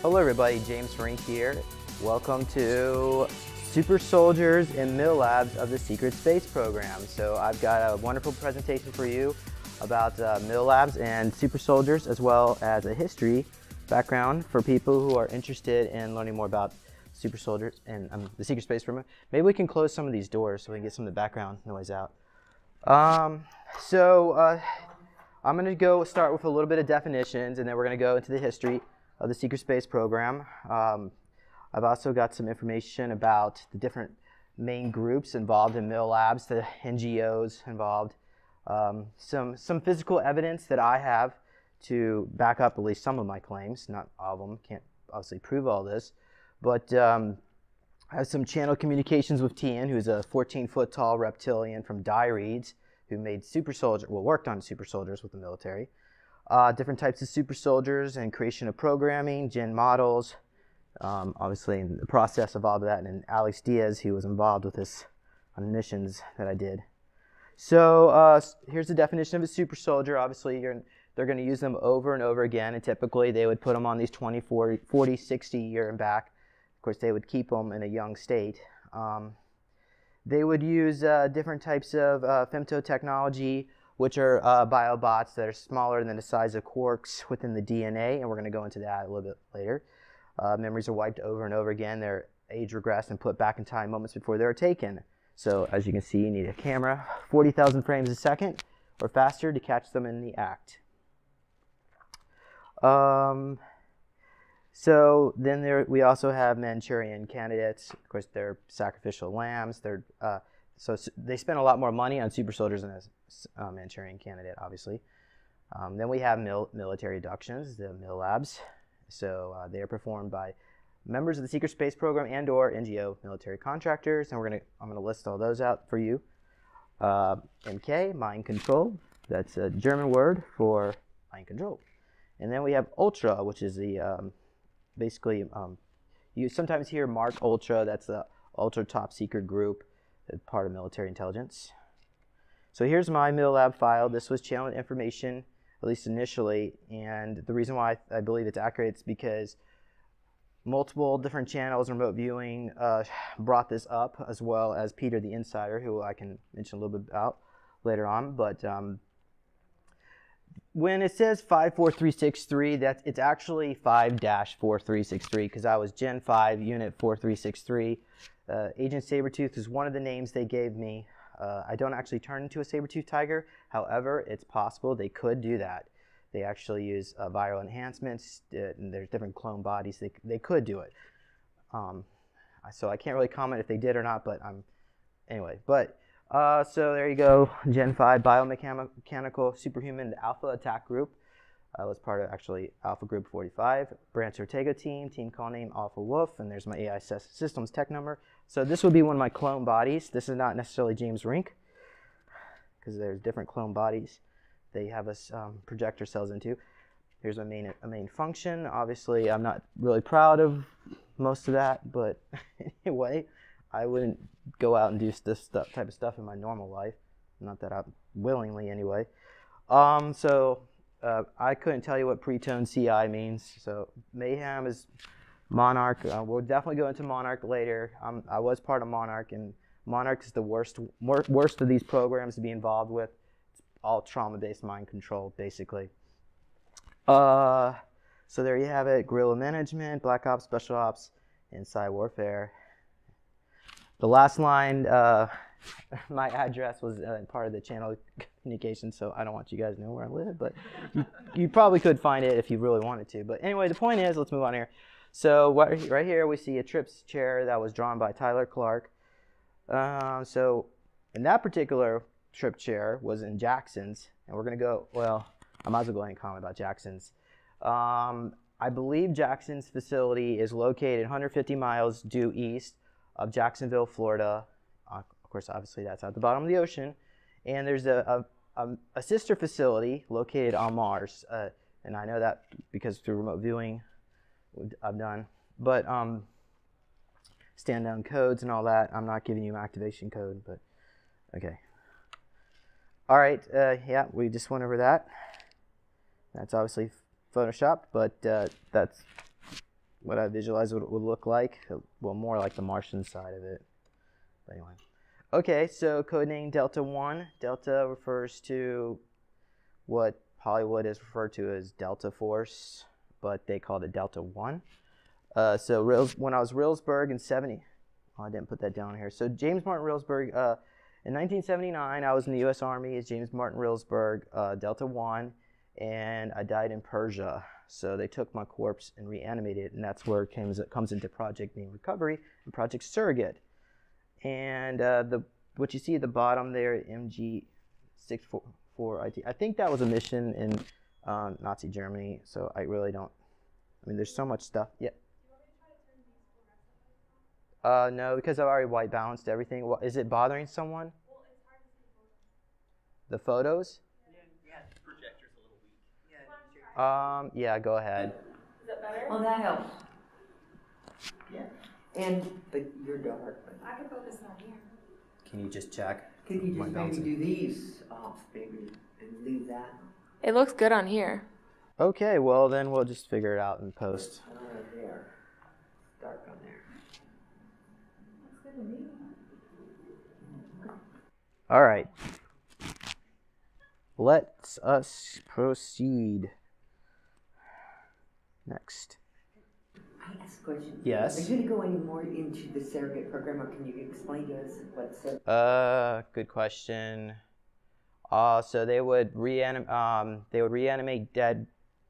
Hello everybody, James Rink here. Welcome to Super Soldiers and Milabs of the Secret Space Program. So I've got a wonderful presentation for you about Milabs and Super Soldiers, as well as a history background for people who are interested in learning more about Super Soldiers and the Secret Space Program. Maybe we can close some of these doors so we can get some of the background noise out. I'm going to go start with a little bit of definitions, and then we're going to go into the history of the Secret Space Program. I've also got some information about the different main groups involved in Milabs, the NGOs involved, some physical evidence that I have to back up at least some of my claims, not all of them, can't obviously prove all this, but I have some channel communications with Tian, who's a 14-foot tall reptilian from Reich, who made super soldiers, worked on super soldiers with the military. Different types of super soldiers and creation of programming, gen models, obviously in the process of all of that, and Alex Diaz, who was involved with this on missions that I did. So here's the definition of a super soldier. Obviously they're going to use them over and over again, and typically they would put them on these 20, 40, 60 year and back. Of course, they would keep them in a young state. They would use different types of femto technology, which are biobots that are smaller than the size of quarks within the DNA, and we're going to go into that a little bit later. Memories are wiped over and over again. They're age regressed and put back in time moments before they're taken. So as you can see, you need a camera, 40,000 frames a second or faster to catch them in the act. So then we also have Manchurian candidates. Of course, they're sacrificial lambs. So they spend a lot more money on super soldiers than a Manchurian candidate, obviously. Then we have military abductions, the Milabs. So they are performed by members of the Secret Space Program and/or NGO military contractors, and I'm gonna list all those out for you. MK, mind control. That's a German word for mind control. And then we have Ultra, which is the basically you sometimes hear Mark Ultra. That's the ultra top secret group. Part of military intelligence. So here's my Milab file. This was channeled information, at least initially, and the reason why I believe it's accurate is because multiple different channels and remote viewing brought this up, as well as Peter the Insider, who I can mention a little bit about later on. But when it says 54363, it's actually 5-4363, because I was Gen 5, Unit 4363. Agent Sabretooth is one of the names they gave me. I don't actually turn into a saber-toothed tiger. However, it's possible they could do that. They actually use viral enhancements, and there's different clone bodies. They could do it. So I can't really comment if they did or not, but anyway. But so there you go, Gen 5 biomechanical superhuman, the Alpha Attack Group. I was part of actually Alpha Group 45, Branch Ortega team call name Alpha Wolf, and there's my AI systems tech number. So this would be one of my clone bodies. This is not necessarily James Rink, because there's different clone bodies they have us project ourselves into. Here's a main function. Obviously, I'm not really proud of most of that, but anyway, I wouldn't go out and do this type of stuff in my normal life. Not that I willingly, anyway. I couldn't tell you what pre-tone CI means. So Mayhem is Monarch. We'll definitely go into Monarch later. I was part of Monarch, and Monarch is the worst of these programs to be involved with. It's all trauma-based mind control, basically. So there you have it: guerrilla management, black ops, special ops, inside warfare. The last line, my address was part of the channel communication, so I don't want you guys to know where I live, but you probably could find it if you really wanted to. But anyway, the point is, let's move on here. So right here we see a TRIPS chair that was drawn by Tyler Clark. So in that particular TRIP chair was in Jackson's, and we're going to go, well, I might as well go ahead and comment about Jackson's. I believe Jackson's facility is located 150 miles due east of Jacksonville, Florida. Of course, obviously that's at the bottom of the ocean. And there's a sister facility located on Mars. And I know that because through remote viewing I've done. But stand down codes and all that. I'm not giving you an activation code, but okay. All right, yeah, we just went over that. That's obviously Photoshop, but that's what I visualized what it would look like. Well, more like the Martian side of it. But anyway. Okay, so codename Delta 1. Delta refers to what Hollywood is referred to as Delta Force, but they called it Delta 1. So when I was Reelsburg in 70, oh, I didn't put that down here. So James Martin Reelsburg, in 1979, I was in the U.S. Army as James Martin Reelsburg, Delta 1, and I died in Persia. So they took my corpse and reanimated it, and that's where it comes into Project Name Recovery and Project Surrogate. And what you see at the bottom there, MG644IT, I think that was a mission in Nazi Germany, so I really don't, I mean, there's so much stuff. Yeah. No, because I've already white balanced everything. Well, is it bothering someone? Well, it's hard to see the photos. Yeah, the projector's a little weak. Yeah, go ahead. Is that better? Oh, that helps. Yeah. But you're dark. But I can focus on here. Can you just check? could you just maybe do these off, maybe, and leave that? It looks good on here. Okay, well then we'll just figure it out in post. Right there. Dark on there. Looks good to me. All right. Let us proceed. Next. I ask a question. Yes. Are you going to go any more into the surrogate program, or can you explain to us what surrogate? Good question. So they would reanimate dead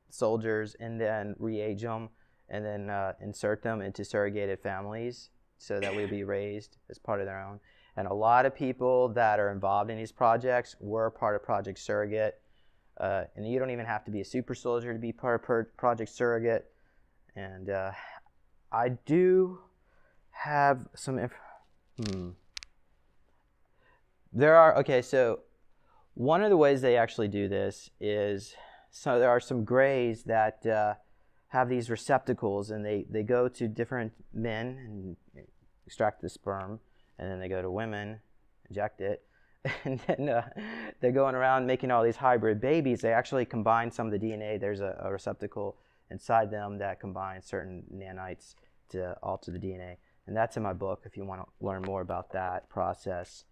soldiers and then re-age them and then insert them into surrogated families so that we'd be raised as part of their own. And a lot of people that are involved in these projects were part of Project Surrogate. And you don't even have to be a super soldier to be part of Project Surrogate. And I do have some so one of the ways they actually do this is, so there are some grays that have these receptacles, and they go to different men and extract the sperm, and then they go to women, inject it, and then they're going around making all these hybrid babies. They actually combine some of the DNA. There's a receptacle inside them that combines certain nanites to alter the DNA. And that's in my book if you want to learn more about that process.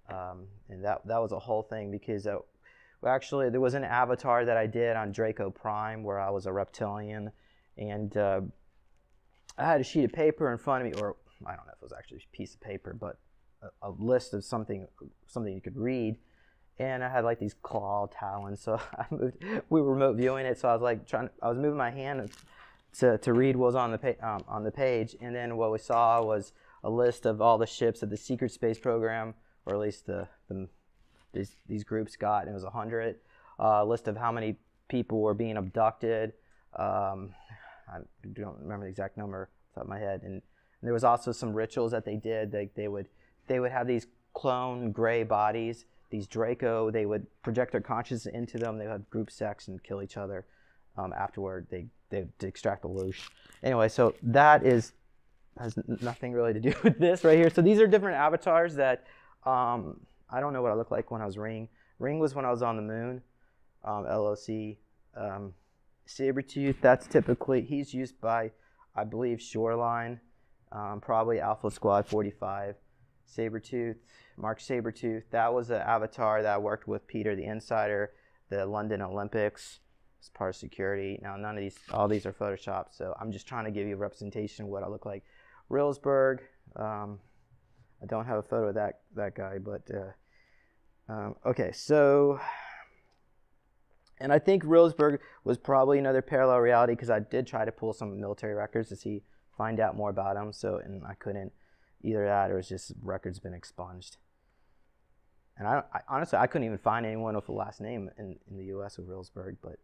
And that was a whole thing because actually there was an avatar that I did on Draco Prime where I was a reptilian, and I had a sheet of paper in front of me, or I don't know if it was actually a piece of paper, but a list of something you could read. And I had like these claw talons, so we were remote viewing it, so I was moving my hand to read what was on the page, and then what we saw was a list of all the ships that the secret space program, or at least these groups got, and it was 100. A list of how many people were being abducted. I don't remember the exact number off the top of my head, and there was also some rituals that they did. They would have these clone gray bodies. These Draco, they would project their consciousness into them. They would have group sex and kill each other. Afterward, they extract the loosh. Anyway, so that has nothing really to do with this right here. So these are different avatars that I don't know what I looked like when I was Ring. Ring was when I was on the moon, LOC. Sabretooth, that's typically, he's used by, I believe, Shoreline, probably Alpha Squad 45. Sabretooth, Mark Sabretooth, that was an avatar that I worked with Peter the Insider, the London Olympics, as part of security. Now, all these are photoshopped, so I'm just trying to give you a representation of what I look like. Reelsburg, I don't have a photo of that guy, but okay, so, and I think Reelsburg was probably another parallel reality because I did try to pull some military records to find out more about him, and I couldn't. Either that or it's just records been expunged. And I honestly, I couldn't even find anyone with a last name in the U.S. of Reelsburg, but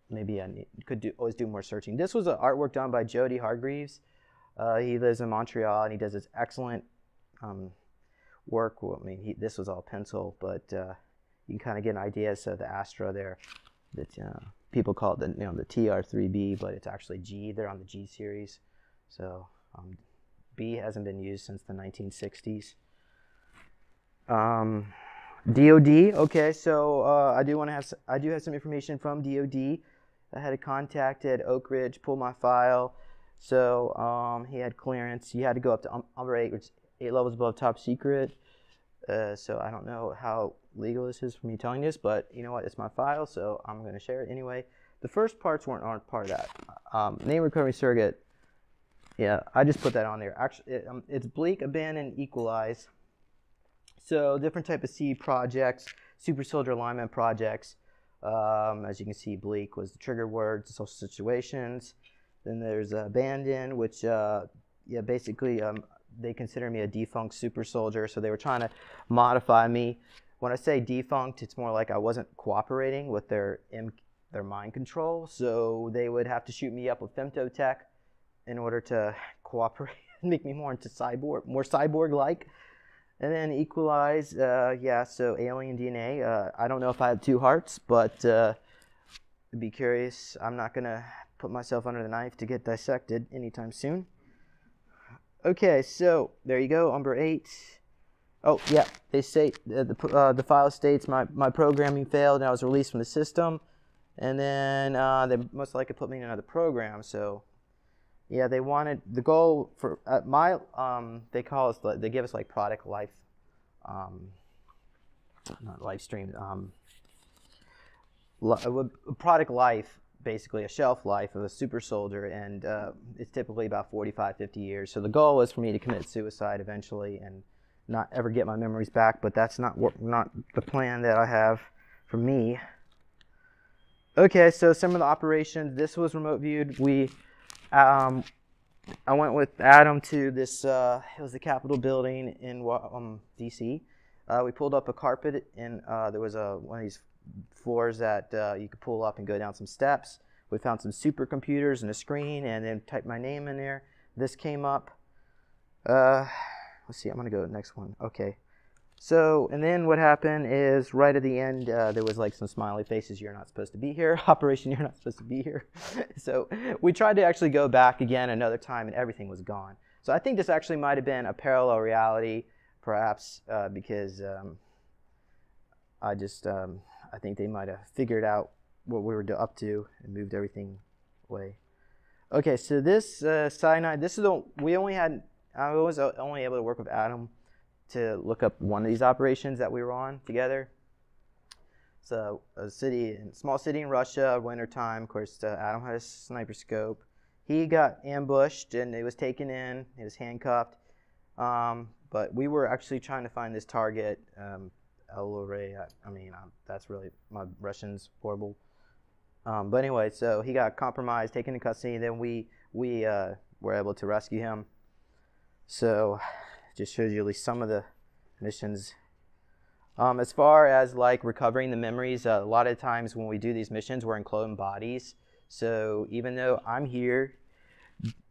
maybe I always do more searching. This was an artwork done by Jody Hargreaves. He lives in Montreal, and he does this excellent work. Well, I mean, this was all pencil, but you can kind of get an idea. So the Astra there, that people call it the TR3B, but it's actually G. They're on the G series. So B hasn't been used since the 1960s. DOD. Okay, so I do have some information from DOD. I had a contact at Oak Ridge, pull my file. So he had clearance. He had to go up to number 8, which is 8 levels above top secret. So I don't know how legal this is for me telling this, but you know what? It's my file, so I'm going to share it anyway. The first parts aren't part of that. Name recovery surrogate. Yeah, I just put that on there. Actually, it's bleak, abandon, equalize. So different type of C projects, super soldier alignment projects. As you can see, bleak was the trigger word, social situations. Then there's abandon, which basically they consider me a defunct super soldier, so they were trying to modify me. When I say defunct, it's more like I wasn't cooperating with their mind control, so they would have to shoot me up with femtotech in order to cooperate, make me more into cyborg-like. And then equalize, so alien DNA. I don't know if I have 2 hearts, but be curious. I'm not going to put myself under the knife to get dissected anytime soon. Okay, so there you go, number 8. Oh, yeah, they say the file states my programming failed and I was released from the system. And then they most likely put me in another program, so... Yeah, they wanted the goal for they call us, they give us like product life, not life stream, product life, basically a shelf life of a super soldier, and it's typically about 45, 50 years. So the goal was for me to commit suicide eventually and not ever get my memories back, but that's not the plan that I have for me. Okay, so some of the operations. This was remote viewed. I went with Adam to this, it was the Capitol building in DC. We pulled up a carpet, and there was one of these floors that you could pull up and go down some steps. We found some supercomputers and a screen, and then typed my name in there. This came up. Let's see, I'm going to go to the next one. Okay. So, and then what happened is right at the end, there was like some smiley faces, you're not supposed to be here, operation, you're not supposed to be here. So we tried to actually go back again another time and everything was gone. So I think this actually might have been a parallel reality, perhaps because I think they might have figured out what we were up to and moved everything away. Okay, so this cyanide, I was only able to work with Adam to look up one of these operations that we were on together. So small city in Russia, wintertime. Of course, Adam had a sniper scope. He got ambushed and he was taken in. He was handcuffed. But we were actually trying to find this target, that's really, my Russian's horrible. But anyway, so he got compromised, taken into custody, and then we were able to rescue him. So just shows you at least some of the missions. As far as like recovering the memories, a lot of times when we do these missions, we're in cloned bodies. So even though I'm here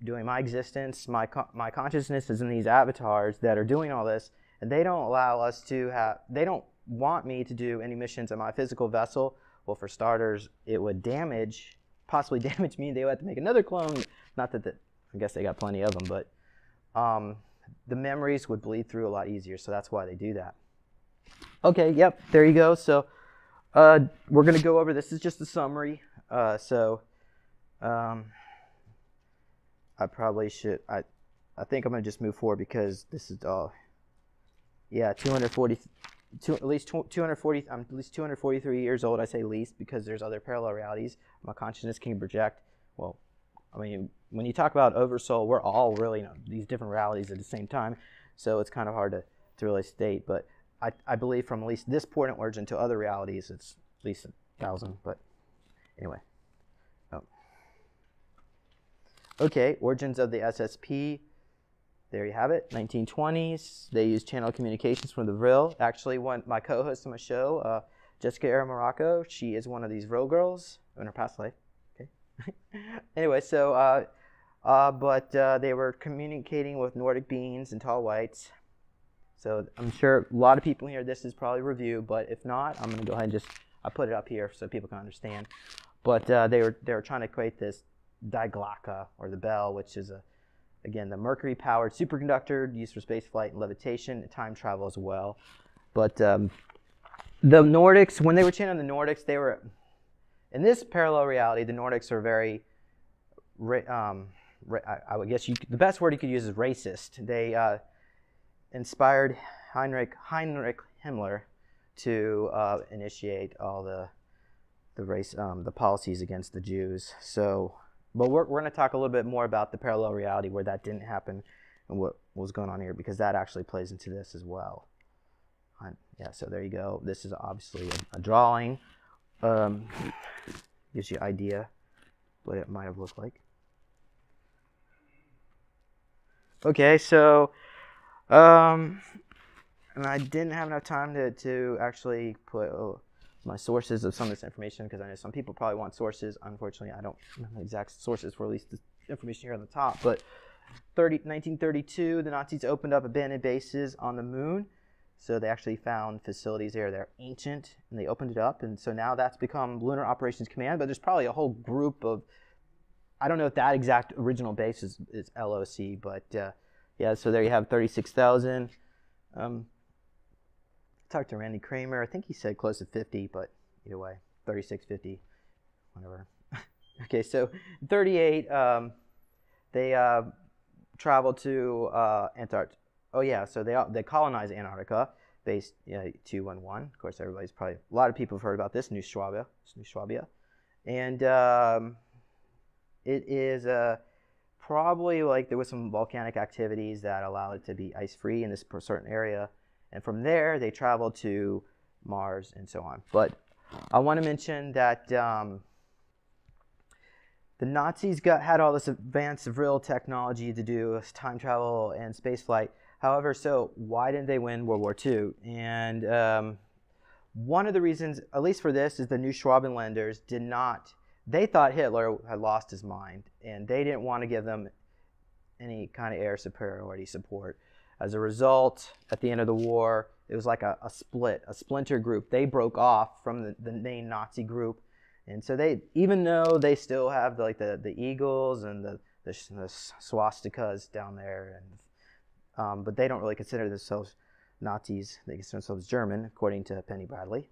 doing my existence, my consciousness is in these avatars that are doing all this, and they don't allow us to they don't want me to do any missions in my physical vessel. Well, for starters, it would possibly damage me. They would have to make another clone. Not that I guess they got plenty of them, but the memories would bleed through a lot easier, so that's why they do that. Okay, yep, there you go. So we're going to go over, this is just a summary. I probably should, I think I'm going to just move forward because this is all, yeah, 240, at least 240, I'm at least 243 years old. I say least because there's other parallel realities. My consciousness can project, well, I mean, when you talk about oversoul, we're all really these different realities at the same time, so it's kind of hard to really state. But I believe from at least this point of origin to other realities, it's at least 1,000. But anyway, okay, origins of the SSP. There you have it, 1920s. They used channel communications from the Vril. Actually, my co-host on my show, Jessica Era Morocco, she is one of these Vril girls in her past life. Okay. Anyway, so but they were communicating with Nordic beings and tall whites. So I'm sure a lot of people here, this is probably review, but if not, I'm going to go ahead and I put it up here so people can understand. But they were trying to create this diglocka, or the bell, which is again the mercury-powered superconductor used for space flight and levitation and time travel as well. But the Nordics, when they were channeling the Nordics, they were in this parallel reality. The Nordics are very I would guess the best word you could use is racist. They inspired Heinrich Himmler to initiate all the policies against the Jews. So, but we're going to talk a little bit more about the parallel reality where that didn't happen and what was going on here, because that actually plays into this as well. Yeah, so there you go. This is obviously a drawing. Gives you an idea what it might have looked like. Okay, so and I didn't have enough time to actually put my sources of some of this information, because I know some people probably want sources. Unfortunately, I don't know the exact sources for at least the information here on the top. But 1932, the Nazis opened up abandoned bases on the moon. So they actually found facilities there that are ancient, and they opened it up. And so now that's become Lunar Operations Command, but there's probably a whole group of, I don't know if that exact original base is LOC, but yeah, so there you have 36,000. Talked to Randy Kramer. I think he said close to 50, but either way, 36, 50, whatever. Okay, so 38, they traveled to Antarctica. Oh yeah, so they colonized Antarctica, base 211. Of course, a lot of people have heard about this, New Swabia, and it is probably like there was some volcanic activities that allowed it to be ice-free in this certain area, and from there they traveled to Mars and so on. But I want to mention that the Nazis had all this advanced real technology to do time travel and space flight. However, so why didn't they win World War II? And one of the reasons, at least for this, is the New Schwabenländers did not. They thought Hitler had lost his mind, and they didn't want to give them any kind of air superiority support. As a result, at the end of the war, it was like a splinter group. They broke off from the main Nazi group, and so they, even though they still have the eagles and the swastikas down there, and but they don't really consider themselves Nazis. They consider themselves German, according to Penney Bradley,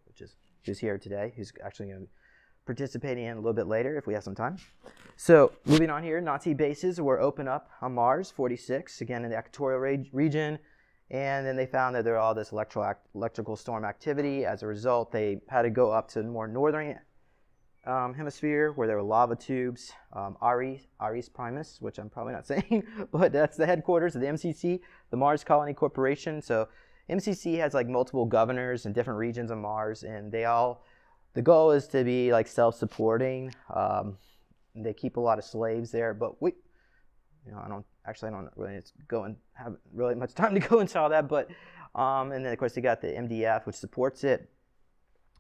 who's here today, who's actually going to be participating in a little bit later if we have some time. So moving on here, Nazi bases were opened up on Mars, 46, again in the equatorial region, and then they found that there was all this electrical storm activity. As a result, they had to go up to the more northern hemisphere where there were lava tubes, Ares Primus, which I'm probably not saying, but that's the headquarters of the MCC, the Mars Colony Corporation. So MCC has like multiple governors in different regions of Mars, and the goal is to be like self-supporting. They keep a lot of slaves there, but I don't really go and have really much time to go into all that, but and then of course they got the MDF, which supports it.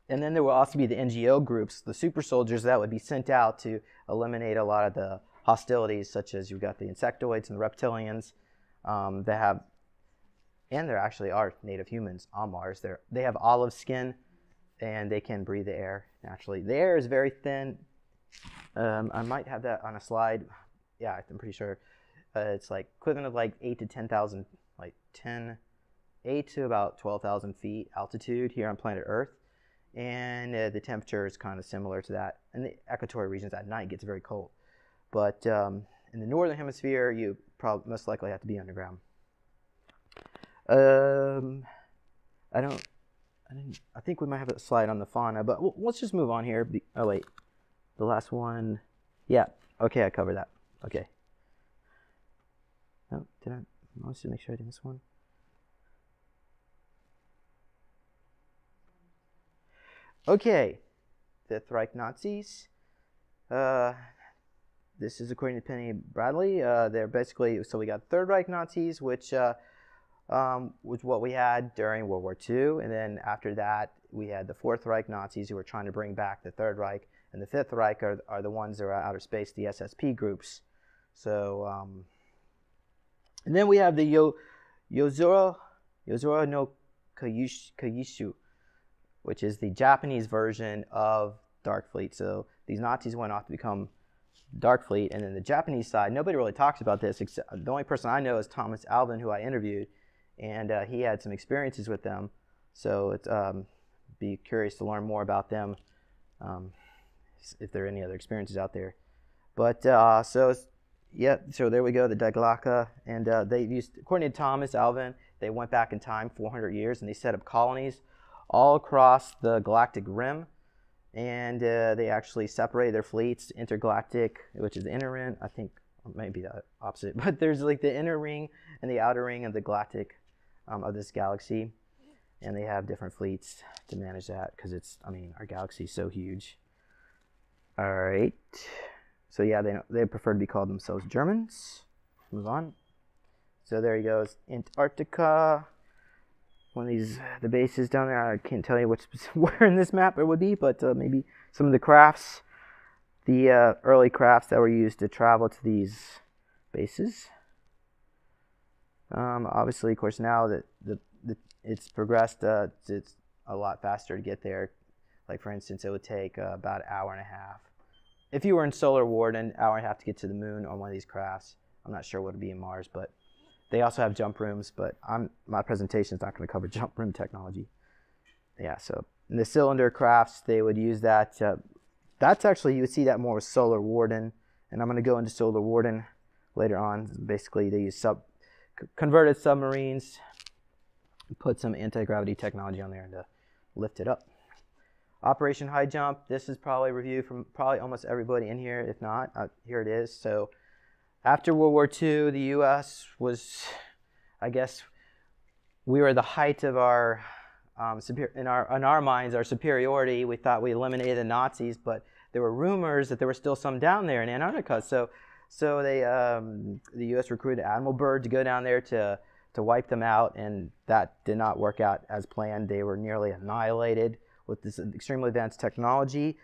And then there will also be the NGO groups, the super soldiers that would be sent out to eliminate a lot of the hostilities, such as you've got the insectoids and the reptilians that have, and there actually are native humans on Mars. They have olive skin, and they can breathe the air naturally. The air is very thin. I might have that on a slide. Yeah, I'm pretty sure. It's like equivalent of like 8 to 10,000, like 8 to about 12,000 feet altitude here on planet Earth. And the temperature is kind of similar to that. In the equatorial regions at night, it gets very cold. But in the northern hemisphere, you probably most likely have to be underground. I think we might have a slide on the fauna, but let's just move on here. Oh wait, the last one. Yeah. Okay, I covered that. Okay. No, did I? I want to make sure I did this one. Okay, Fifth Reich Nazis. This is according to Penney Bradley. They're basically, so we got Third Reich Nazis, which was what we had during World War II. And then after that, we had the Fourth Reich Nazis who were trying to bring back the Third Reich. And the Fifth Reich are the ones that are outer space, the SSP groups. So, and then we have the Yozora no Kaishu, which is the Japanese version of Dark Fleet. So these Nazis went off to become Dark Fleet, and then the Japanese side, nobody really talks about this, except the only person I know is Thomas Alvin, who I interviewed, and he had some experiences with them. So it's be curious to learn more about them, if there are any other experiences out there. But so yeah, so there we go, the Diglaka. And they used, according to Thomas Alvin, they went back in time 400 years and they set up colonies all across the galactic rim. And they actually separated their fleets, intergalactic, which is the inner ring, I think, maybe the opposite, but there's like the inner ring and the outer ring of the galactic, of this galaxy. And they have different fleets to manage that because it's, I mean, our galaxy is so huge. All right. So yeah, they prefer to be called themselves Germans. Move on. So there he goes, Antarctica. One of these, the bases down there. I can't tell you where in this map it would be, but maybe some of the crafts, the early crafts that were used to travel to these bases. Obviously, of course, now that it's progressed, it's a lot faster to get there. Like for instance, it would take about an hour and a half. If you were in Solar Warden, an hour and a half to get to the moon on one of these crafts. I'm not sure what it would be in Mars, but they also have jump rooms, but my presentation is not going to cover jump room technology. Yeah, so in the cylinder crafts, they would use that. That's actually, you would see that more with Solar Warden, and I'm going to go into Solar Warden later on. Basically, they use converted submarines, put some anti-gravity technology on there to lift it up. Operation High Jump, this is probably a review from probably almost everybody in here. If not, here it is. So after World War II, the U.S. was, I guess, we were the height of our, in our minds, our superiority. We thought we eliminated the Nazis, but there were rumors that there were still some down there in Antarctica. So they, the U.S. recruited Admiral Byrd to go down there to wipe them out, and that did not work out as planned. They were nearly annihilated with this extremely advanced technology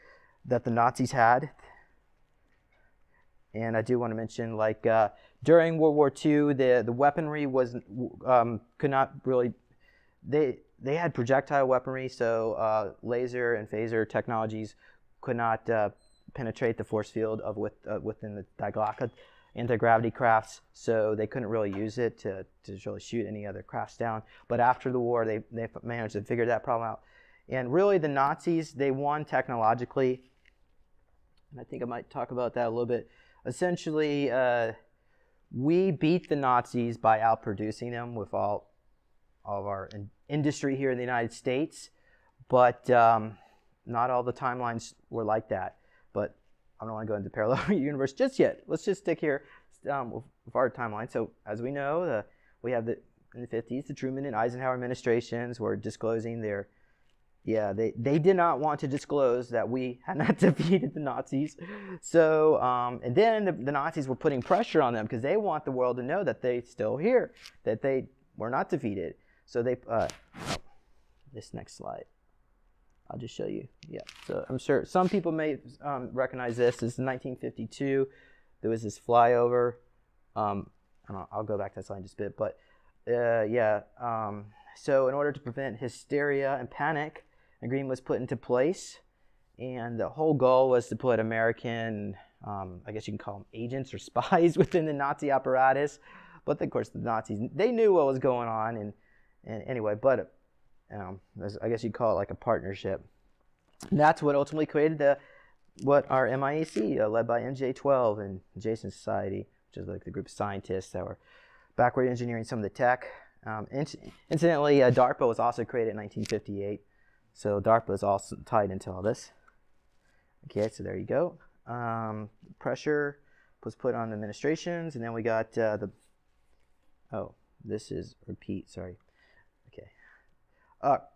that the Nazis had. And I do want to mention, like, during World War II, the weaponry was could not really, they had projectile weaponry, so laser and phaser technologies could not penetrate the force field of within the Diglaka anti-gravity crafts, so they couldn't really use it to really shoot any other crafts down. But after the war, they managed to figure that problem out. And really, the Nazis, they won technologically. And I think I might talk about that a little bit. Essentially, we beat the Nazis by outproducing them with all of our industry here in the United States. But not all the timelines were like that. But I don't want to go into the parallel universe just yet. Let's just stick here with our timeline. So as we know, we have in the 50s, the Truman and Eisenhower administrations were disclosing their, they did not want to disclose that we had not defeated the Nazis. So, and then the Nazis were putting pressure on them because they want the world to know that they're still here, that they were not defeated. So they, this next slide, I'll just show you. Yeah, so I'm sure some people may recognize this. This is 1952. There was this flyover. I'll go back to that slide in just a bit. But so in order to prevent hysteria and panic, an agreement was put into place. And the whole goal was to put American, I guess you can call them agents or spies within the Nazi apparatus. But of course, the Nazis, they knew what was going on. And anyway, but I guess you'd call it like a partnership. And that's what ultimately created what our MIAC, led by MJ12 and Jason Society, which is like the group of scientists that were backward engineering some of the tech. Incidentally, DARPA was also created in 1958. So DARPA is also tied into all this. Okay, so there you go. Pressure was put on administrations, and then we got this is repeat, sorry. Okay.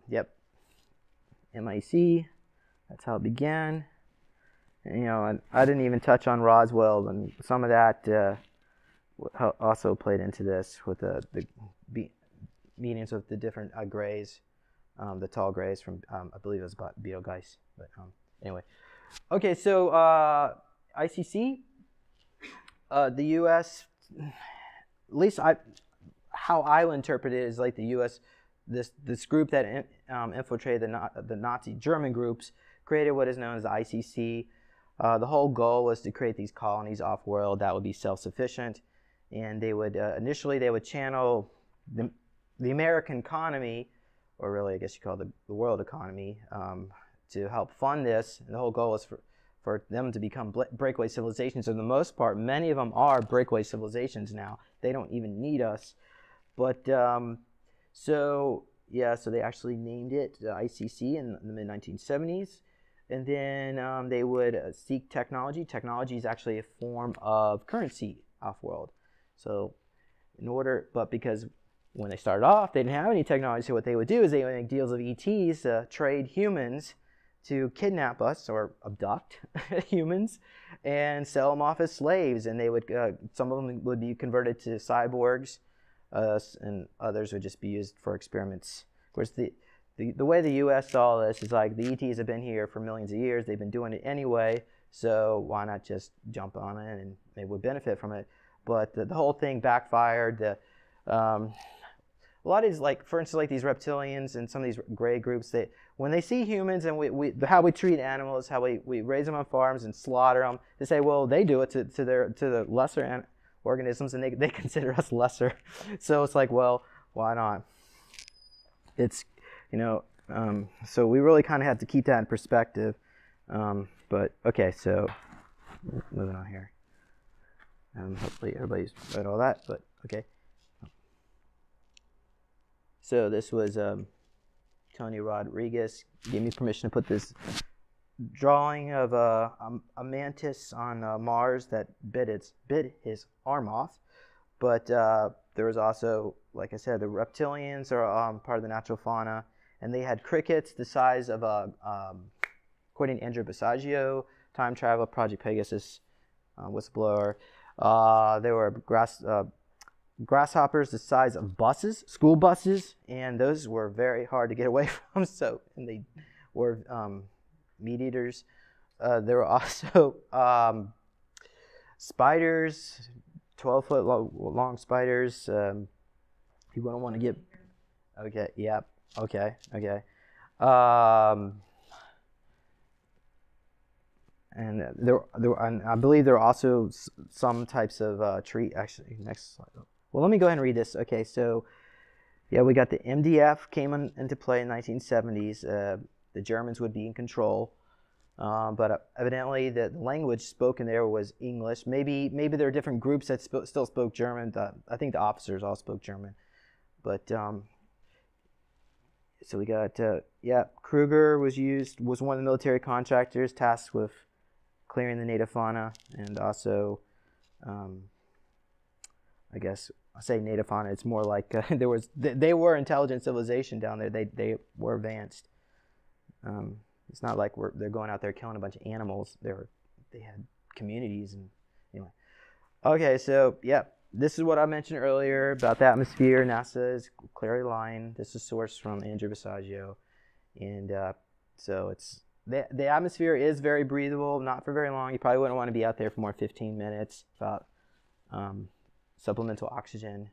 Yep. MIC, that's how it began. And, and I didn't even touch on Roswell, and some of that also played into this with the meetings with the different grays, the tall grays from, I believe it was about Betelgeuse. But anyway. Okay, so ICC, the U.S., at least how I would interpret it is like the U.S., this group that infiltrated the Nazi German groups created what is known as the ICC. The whole goal was to create these colonies off-world that would be self-sufficient, and they would initially they would channel the American economy, or really I guess you call it the world economy, to help fund this. And the whole goal was for them to become breakaway civilizations. For the most part, many of them are breakaway civilizations now. They don't even need us. But so they actually named it ICC in the mid-1970s. And then they would seek technology. Technology is actually a form of currency off-world. So but because when they started off, they didn't have any technology, so what they would do is they would make deals with ETs, trade humans to kidnap us or abduct humans and sell them off as slaves. And they would, some of them would be converted to cyborgs, and others would just be used for experiments. Of course, the way the U.S. saw this is like the ETs have been here for millions of years. They've been doing it anyway, so why not just jump on it and they would benefit from it. But the whole thing backfired. A lot of these, like for instance, like these reptilians and some of these gray groups, when they see humans and how we treat animals, how we raise them on farms and slaughter them, they say, well, they do it to the lesser organisms, and they consider us lesser. So it's like, well, why not? It's, so we really kind of have to keep that in perspective. But okay, so moving on here. Hopefully everybody's read all that, but okay. So this was Tony Rodriguez gave me permission to put this drawing of a mantis on Mars that bit his arm off. But there was also, like I said, the reptilians are part of the natural fauna, and they had crickets the size of according to Andrew Basiago, time travel, Project Pegasus, whistleblower. There were grasshoppers the size of buses, school buses, and those were very hard to get away from. So, and they were meat eaters. There were also spiders, 12-foot long spiders. You wouldn't want to get. Okay. Yep. Yeah, okay. And and I believe there are also some types of tree. Actually, next slide. Well, let me go ahead and read this. Okay, so yeah, we got the MDF came into play in the 1970s. The Germans would be in control, but evidently the language spoken there was English. Maybe there are different groups that still spoke German. I think the officers all spoke German, but so we got Kruger was one of the military contractors tasked with clearing the native fauna, and also I guess I say native fauna. It's more like they were intelligent civilization down there. They were advanced. It's not like they're going out there killing a bunch of animals. They had communities, and anyway. Okay, so this is what I mentioned earlier about the atmosphere. NASA is clearly lying. This is sourced from Andrew Basiago, and so it's the atmosphere is very breathable. Not for very long. You probably wouldn't want to be out there for more than 15 minutes without supplemental oxygen,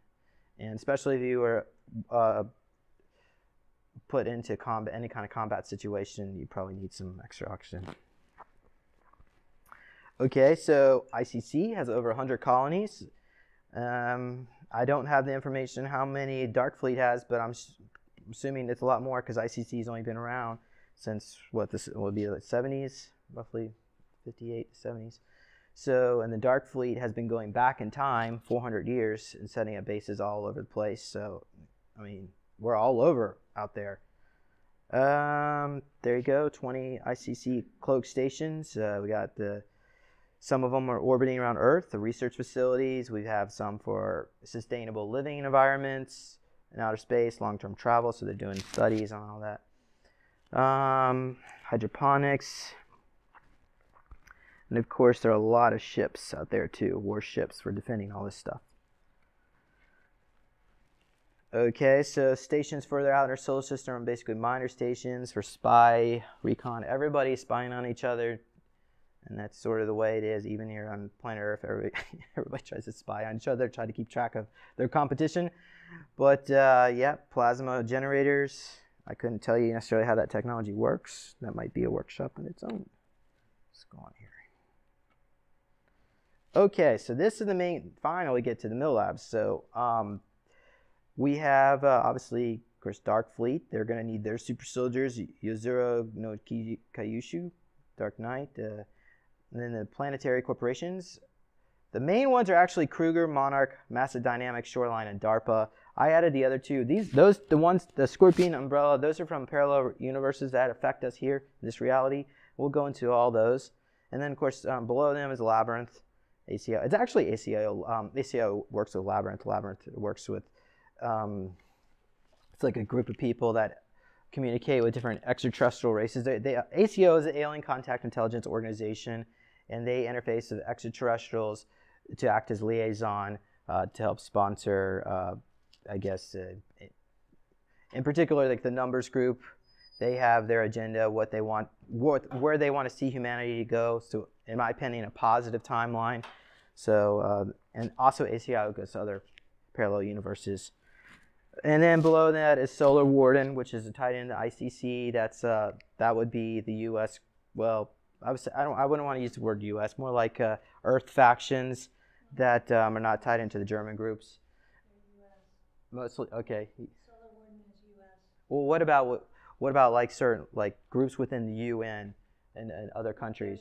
and especially if you were put into any kind of combat situation, you probably need some extra oxygen. Okay, so ICC has over 100 colonies. I don't have the information how many Dark Fleet has, but I'm assuming it's a lot more because ICC has only been around since this would be the 70s, roughly 58 to 70s. So, and the Dark Fleet has been going back in time 400 years and setting up bases all over the place. So, I mean, we're all over out there. There you go, 20 ICC cloak stations. We got some of them are orbiting around Earth, the research facilities. We have some for sustainable living environments in outer space, long-term travel, so they're doing studies on all that. Hydroponics. And of course, there are a lot of ships out there too, warships for defending all this stuff. Okay, so stations further out in our solar system are basically minor stations for spy, recon. Everybody's spying on each other, and that's sort of the way it is. Even here on planet Earth, everybody tries to spy on each other, try to keep track of their competition. But plasma generators. I couldn't tell you necessarily how that technology works. That might be a workshop on its own. Let's go on here. Okay, so this is the main. Finally, get to the Milabs. So we have obviously, of course, Dark Fleet. They're going to need their super soldiers. Yozuru no Kyushu, Dark Knight. And then the planetary corporations. The main ones are actually Kruger, Monarch, Massive Dynamics, Shoreline, and DARPA. I added the other two. The Scorpion, Umbrella, those are from parallel universes that affect us here in this reality. We'll go into all those. And then, of course, below them is Labyrinth, ACO. It's actually ACO. ACO works with Labyrinth. Labyrinth works with, it's like a group of people that communicate with different extraterrestrial races. ACO is the Alien Contact Intelligence Organization, and they interface with extraterrestrials to act as liaison to help sponsor, I guess, in particular, like the numbers group. They have their agenda, what they want, where they want to see humanity go. So, in my opinion, a positive timeline. So, and also ACO goes to other parallel universes. And then below that is Solar Warden, which is tied into ICC. That would be the U.S. Well, I wouldn't want to use the word U.S. More like Earth factions that are not tied into the German groups. Mostly, okay. Solar Warden is U.S. Well, what about like certain like groups within the UN and other countries?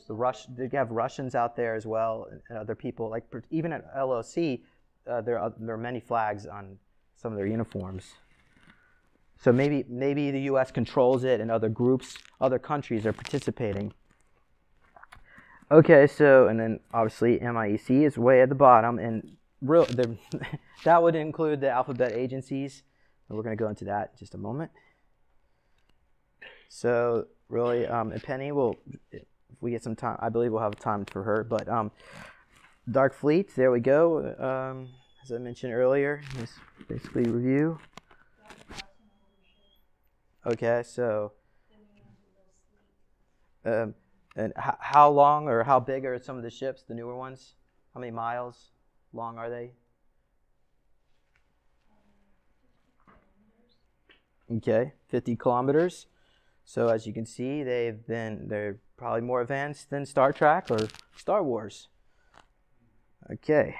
They have Russians out there as well, and other people. Like even at LOC, there are many flags on some of their uniforms. So maybe the U.S. controls it, and other groups, other countries are participating. Okay, so and then obviously MIEC is way at the bottom, and that would include the alphabet agencies, and we're going to go into that in just a moment. So really, and Penny will, if we get some time, I believe we'll have time for her. But Dark Fleet, there we go. As I mentioned earlier, let's basically review. Okay, so and how long or how big are some of the ships, the newer ones? How many miles long are they? Okay, 50 kilometers. So as you can see, they're probably more advanced than Star Trek or Star Wars. Okay.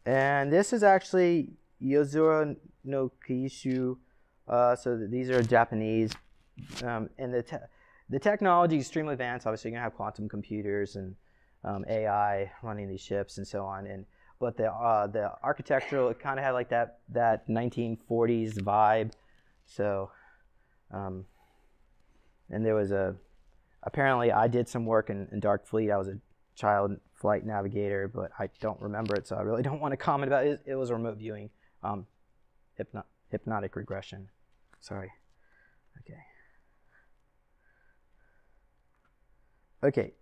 And this is actually Yozora no Keishu. So these are Japanese. And the technology is extremely advanced. Obviously, you're going to have quantum computers and AI running these ships and so on. But the architectural, it kind of had like that 1940s vibe. So, and there was apparently I did some work in Dark Fleet. I was a child flight navigator, but I don't remember it, so I really don't want to comment about it. It was remote viewing, hypnotic regression. Sorry. Okay.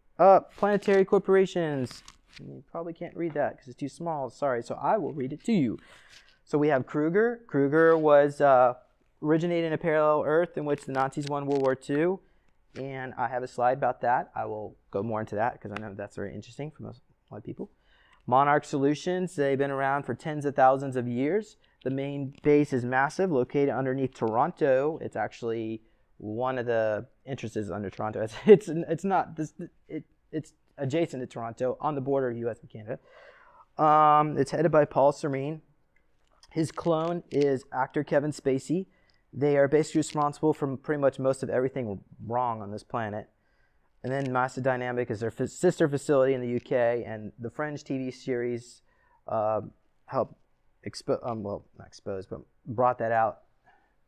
Planetary corporations. You probably can't read that because it's too small. Sorry, so I will read it to you. So we have Kruger. Kruger was originated in a parallel Earth in which the Nazis won World War II. And I have a slide about that. I will go more into that because I know that's very interesting for a lot of people. Monarch Solutions, they've been around for tens of thousands of years. The main base is massive, located underneath Toronto. It's actually one of the entrances under Toronto. It's adjacent to Toronto, on the border of U.S. and Canada. It's headed by Paul Serene. His clone is actor Kevin Spacey. They are basically responsible for pretty much most of everything wrong on this planet. And then Massive Dynamic is their sister facility in the UK, and the Fringe TV series helped brought that out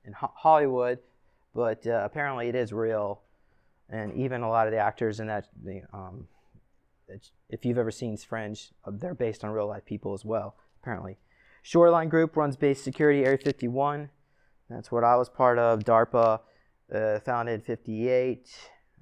in Hollywood. But apparently it is real, and even a lot of the actors in that, if you've ever seen Fringe, they're based on real life people as well, apparently. Shoreline Group runs base security Area 51. That's what I was part of. DARPA, founded in 1958.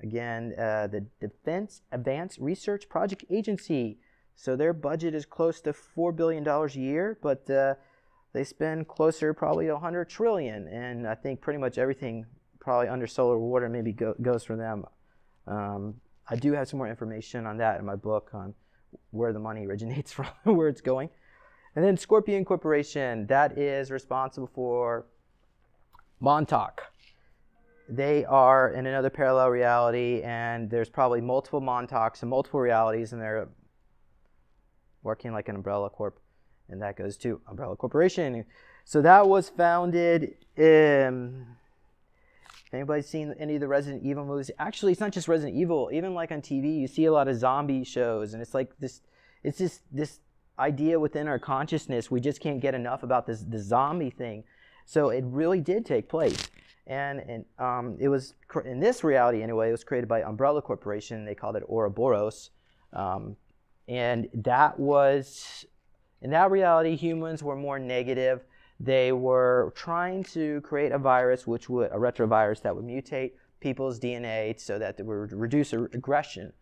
Again, the Defense Advanced Research Project Agency. So their budget is close to $4 billion a year, but they spend closer probably to $100 trillion. And I think pretty much everything probably under solar water maybe goes for them. I do have some more information on that in my book on where the money originates from, where it's going. And then Scorpion Corporation, that is responsible for Montauk. They are in another parallel reality, and there's probably multiple Montauks and multiple realities, and they're working like an umbrella corp, and that goes to Umbrella Corporation. So that was founded in If anybody's seen any of the Resident Evil movies, actually, it's not just Resident Evil. Even like on TV, you see a lot of zombie shows, and it's like this. It's just this idea within our consciousness. We just can't get enough about this zombie thing. So it really did take place, and it was in this reality anyway. It was created by Umbrella Corporation. They called it Ouroboros, and that was in that reality, humans were more negative. They were trying to create a virus, a retrovirus that would mutate people's DNA so that they would reduce aggression.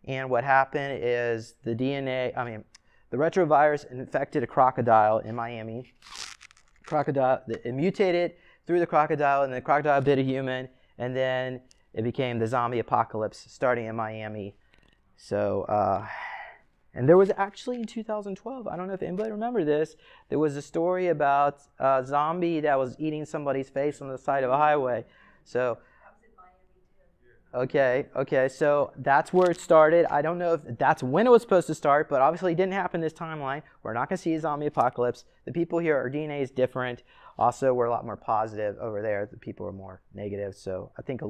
And what happened is the retrovirus infected a crocodile in Miami. It mutated through the crocodile, and the crocodile bit a human, and then it became the zombie apocalypse starting in Miami. So, and there was actually in 2012, I don't know if anybody remember this, there was a story about a zombie that was eating somebody's face on the side of a highway. So, okay, so that's where it started. I don't know if that's when it was supposed to start, but obviously it didn't happen this timeline. We're not going to see a zombie apocalypse. The people here, our DNA is different. Also, we're a lot more positive over there. The people are more negative. So I think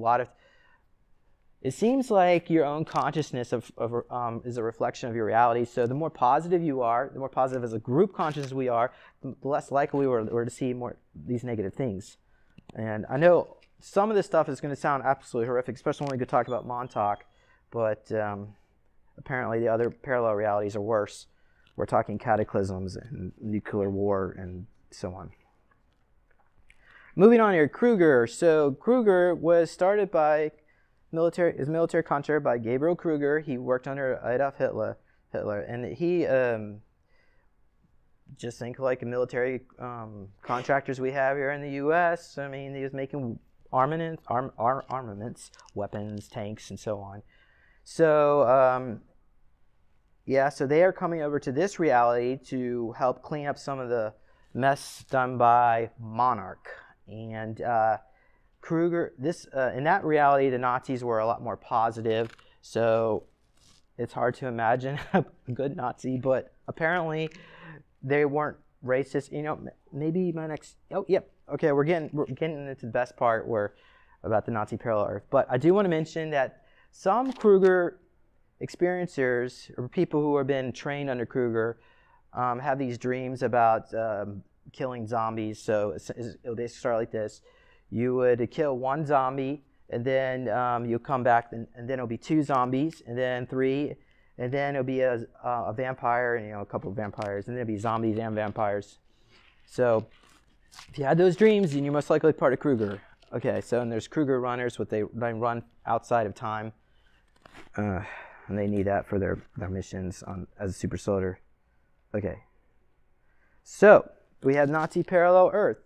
it seems like your own consciousness is a reflection of your reality. So the more positive you are, the more positive as a group conscious we are, the less likely we're to see more these negative things. And I know some of this stuff is going to sound absolutely horrific, especially when we could talk about Montauk, but apparently the other parallel realities are worse. We're talking cataclysms and nuclear war and so on. Moving on here, Kruger. So Kruger was started by military contractor by Gabriel Kruger. He worked under Adolf Hitler, and he just think like military contractors we have here in the U.S. I mean, he was making armaments, weapons, tanks, and so on. So so they are coming over to this reality to help clean up some of the mess done by Monarch. And Kruger, in that reality, the Nazis were a lot more positive, so it's hard to imagine a good Nazi, but apparently they weren't racist. You know, maybe my next, okay, we're getting into the best part about the Nazi parallel Earth, but I do want to mention that some Kruger experiencers, or people who have been trained under Kruger, have these dreams about killing zombies. So it'll basically start like this. You would kill one zombie, and then you'll come back, and then it'll be two zombies, and then three, and then it'll be a vampire, and a couple of vampires, and then it'll be zombies and vampires. So if you had those dreams, then you're most likely part of Kruger. Okay, so and there's Kruger runners, they run outside of time, and they need that for their missions as a super soldier. Okay, so we have Nazi parallel Earth.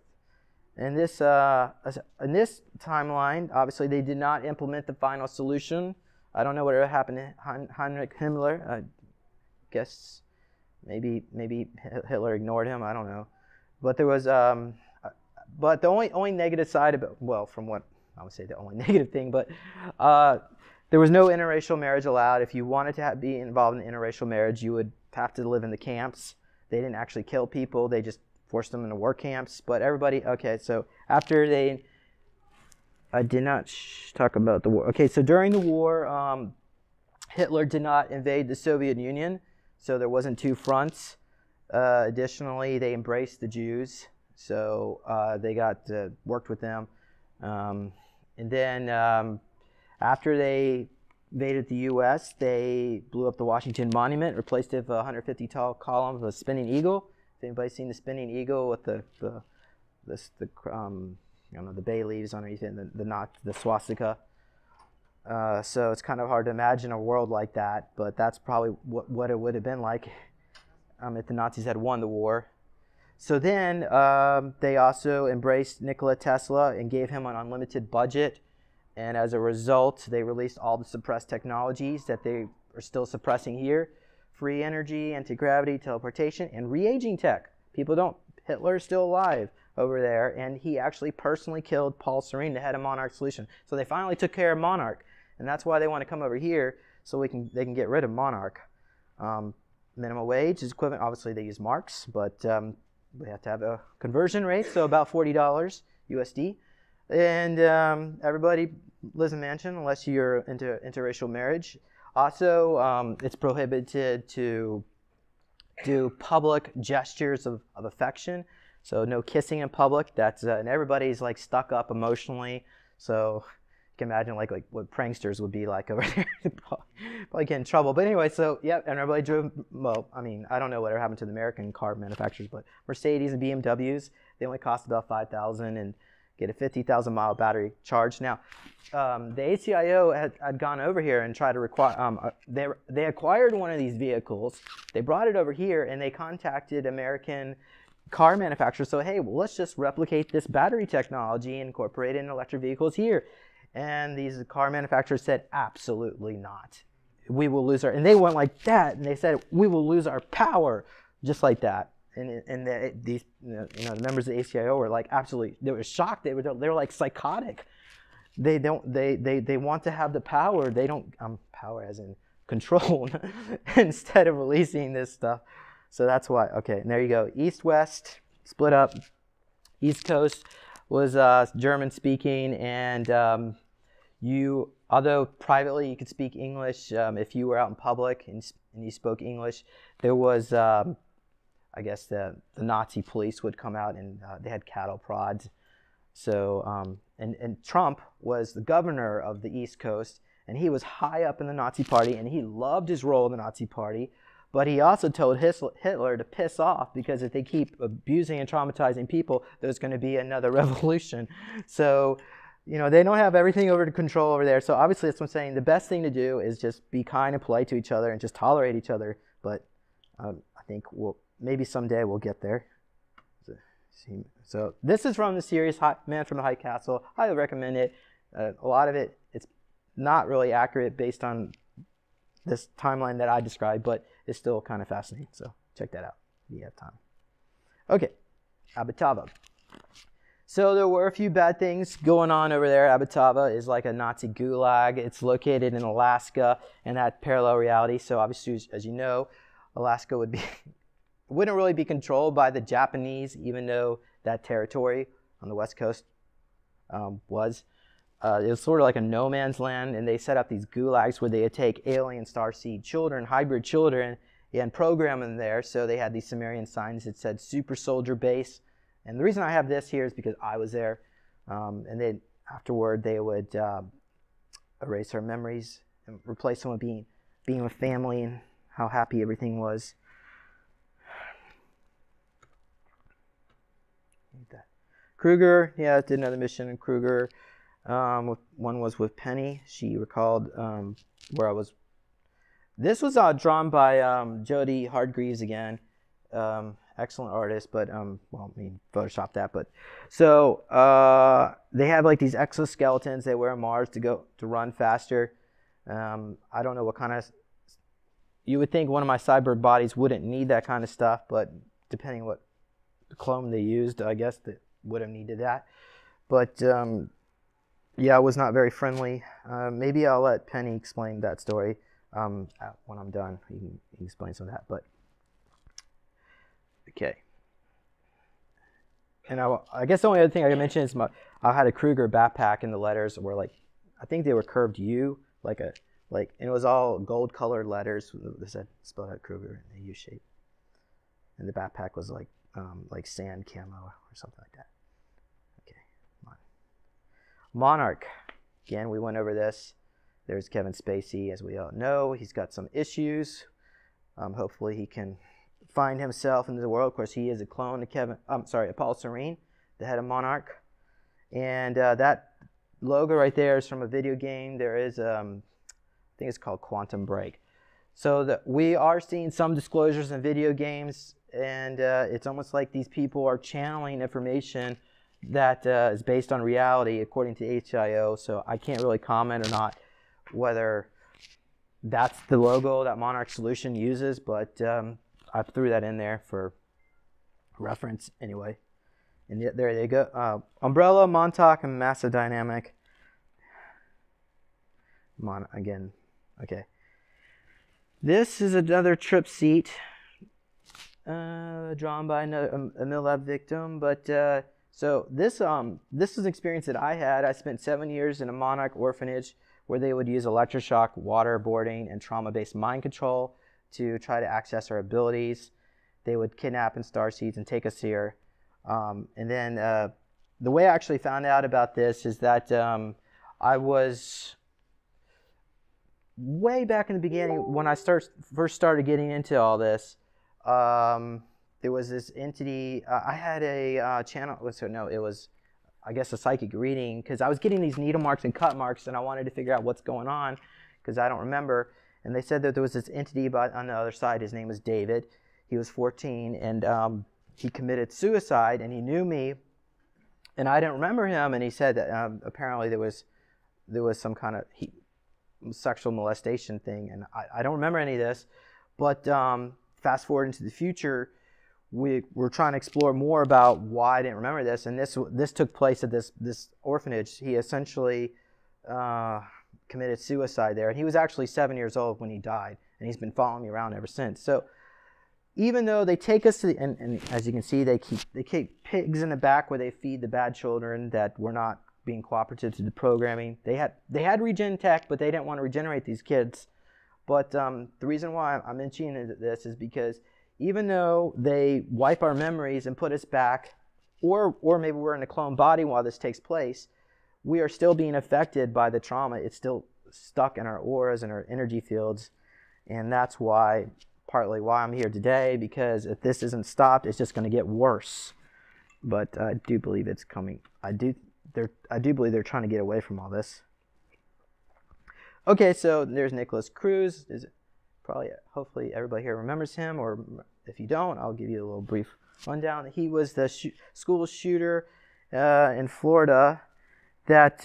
In this timeline, obviously they did not implement the final solution. I don't know what happened to Heinrich Himmler. I guess maybe Hitler ignored him. I don't know. But there was, but the only negative side of it, well, from what I would say, the only negative thing, but there was no interracial marriage allowed. If you wanted to be involved in interracial marriage, you would have to live in the camps. They didn't actually kill people. They just forced them into work camps. But everybody, okay, so after I did not talk about the war. Okay, so during the war, Hitler did not invade the Soviet Union, so there wasn't two fronts. Additionally, they embraced the Jews, so they got worked with them. And then after they invaded the U.S., they blew up the Washington Monument, replaced it with a 150-tall column of a spinning eagle. Has anybody seen the spinning eagle with the bay leaves underneath it, and the swastika? So it's kind of hard to imagine a world like that, but that's probably what it would have been like if the Nazis had won the war. So then they also embraced Nikola Tesla and gave him an unlimited budget, and as a result, they released all the suppressed technologies that they are still suppressing here. Free energy, anti-gravity, teleportation, and re-aging tech. Hitler's still alive over there, and he actually personally killed Paul Serene, the head of Monarch Solution. So they finally took care of Monarch, and that's why they want to come over here, so they can get rid of Monarch. Minimum wage is equivalent, obviously they use marks, but we have to have a conversion rate, so about $40 USD. And everybody lives in a mansion unless you're into interracial marriage. Also, it's prohibited to do public gestures of affection. So no kissing in public. That's and everybody's like stuck up emotionally. So you can imagine like what pranksters would be like over there. Probably get in trouble. But anyway, so yeah, and everybody drove. Well, I mean, I don't know whatever happened to the American car manufacturers, but Mercedes and BMWs, they only cost about $5,000 and get a 50,000 mile battery charge. Now, the ACIO had gone over here and tried to require. They acquired one of these vehicles. They brought it over here and they contacted American car manufacturers. So hey, well, let's just replicate this battery technology and incorporate it in electric vehicles here. And these car manufacturers said, absolutely not. We will lose our, and they went like that, and they said, we will lose our power, just like that. And these, the members of the ACIO were like, absolutely, they were shocked. They were like psychotic. They want to have the power. They don't, power as in control, instead of releasing this stuff. So that's why, okay, and there you go. East-West, split up. East Coast was German speaking, and although privately you could speak English, if you were out in public and you spoke English, there was, I guess the Nazi police would come out and they had cattle prods. So, and Trump was the governor of the East Coast, and he was high up in the Nazi party, and he loved his role in the Nazi party, but he also told Hitler to piss off, because if they keep abusing and traumatizing people, there's going to be another revolution. So, they don't have everything under control over there. So obviously that's what I'm saying. The best thing to do is just be kind and polite to each other and just tolerate each other. But I think maybe someday we'll get there. So this is from the series Man from the High Castle. I would recommend it. A lot of it's not really accurate based on this timeline that I described, but it's still kind of fascinating. So check that out if you have time. Okay, Abatava. So there were a few bad things going on over there. Abatava is like a Nazi gulag. It's located in Alaska, and that parallel reality. So obviously, as you know, Alaska wouldn't really be controlled by the Japanese, even though that territory on the West Coast was. It was sort of like a no man's land, and they set up these gulags where they would take alien starseed children, hybrid children, and program them there. So they had these Sumerian signs that said Super Soldier Base. And the reason I have this here is because I was there. And then afterward, they would erase our memories and replace them with being with family and how happy everything was. Kruger, yeah, did another mission in Kruger. One was with Penny. She recalled where I was. This was drawn by Jody Hardgreaves again. Excellent artist, but Photoshop that. But so they have like these exoskeletons they wear on Mars to run faster. I don't know what kind of. You would think one of my cyborg bodies wouldn't need that kind of stuff, but depending on what clone they used, I guess that would have needed that. But yeah, it was not very friendly. Maybe I'll let Penny explain that story when I'm done. He can explain some of that, but. Okay. And I guess the only other thing I can mention is I had a Kruger backpack, and the letters were like, I think they were curved U, and it was all gold colored letters. They said spelled out Kruger in a U shape. And the backpack was like sand camo or something like that. Okay. Monarch. Again, we went over this. There's Kevin Spacey, as we all know. He's got some issues. Hopefully he can find himself in the world. Of course, he is a clone of Paul Serene, the head of Monarch. And that logo right there is from a video game. There is, I think it's called Quantum Break. So we are seeing some disclosures in video games, and it's almost like these people are channeling information that is based on reality, according to HIO. So I can't really comment or not whether that's the logo that Monarch Solution uses, but I threw that in there for reference anyway. And there they go. Umbrella, Montauk, and Massive Dynamic. Again, okay. This is another trip seat drawn by a Milab victim, but So this is an experience that I had. I spent 7 years in a monarch orphanage where they would use electroshock, waterboarding, and trauma-based mind control to try to access our abilities. They would kidnap in starseeds and take us here. And then the way I actually found out about this is that I was way back in the beginning when I first started getting into all this. There was this entity. I had a channel. It was, I guess, a psychic reading because I was getting these needle marks and cut marks, and I wanted to figure out what's going on because I don't remember. And they said that there was this entity on the other side. His name was David. He was 14, and he committed suicide, and he knew me, and I didn't remember him. And he said that apparently there was some kind of sexual molestation thing, and I don't remember any of this. But fast forward into the future, we're trying to explore more about why I didn't remember this, and this took place at this orphanage. He essentially committed suicide there, and he was actually 7 years old when he died, and he's been following me around ever since. So even though they take us to and as you can see, they keep pigs in the back where they feed the bad children that were not being cooperative to the programming. They had regen tech, but they didn't want to regenerate these kids. But the reason why I'm mentioning this is because even though they wipe our memories and put us back, or maybe we're in a clone body while this takes place, we are still being affected by the trauma. It's still stuck in our auras and our energy fields, and that's partly why I'm here today, because if this isn't stopped, it's just going to get worse. But I do believe it's coming. I do believe they're trying to get away from all this. Okay, so there's Nicholas Cruz. Hopefully everybody here remembers him, or if you don't, I'll give you a little brief rundown. He was the school shooter in Florida. That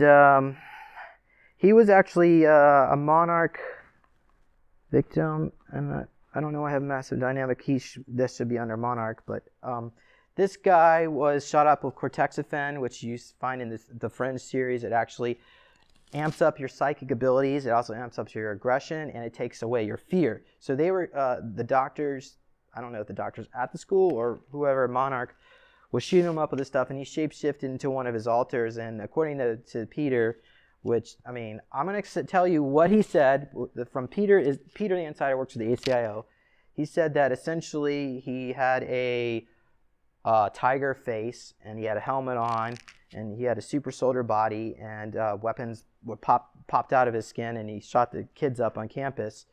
he was actually a monarch victim, and I don't know. I have massive dynamic. This should be under monarch, but this guy was shot up with cortexiphen, which you find in the Fringe series. It actually amps up your psychic abilities. It also amps up your aggression, and it takes away your fear. So they were the doctors. I don't know if the doctors at the school or whoever, monarch, was shooting him up with this stuff, and he shapeshifted into one of his altars. And according to Peter, which, I mean, I'm going to tell you what he said from Peter. Peter the Insider works for the ACIO. He said that essentially he had a tiger face, and he had a helmet on, and he had a super soldier body, and weapons were popped out of his skin, and he shot the kids up on campus.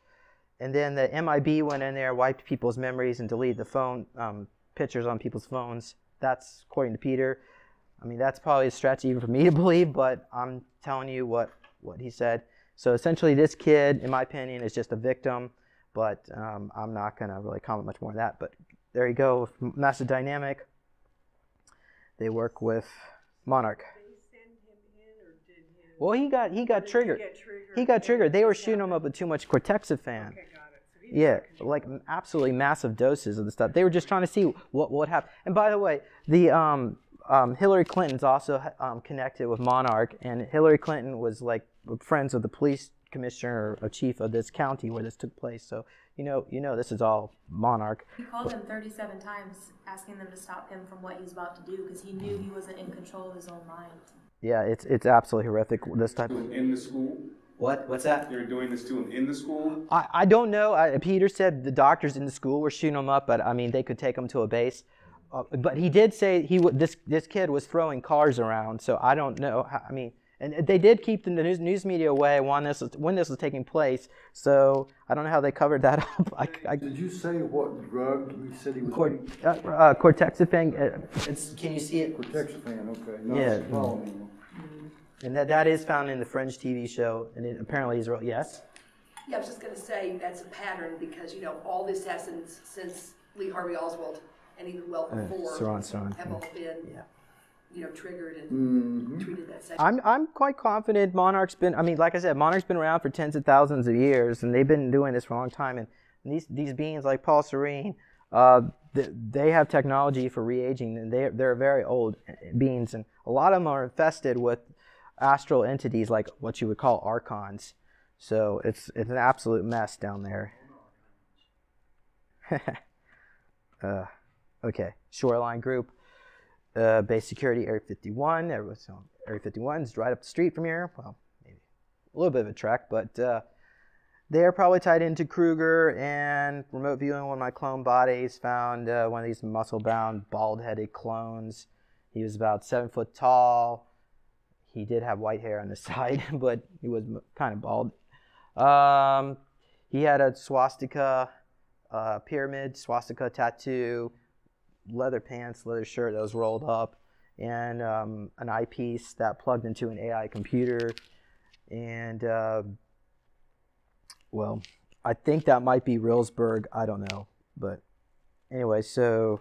And then the MIB went in there, wiped people's memories, and deleted the phone pictures on people's phones. That's according to Peter. I mean, that's probably a stretch even for me to believe, but I'm telling you what he said. So essentially this kid, in my opinion, is just a victim, but I'm not going to really comment much more on that. But there you go, Master Dynamic. They work with Monarch. Did they send him in, or did his... Well, he got triggered. He got triggered. They were shooting him up with too much cortexiphan. Okay, got it. So Yeah, like absolutely massive doses of the stuff. They were just trying to see what would happen. And by the way, the Hillary Clinton's also connected with Monarch, and Hillary Clinton was like friends with the police commissioner or chief of this county where this took place. So you know this is all Monarch. He called them 37 times, asking them to stop him from what he was about to do because he knew he wasn't in control of his own mind. Yeah, it's absolutely horrific. This type of In the school? What's that? They're doing this to him in the school? I don't know. Peter said the doctors in the school were shooting him up, but I mean they could take him to a base. But he did say this kid was throwing cars around, so I don't know. I mean, and they did keep the news media away when this was taking place. So I don't know how they covered that up. Did you say what drug he said he was taking? Cortexiphan. Can you see it? Cortexiphan, okay. No, Yeah. follow me. And that is found in the Fringe TV show, and it apparently is real. Yes. Yeah, I was just going to say that's a pattern because all this has since Lee Harvey Oswald and even well before so on. have all been triggered and Mm-hmm. treated that same. I'm quite confident Monarch's been. I mean, like I said, Monarch's been around for tens of thousands of years, and they've been doing this for a long time. And these beings like Paul Serene, they have technology for re-aging, and they're very old beings, and a lot of them are infested with astral entities like what you would call archons. So it's an absolute mess down there. Okay, Shoreline Group. Base security, Area 51. Area 51 is right up the street from here. Well, maybe a little bit of a trek, but they're probably tied into Kruger. And remote viewing one of my clone bodies found one of these muscle-bound, bald-headed clones. He was about 7 foot tall. He did have white hair on the side, but he was kind of bald. He had a swastika, pyramid swastika tattoo, leather pants, leather shirt that was rolled up, and an eyepiece that plugged into an AI computer. And, well, I think that might be Reelsberg. I don't know. But anyway, so,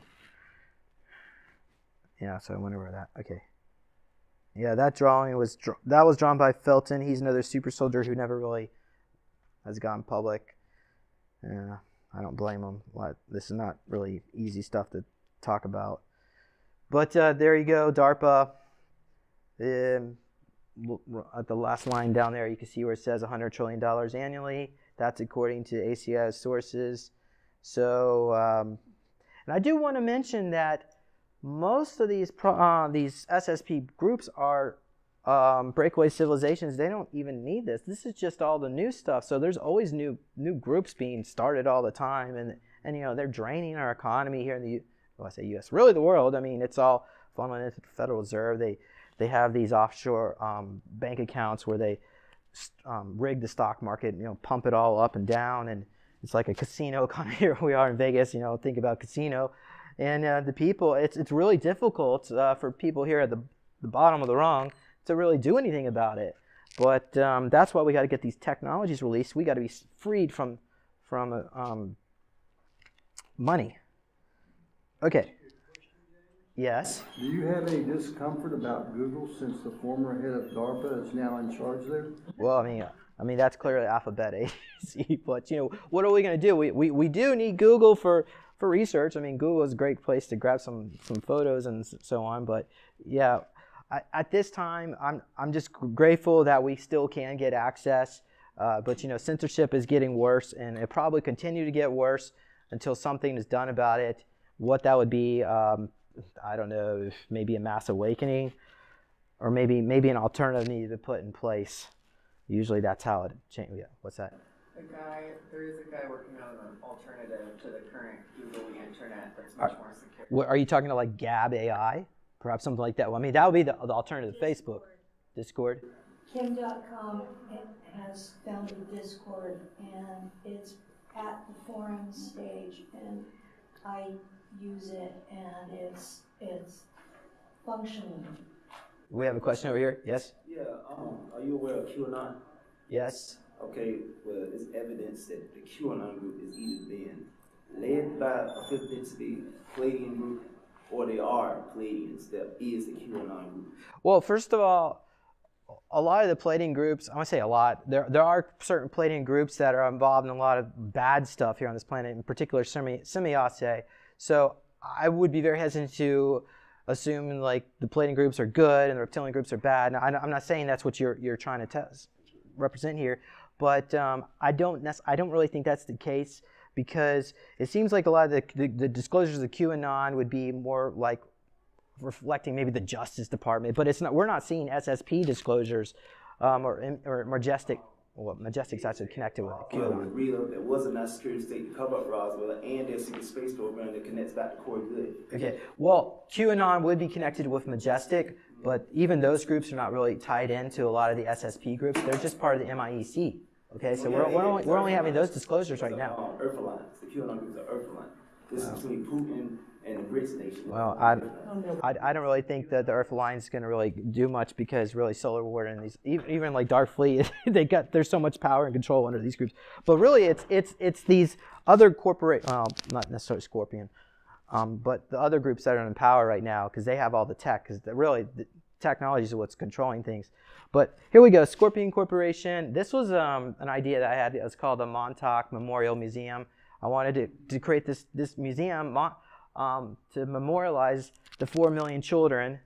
yeah, so I wonder where that, okay. Yeah, that drawing was drawn by Felton. He's another super soldier who never really has gone public. I don't blame him. This is not really easy stuff to talk about. But there you go, DARPA. At the last line down there, you can see where it says $100 trillion annually. That's according to ACI's sources. So, and I do want to mention that most of these SSP groups are breakaway civilizations. They don't even need this. This is just all the new stuff. So there's always new groups being started all the time, and you know, they're draining our economy here in the I say U.S. really the world. I mean, it's all funneling into the Federal Reserve. They have these offshore bank accounts where they rig the stock market, you know, pump it all up and down, and it's like a casino. Kind of here we are in Vegas, you know, think about casino. And the people, it's really difficult for people here at the bottom of the rung to really do anything about it. But that's why we got to get these technologies released. We got to be freed from money. Okay. Yes? Do you have any discomfort about Google since the former head of DARPA is now in charge there? Well, I mean that's clearly alphabet A, but you know, what are we going to do? We do need Google for research. I mean, Google is a great place to grab some photos and so on. But yeah, at this time, I'm just grateful that we still can get access. But you know, censorship is getting worse, and it'll probably continue to get worse until something is done about it. What that would be, I don't know, maybe a mass awakening, or maybe an alternative needed to put in place. Usually that's how it changes. Yeah, what's that? There is a guy working on an alternative to the current Google internet that's much more secure. Are you talking to like Gab AI? Perhaps something like that. Well, I mean, that would be the alternative to Facebook. Discord. Kim.com has founded Discord, and it's at the forum stage, and I use it, and it's functioning. We have a question over here. Yes? Yeah, are you aware of QAnon? Yes. Okay, well, it's evidence that the QAnon group is either being led by a fifth density Palladian group, or they are Palladians that is the QAnon group. Well, first of all, a lot of the Palladian groups, I want to say a lot, there are certain Palladian groups that are involved in a lot of bad stuff here on this planet, in particular Semiotics. So I would be very hesitant to assume like the Palladian groups are good and the reptilian groups are bad. Now, I'm not saying that's what you're trying to represent here, but I don't really think that's the case, because it seems like a lot of the disclosures of QAnon would be more like reflecting maybe the Justice Department, but it's not. We're not seeing SSP disclosures or Majestic. Well, Majestic's actually connected with QAnon. Real, there was a mass security state to cover up Roswell, and their secret space program that connects back to Corey Good. Okay, well, QAnon would be connected with Majestic, but even those groups are not really tied into a lot of the SSP groups. They're just part of the MIEC. Okay, so we're only having those disclosures right now. Earth Alliance. The QAnon groups are Earth Alliance. This is between Putin and the BRICS nation. Well, I don't really think that the Earth Alliance is going to really do much, because really Solar War and these even like Dark Fleet, there's so much power and control under these groups. But really, it's these other not necessarily Scorpion, but the other groups that are in power right now, because they have all the tech. Because really the technology is what's controlling things. But here we go, Scorpion Corporation. This was an idea that I had. It was called the Montauk Memorial Museum. I wanted to create this museum to memorialize the 4 million children,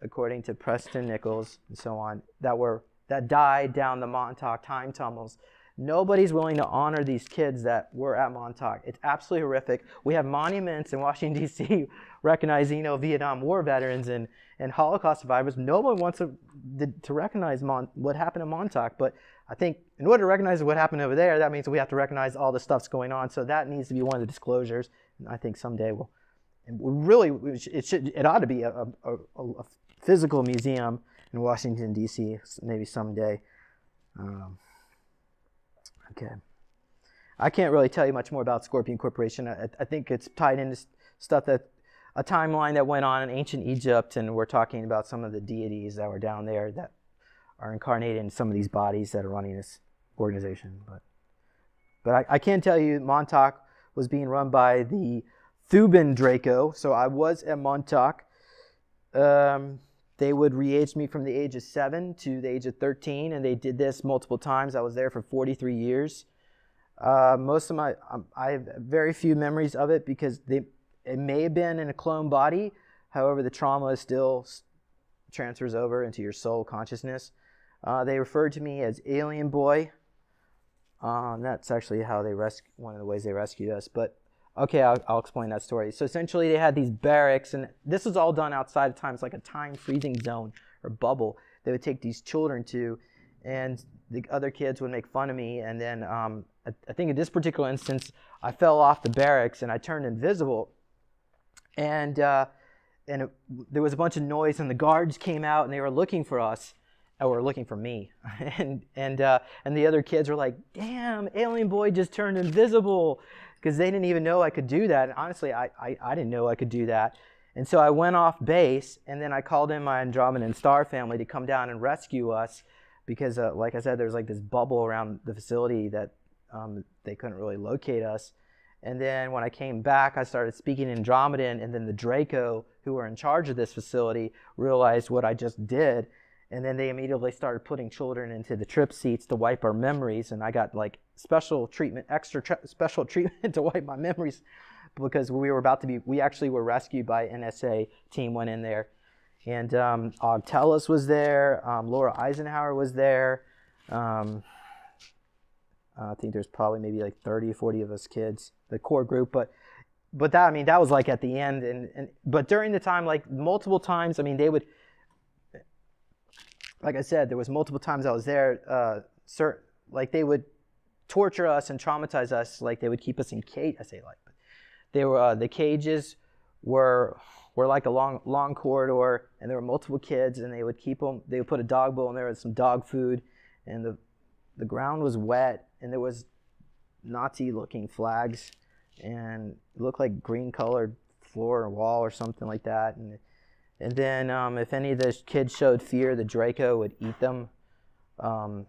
according to Preston Nichols and so on, that died down the Montauk time tunnels. Nobody's willing to honor these kids that were at Montauk. It's absolutely horrific. We have monuments in Washington, D.C. recognizing, Vietnam War veterans and Holocaust survivors. No one wants to recognize what happened in Montauk. But I think in order to recognize what happened over there, that means we have to recognize all the stuff's going on. So that needs to be one of the disclosures. And I think someday it ought to be a physical museum in Washington, D.C. maybe someday. Okay. I can't really tell you much more about Scorpion Corporation. I think it's tied into stuff a timeline that went on in ancient Egypt, and we're talking about some of the deities that were down there that are incarnated in some of these bodies that are running this organization. But I can tell you Montauk was being run by the Thuban Draco. So I was at Montauk. They would re-age me from the age of 7 to the age of 13, and they did this multiple times. I was there for 43 years. I have very few memories of it because it may have been in a clone body. However, the trauma still transfers over into your soul consciousness. They referred to me as Alien Boy. That's actually how one of the ways they rescued us. But okay, I'll explain that story. So essentially, they had these barracks, and this was all done outside of time. It's like a time freezing zone or bubble. They would take these children to, and the other kids would make fun of me. And then I think in this particular instance, I fell off the barracks and I turned invisible. And there was a bunch of noise, and the guards came out and they were looking for us. Or looking for me, and the other kids were like, "Damn, Alien Boy just turned invisible," because they didn't even know I could do that. And honestly, I didn't know I could do that. And so I went off base, and then I called in my Andromedan star family to come down and rescue us, because like I said, there's like this bubble around the facility that they couldn't really locate us. And then when I came back, I started speaking Andromedan, and then the Draco, who were in charge of this facility, realized what I just did. And then they immediately started putting children into the trip seats to wipe our memories. And I got like special treatment to wipe my memories, because we actually were rescued by NSA team, went in there. And Augmentations was there. Laura Eisenhower was there. I think there's probably maybe like 30 or 40 of us kids, the core group. But that was like at the end. But during the time, like multiple times, they would, like I said, there was multiple times I was there. Like they would torture us and traumatize us. Like they would keep us in cage. I say like, but they were the cages were like a long corridor, and there were multiple kids, and they would keep them. They would put a dog bowl in there with some dog food, and the ground was wet, and there was Nazi-looking flags, and it looked like green-colored floor or wall or something like that. And then if any of those kids showed fear, the Draco would eat them. And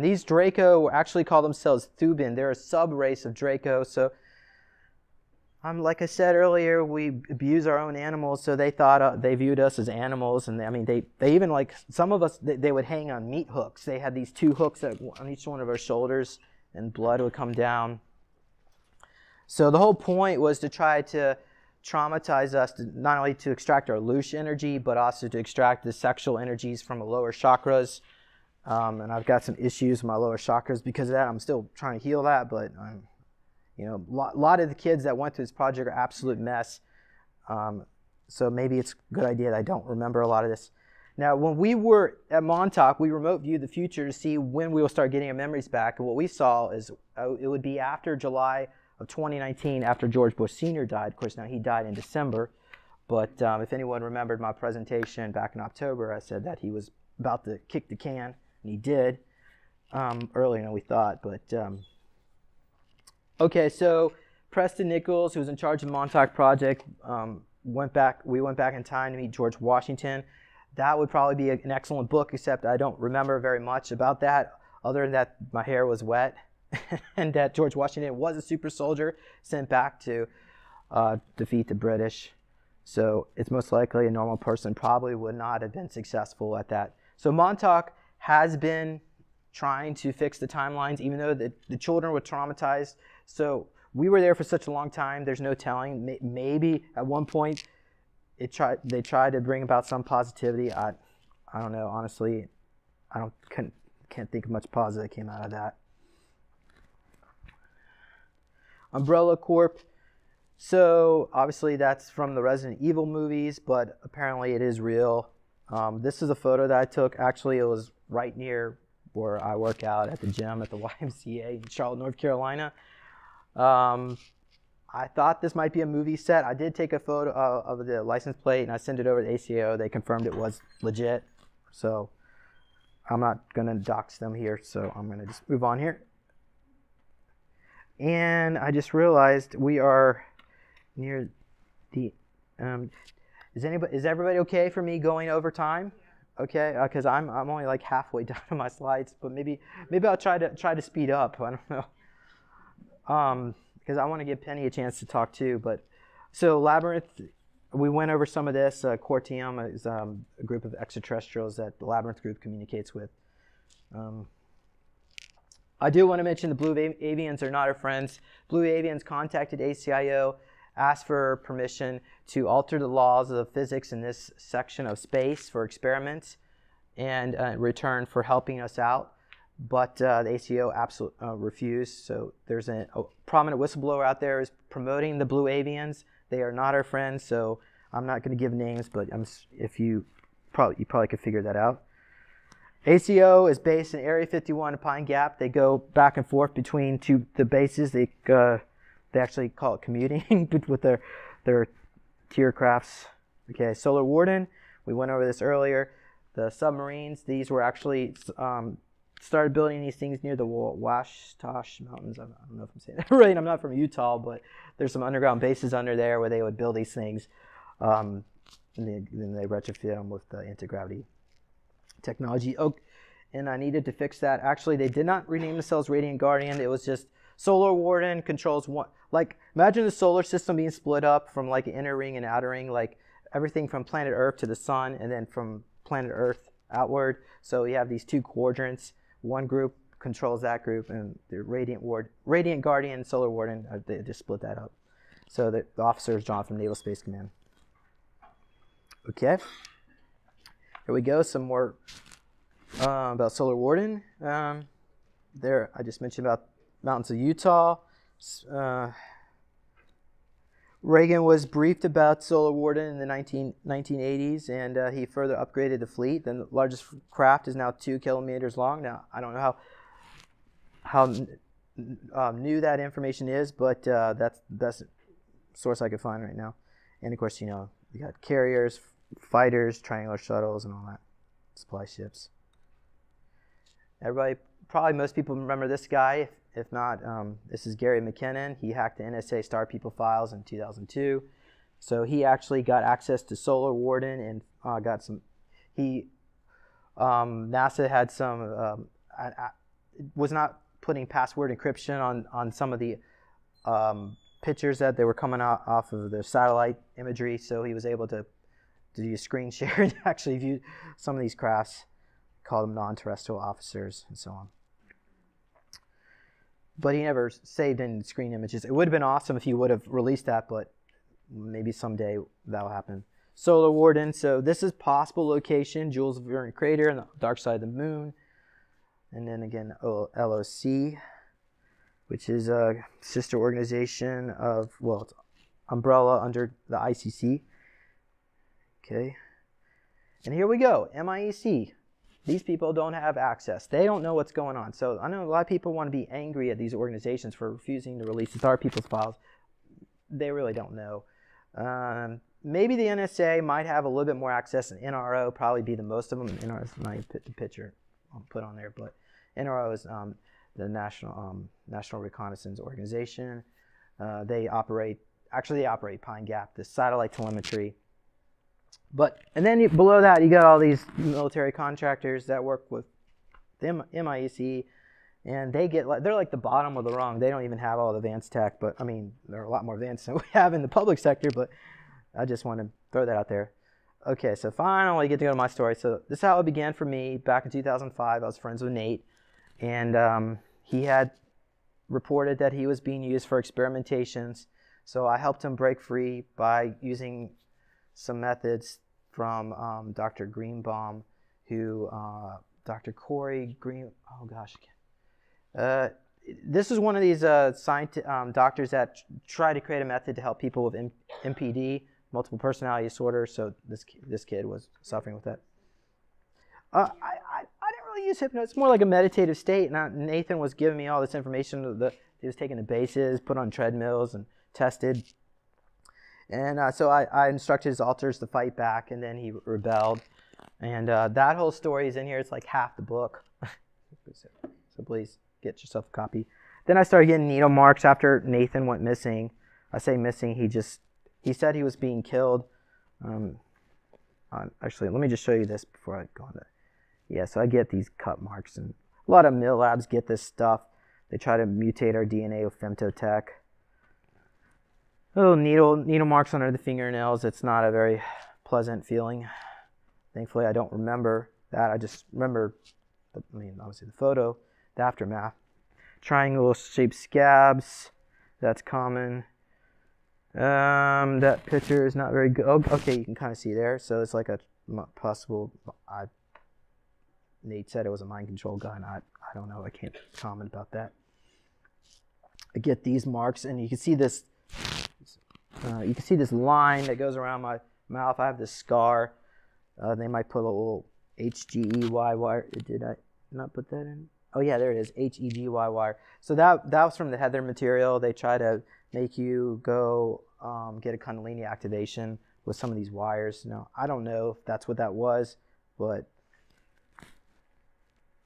these Draco actually call themselves Thuban. They're a sub-race of Draco. So, like I said earlier, we abuse our own animals, so they thought they viewed us as animals. And they even, like, some of us, they would hang on meat hooks. They had these 2 hooks on each one of our shoulders, and blood would come down. So the whole point was to try to traumatize us, not only to extract our louche energy, but also to extract the sexual energies from the lower chakras. And I've got some issues with my lower chakras because of that. I'm still trying to heal that, but a lot of the kids that went through this project are absolute mess. So maybe it's a good idea that I don't remember a lot of this. Now, when we were at Montauk, we remote viewed the future to see when we will start getting our memories back. And what we saw is it would be after July of 2019, after George Bush Sr. died. Of course, now he died in December. But if anyone remembered my presentation back in October, I said that he was about to kick the can, and he did earlier than we thought. But okay, so Preston Nichols, who was in charge of the Montauk Project, we went back in time to meet George Washington. That would probably be an excellent book, except I don't remember very much about that, other than that my hair was wet and that George Washington was a super soldier sent back to defeat the British. So it's most likely a normal person probably would not have been successful at that. So Montauk has been trying to fix the timelines, even though the children were traumatized. So we were there for such a long time, there's no telling. Maybe at one point they tried to bring about some positivity. I don't know, honestly. Can't think of much positive that came out of that. Umbrella Corp. So obviously that's from the Resident Evil movies, but apparently it is real. This is a photo that I took. Actually, it was right near where I work out at the gym at the YMCA in Charlotte, North Carolina. I thought this might be a movie set. I did take a photo of the license plate and I sent it over to ACO. They confirmed it was legit. So I'm not going to dox them here, so I'm going to just move on here. And I just realized we are near the is everybody okay for me going over time? Okay, because I'm only like halfway down to my slides, but maybe I'll try to speed up. I don't know, because I want to give Penny a chance to talk too. But so Labyrinth, we went over some of this. Cortium is a group of extraterrestrials that the Labyrinth group communicates with. I do want to mention the Blue Avians are not our friends. Blue Avians contacted ACIO, asked for permission to alter the laws of physics in this section of space for experiments and in return for helping us out. But the ACO absolutely refused. So there's a prominent whistleblower out there is promoting the Blue Avians. They are not our friends, so I'm not going to give names, but if you probably could figure that out. ACO is based in Area 51 in Pine Gap. They go back and forth between the bases. They actually call it commuting with their tier crafts. Okay, Solar Warden, we went over this earlier. The submarines, these were actually started building these things near the Washtosh Mountains. I don't know if I'm saying that right. I'm not from Utah, but there's some underground bases under there where they would build these things. And then they retrofit them with the anti-gravity technology. Oh, and I needed to fix that. Actually, they did not rename themselves Radiant Guardian. It was just Solar Warden controls one. Like, imagine the solar system being split up from like an inner ring and outer ring, like everything from planet Earth to the sun, and then from planet Earth outward. So you have these two quadrants. One group controls that group, and the Radiant Guardian, Solar Warden, they just split that up. So the officer is John from Naval Space Command. Okay. Here we go. Some more about Solar Warden. There, I just mentioned about mountains of Utah. Reagan was briefed about Solar Warden in the 1980s, and he further upgraded the fleet. The largest craft is now 2 kilometers long. Now, I don't know how new that information is, but that's the best source I could find right now. And of course, you got carriers, fighters, triangular shuttles, and all that, supply ships. Probably most people remember this guy. If not, this is Gary McKinnon. He hacked the NSA Star People files in 2002. So he actually got access to Solar Warden and got some. NASA had some. Was not putting password encryption on some of the pictures that they were coming off of the satellite imagery. So he was able to do a screen share and actually view some of these crafts, call them non-terrestrial officers and so on. But he never saved any screen images. It would have been awesome if he would have released that, but maybe someday that'll happen. Solar Warden, so this is possible location, Jules Verne Crater on the dark side of the moon. And then again, LOC, which is a sister organization of, well, it's umbrella under the ICC. Okay. And here we go, MIEC. These people don't have access. They don't know what's going on. So I know a lot of people want to be angry at these organizations for refusing to release the Star People's files. They really don't know. Maybe the NSA might have a little bit more access, and NRO probably be the most of them. NRO is not the picture I'll put on there, but NRO is the National Reconnaissance Organization. They operate Pine Gap, the satellite telemetry. And then below that, you got all these military contractors that work with the MIEC, and they're like the bottom of the rung. They don't even have all the advanced tech, but I mean, they're a lot more advanced than we have in the public sector, but I just want to throw that out there. Okay, so finally I get to go to my story. So this is how it began for me. Back in 2005, I was friends with Nate, and he had reported that he was being used for experimentations. So I helped him break free by using some methods from Dr. Greenbaum, Dr. Corey Green. Oh gosh, this is one of these doctors that try to create a method to help people with MPD, multiple personality disorder. So this kid was suffering with that. I didn't really use hypnosis. It's more like a meditative state. And Nathan was giving me all this information. He was taking the bases, put on treadmills, and tested. And so I instructed his alters to fight back, and then he rebelled. And that whole story is in here. It's like half the book. So please get yourself a copy. Then I started getting needle marks after Nathan went missing. I say missing. He said he was being killed. Actually, let me just show you this before I go on to. Yeah, so I get these cut marks, and a lot of Milabs get this stuff. They try to mutate our DNA with femtotech. Little needle marks under the fingernails. It's not a very pleasant feeling. Thankfully, I don't remember that. I just remember, obviously the photo, the aftermath. Triangle-shaped scabs. That's common. That picture is not very good. Oh, okay, you can kind of see there. So it's like a possible. Nate said it was a mind control gun. I don't know. I can't comment about that. I get these marks, and you can see this. You can see this line that goes around my mouth. I have this scar. They might put a little HGEY wire. Did I not put that in? Oh yeah, there it is. HEGY wire. So that was from the Heather material. They try to make you go get a Kundalini activation with some of these wires. Now, I don't know if that's what that was, but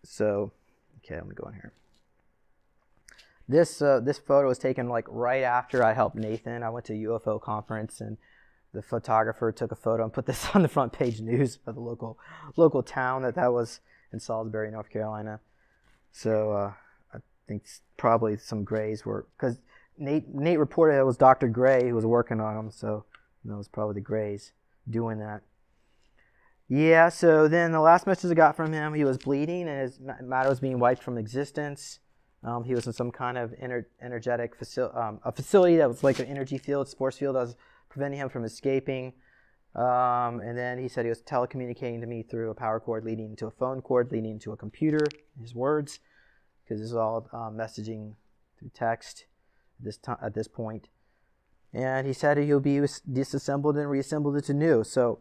so, okay, let me go in here. This photo was taken like right after I helped Nathan. I went to a UFO conference, and the photographer took a photo and put this on the front page news of the local town that was in Salisbury, North Carolina. So I think probably some grays were, because Nate reported it was Dr. Gray who was working on them, so that was probably the grays doing that. Yeah, so then the last message I got from him, he was bleeding and his matter was being wiped from existence. He was in some kind of energetic a facility that was like an energy field, sports field that was preventing him from escaping. And then he said he was telecommunicating to me through a power cord leading to a phone cord leading to a computer, his words, because this is all messaging through text at this point. And he said he'll be disassembled and reassembled into new. So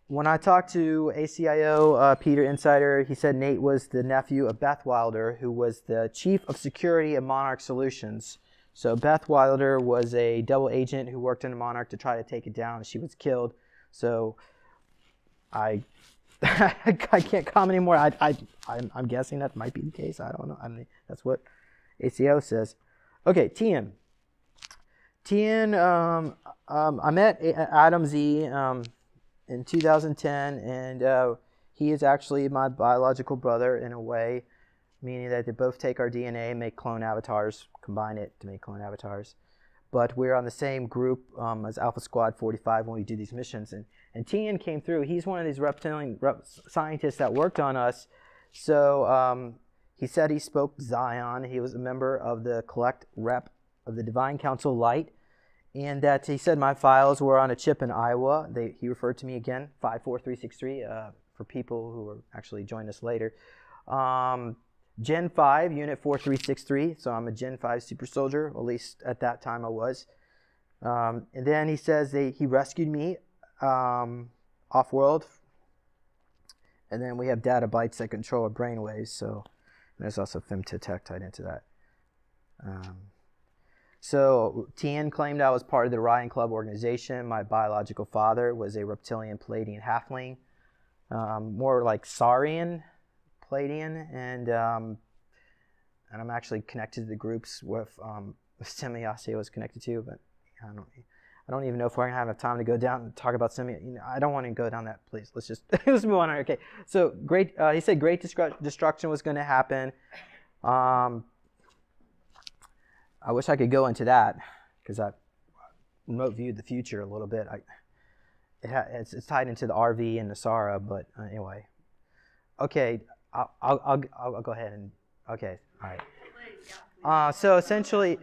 when I talked to ACIO Peter Insider, he said Nate was the nephew of Beth Wilder, who was the chief of security at Monarch Solutions. So Beth Wilder was a double agent who worked in Monarch to try to take it down. She was killed. So I can't comment anymore. I'm guessing that might be the case. I don't know. I mean, that's what ACO says. Okay, Tien. I met Adam Z in 2010, and he is actually my biological brother in a way, meaning that they both take our DNA and make clone avatars, combine it to make clone avatars. But we're on the same group as Alpha Squad 45 when we do these missions. And Tien came through. He's one of these reptilian scientists that worked on us. So he said he spoke Zion. He was a member of the Collect Rep of the Divine Council Light. And that he said my files were on a chip in Iowa. He referred to me again, 54363, for people who are actually joining us later. Gen 5, Unit 4363, so I'm a Gen 5 super soldier, at least at that time I was. And then he says he rescued me off-world. And then we have data bytes that control our brainwaves, so there's also femtotech tied into that. So Tien claimed I was part of the Ryan Club organization. My biological father was a reptilian Pleiadian halfling, more like Saurian Pleiadian, and I'm actually connected to the groups with Semiosis was connected to, but I don't even know if we're gonna have enough time to go down and talk about Semiosis. I don't want to go down that. Please, let's move on. Okay, so great. He said great destruction was going to happen. I wish I could go into that because I remote viewed the future a little bit. It's tied into the RV and the SARA, but anyway. Okay, I'll go ahead and okay, all right. So essentially,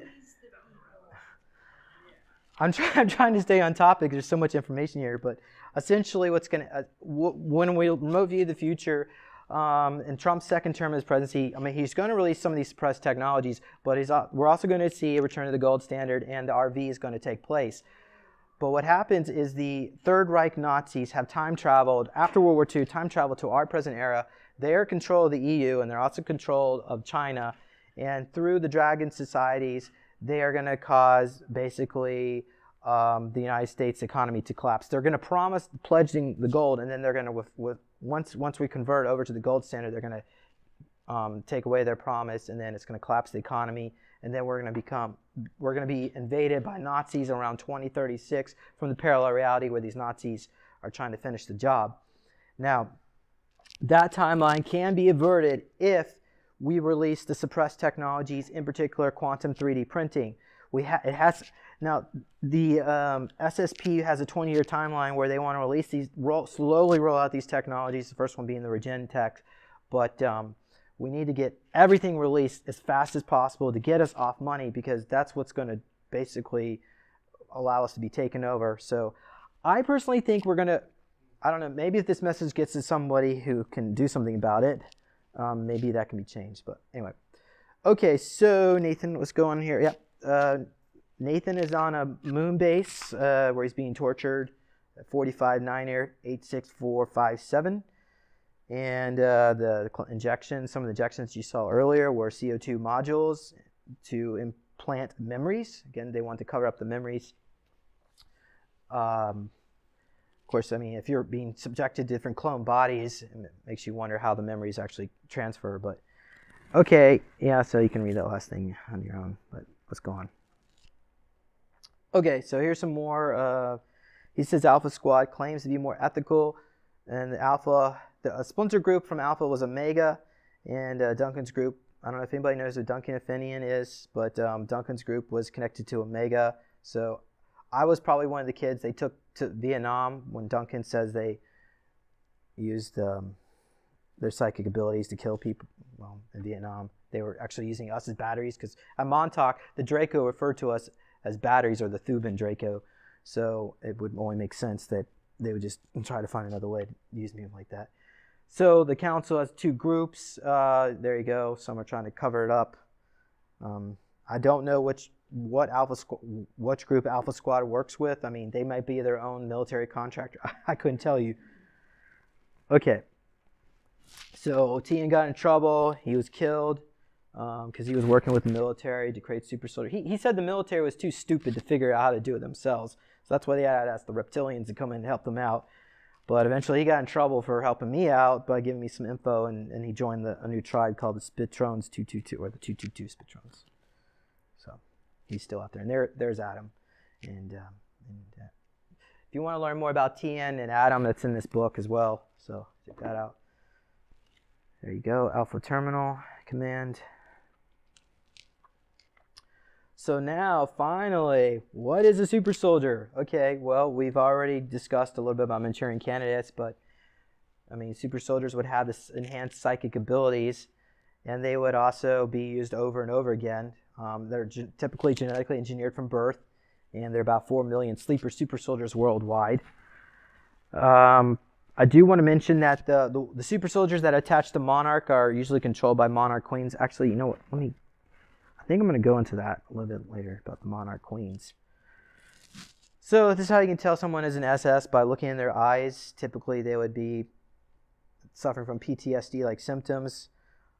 I'm trying to stay on topic. There's so much information here, but essentially, what's gonna when we remote view the future, in Trump's second term of his presidency, I mean, he's going to release some of these suppressed technologies, but we're also going to see a return to the gold standard, and the RV is going to take place. But what happens is the Third Reich Nazis have time traveled, after World War II, time traveled to our present era. They're in control of the EU, and they're also in control of China. And through the Dragon Societies, they are going to cause, basically, the United States economy to collapse. They're going to promise pledging the gold, and then they're going to, once we convert over to the gold standard, they're going to take away their promise, and then it's going to collapse the economy, and then we're going to be invaded by Nazis around 2036 from the parallel reality where these Nazis are trying to finish the job. Now, that timeline can be averted if we release the suppressed technologies, in particular quantum 3D printing. Now, the SSP has a 20-year timeline where they want to release these, slowly roll out these technologies, the first one being the Regen tech, but we need to get everything released as fast as possible to get us off money, because that's what's going to basically allow us to be taken over. So I personally think we're going to, I don't know, maybe if this message gets to somebody who can do something about it, maybe that can be changed. But anyway. Okay, so Nathan, what's going on here? Yep. Nathan is on a moon base where he's being tortured at 45 9 86457. And the injections, some of the injections you saw earlier were CO2 modules to implant memories. Again, they want to cover up the memories. Of course, I mean, if you're being subjected to different clone bodies, it makes you wonder how the memories actually transfer. But okay, yeah, so you can read that last thing on your own. But let's go on. Okay, so here's some more. He says Alpha Squad claims to be more ethical, and the splinter group from Alpha was Omega, and Duncan's group, I don't know if anybody knows who Duncan Athenian is, but Duncan's group was connected to Omega. So I was probably one of the kids they took to Vietnam when Duncan says they used their psychic abilities to kill people. Well, in Vietnam, they were actually using us as batteries, because at Montauk, the Draco referred to us as batteries, or the Thuban Draco. So it would only make sense that they would just try to find another way to use me like that. So the council has two groups. There you go. Some are trying to cover it up. I don't know which group Alpha Squad works with. I mean, they might be their own military contractor. I couldn't tell you. Okay. So Tien got in trouble. He was killed because he was working with the military to create super soldiers. He said the military was too stupid to figure out how to do it themselves. So that's why they had to ask the reptilians to come in and help them out. But eventually he got in trouble for helping me out by giving me some info, and he joined a new tribe called the Spitrones 222, or the 222 Spitrones. So he's still out there. And there's Adam. And if you want to learn more about Tien and Adam, that's in this book as well. So check that out. There you go, Alpha Terminal Command. So now, finally, what is a super soldier? Okay, well, we've already discussed a little bit about Manchurian candidates, but, I mean, super soldiers would have this enhanced psychic abilities, and they would also be used over and over again. They're typically genetically engineered from birth, and there are about 4 million sleeper super soldiers worldwide. I do want to mention that the super soldiers that attach to Monarch are usually controlled by Monarch Queens. Actually, you know what? I think I'm going to go into that a little bit later about the Monarch Queens. So this is how you can tell someone is an SS by looking in their eyes. Typically, they would be suffering from PTSD-like symptoms.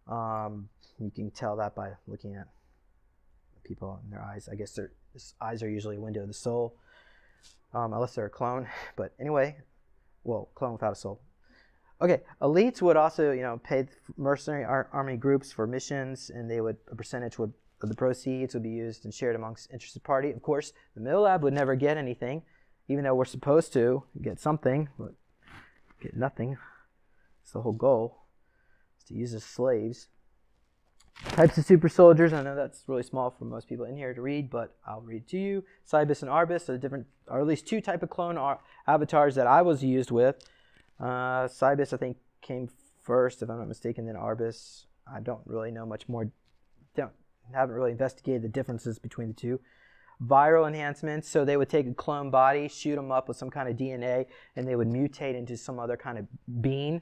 You can tell that by looking at people in their eyes. I guess their eyes are usually a window of the soul, unless they're a clone. But anyway, well, clone without a soul. Okay, elites would also, pay mercenary army groups for missions, and a percentage of the proceeds would be used and shared amongst interested party. Of course, the Milab would never get anything, even though we're supposed to get something, but get nothing. It's the whole goal, is to use as slaves. Types of super soldiers, I know that's really small for most people in here to read, but I'll read to you. Cybus and Arbus are at least two type of clone avatars that I was used with. Cybus, I think, came first, if I'm not mistaken, then Arbus. I don't really know much more. Haven't really investigated the differences between the two. Viral enhancements, so they would take a clone body, shoot them up with some kind of DNA, and they would mutate into some other kind of being.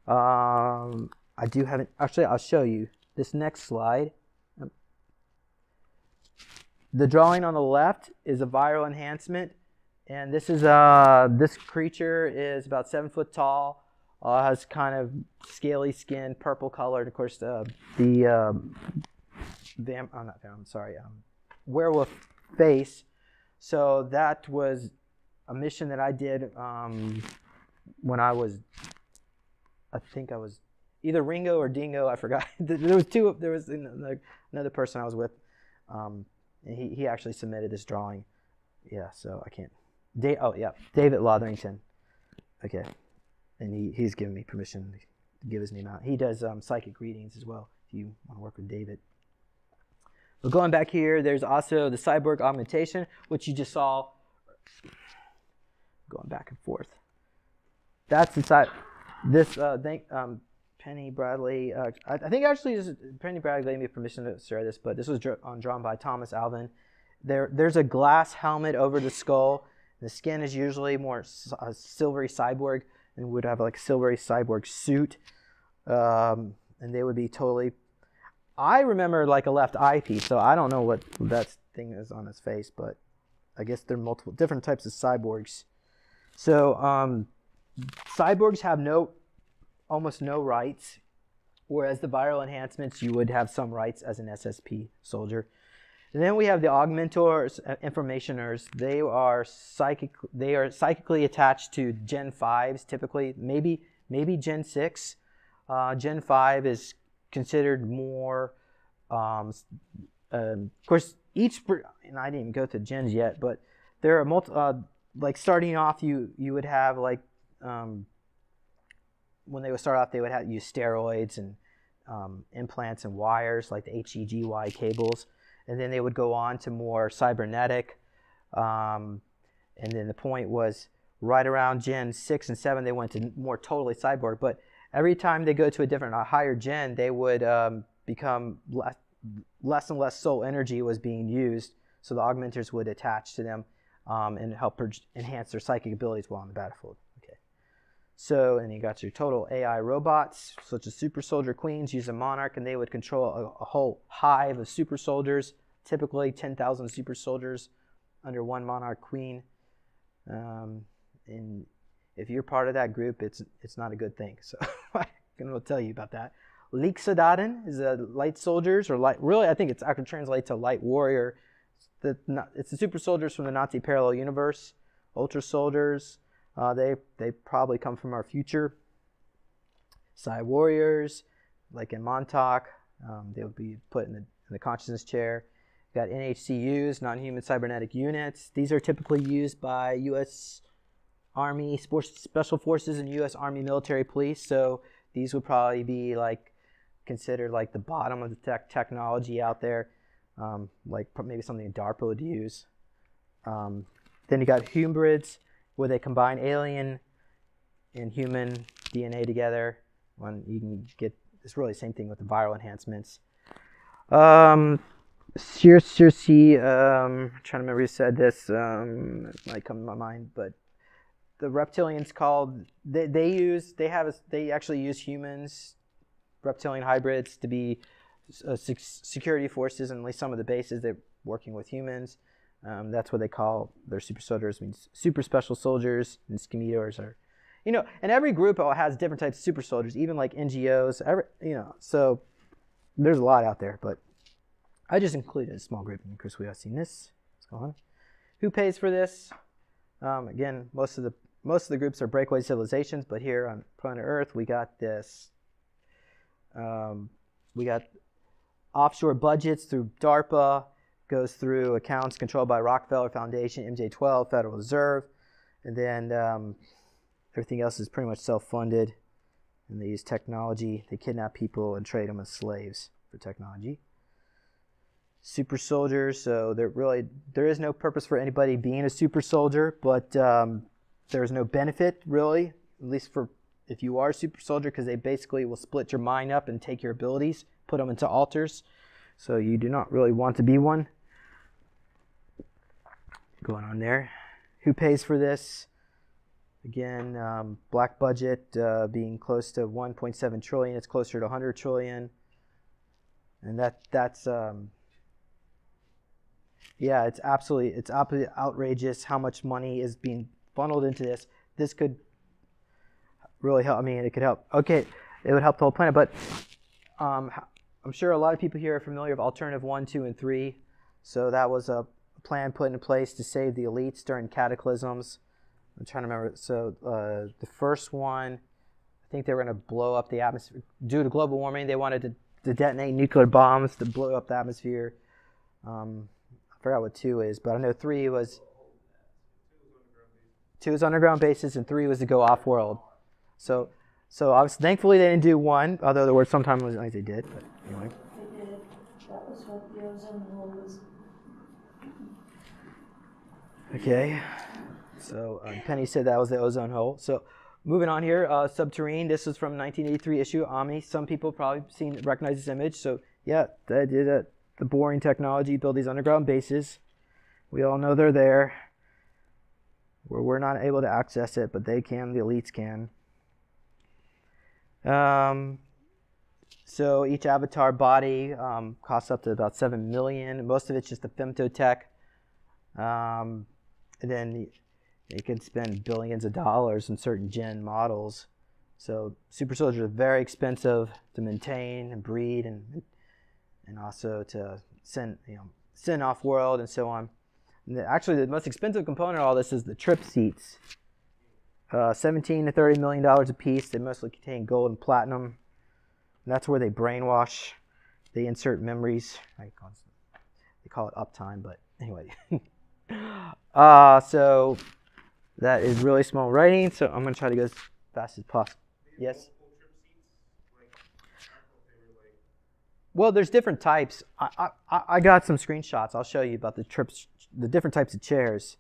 I do have actually, I'll show you this next slide. The drawing on the left is a viral enhancement, and this is this creature is about 7 foot tall, has kind of scaly skin, purple colored. Of course, werewolf face. So that was a mission that I did when I think I was either Ringo or Dingo. I forgot. There was another person I was with. And he actually submitted this drawing. Yeah, so I can't. David Lotherington. Okay, and he's given me permission to give his name out. He does psychic readings as well, if you want to work with David. But going back here, there's also the cyborg augmentation, which you just saw. Going back and forth. That's inside. This Penney Bradley. I think actually Penney Bradley gave me permission to share this, but this was drawn by Thomas Alvin. There's a glass helmet over the skull. The skin is usually more silvery cyborg and would have like a silvery cyborg suit, and they would be totally. I remember like a left eye piece, so I don't know what that thing is on his face, but I guess there are multiple different types of cyborgs. So cyborgs have almost no rights, whereas the viral enhancements, you would have some rights as an SSP soldier. And then we have the augmentors, informationers. They are psychically attached to Gen 5s, typically, maybe Gen 6. Gen 5 is considered more, of course, and I didn't even go to gens yet, but there are like starting off, you would have like, when they would start off, they would use steroids and implants and wires, like the HEGY cables. And then they would go on to more cybernetic. And then the point was right around Gen 6 and 7, they went to more totally cyborg. But every time they go to a higher gen, they would become less and less soul energy was being used. So the augmenters would attach to them and help enhance their psychic abilities while on the battlefield. So, and you got your total AI robots, such as super soldier queens, use a monarch, and they would control a whole hive of super soldiers, typically 10,000 super soldiers under one monarch queen. And if you're part of that group, it's not a good thing. So I'm going to tell you about that. Leaksoldaten is light soldiers, or light. Really, I think it's actually translated to light warrior. It's the super soldiers from the Nazi parallel universe. Ultra soldiers. They probably come from our future. Psi warriors, like in Montauk, they would be put in the consciousness chair. Got NHCUs, non-human cybernetic units. These are typically used by U.S. Army Special Forces and U.S. Army military police. So these would probably be like considered like the bottom of the technology out there, like maybe something DARPA would use. Then you got hybrids, where they combine alien and human DNA together. When you can get, it's really the same thing with the viral enhancements. Circe, I'm trying to remember who said this. It might come to my mind, but the reptilians they actually use humans, reptilian hybrids, to be security forces, and at least some of the bases they're working with humans. That's what they call their super soldiers. Means super special soldiers, and schemators are, and every group has different types of super soldiers, even like NGOs. So there's a lot out there, but I just included a small group. And of course, we have seen this. Let's go on. Who pays for this? Again, most of the groups are breakaway civilizations, but here on planet Earth, we got this. We got offshore budgets through DARPA. Goes through accounts controlled by Rockefeller Foundation, MJ12, Federal Reserve, and then everything else is pretty much self-funded. And they use technology. They kidnap people and trade them as slaves for technology. Super soldiers. So there is no purpose for anybody being a super soldier, but there is no benefit really, at least for if you are a super soldier, because they basically will split your mind up and take your abilities, put them into alters. So you do not really want to be one. Going on there. Who pays for this? Again, black budget being close to 1.7 trillion. It's closer to 100 trillion. And that's yeah, it's absolutely outrageous how much money is being funneled into this. This could really help. I mean, it could help. Okay, it would help the whole planet. But I'm sure a lot of people here are familiar with Alternative 1, 2, and 3. So that was a plan put in place to save the elites during cataclysms. I'm trying to remember. So the first one, I think they were going to blow up the atmosphere. Due to global warming, they wanted to detonate nuclear bombs to blow up the atmosphere. I forgot what 2 is, but I know 3 was... 2 was underground bases, and 3 was to go off-world. So obviously, thankfully they didn't do 1, although there were some times like they did. But anyway. They did. That was what the ozone hole was. Okay. So Penny said that was the ozone hole. So moving on here, Subterrane. This was from 1983 issue Omni. Some people probably recognize this image. So yeah, they did it. The boring technology, build these underground bases. We all know they're there. We're not able to access it, but they can. The elites can. So each avatar body costs up to about $7 million. Most of it's just the femtotech. And then you can spend billions of dollars in certain gen models. So super soldiers are very expensive to maintain and breed and also to send off world and so on. And actually, the most expensive component of all this is the trip seats. $17 to $30 million a piece. They mostly contain gold and platinum. And that's where they brainwash. They insert memories. They call it uptime, but anyway. So that is really small writing. So I'm going to try to go as fast as possible. Yes? Well, there's different types. I got some screenshots. I'll show you about the different types of chairs.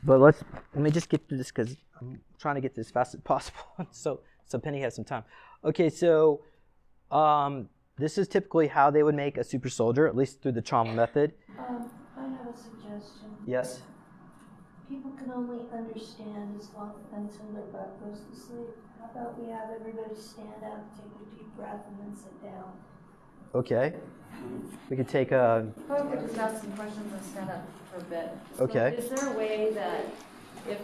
But let me just get through this because I'm trying to get this as fast as possible. so Penny has some time. Okay, so this is typically how they would make a super soldier, at least through the trauma method. I have a suggestion. Yes? People can only understand as long until their butt goes to sleep. How about we have everybody stand up, take a deep breath, and then sit down? Okay. We could take a... I could just ask some questions and stand up for a bit. Okay. So is there a way that if,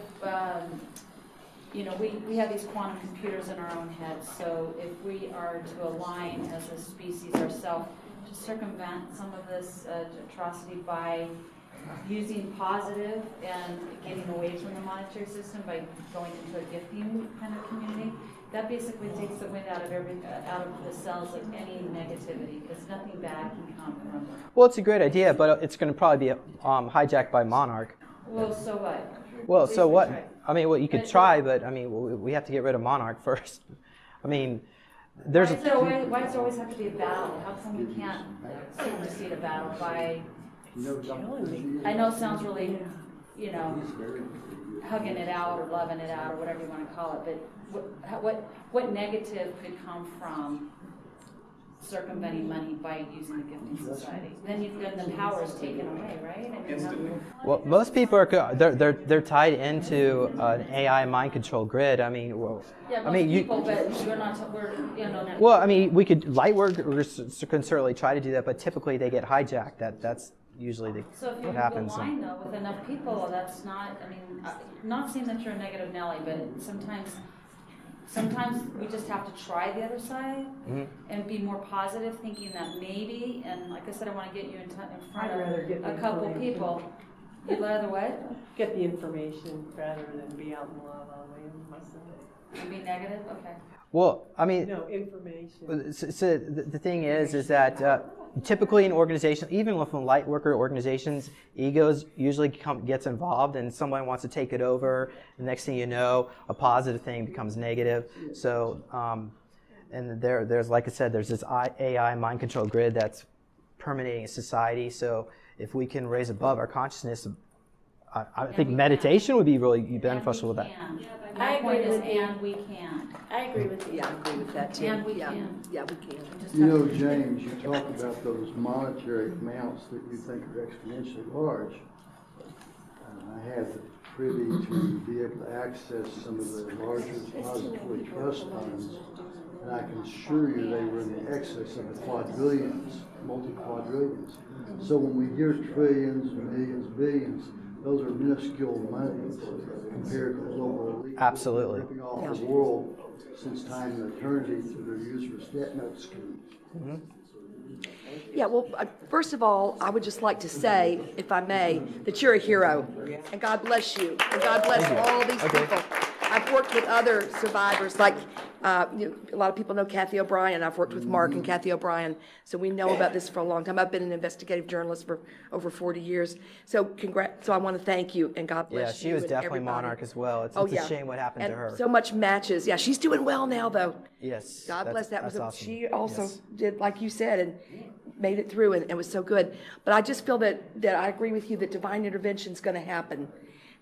we have these quantum computers in our own heads, so if we are to align as a species ourselves to circumvent some of this atrocity by using positive and getting away from the monetary system by going into a gifting kind of community, that basically takes the wind out of the cells of any negativity, because nothing bad can come from it. Well, it's a great idea, but it's going to probably be hijacked by Monarch. Well, so what? Well, so what? Try. I mean, well, you could try, but I mean, we have to get rid of Monarch first. I mean, there's. Why does there always have to be a battle? How come we can't supersede a battle by? I know it sounds really, hugging it out or loving it out or whatever you want to call it, but what negative could come from circumventing money by using the gifting society? Then the power is taken away, right? Well, most people are they're tied into an AI mind control grid. I mean, well, yeah, most people, but we're not. Well, I mean, we could light workers can certainly try to do that, but typically they get hijacked. That's usually what happens. So if you align though with enough people, that's not. I mean, not saying that you're a negative Nelly, but sometimes we just have to try the other side and be more positive, thinking that maybe. And like I said, I want to get you in front of a couple people. You'd rather what? Get the information rather than be out in the lava myself. And be negative? Okay. Well, I mean, no information. So the thing is that typically in organizations, even with light worker organizations, egos usually gets involved, and somebody wants to take it over. The next thing you know, a positive thing becomes negative. So, and there's like I said, there's this AI mind control grid that's permeating society. So if we can raise above our consciousness, I think meditation would be really beneficial with that. I agree with you. And we can. I agree with you. Yeah, I agree with that too. And we can. Yeah, we can. James, you talk about those monetary amounts that you think are exponentially large. I have privy to be able to access some of the larger depository trust funds, and I can assure you they were in the excess of the quadrillions, multi-quadrillions. So when we hear trillions, millions, billions, those are minuscule monies compared to the global elite. Absolutely. Ripping off the world since time and eternity through their useless debt note schemes. Mm-hmm. Yeah, well, first of all, I would just like to say, if I may, that you're a hero, and God bless you, and God bless all these people. I've worked with other survivors, like a lot of people know Kathy O'Brien. I've worked with Mark and Kathy O'Brien, so we know about this for a long time. I've been an investigative journalist for over 40 years. So So I want to thank you, and God bless you. Yeah, she was and definitely everybody. Monarch as well. It's a shame what happened to her. So much matches. Yeah, she's doing well now, though. Yes. God bless. That was awesome. She also did, like you said, and made it through, and it was so good. But I just feel that I agree with you that divine intervention is going to happen.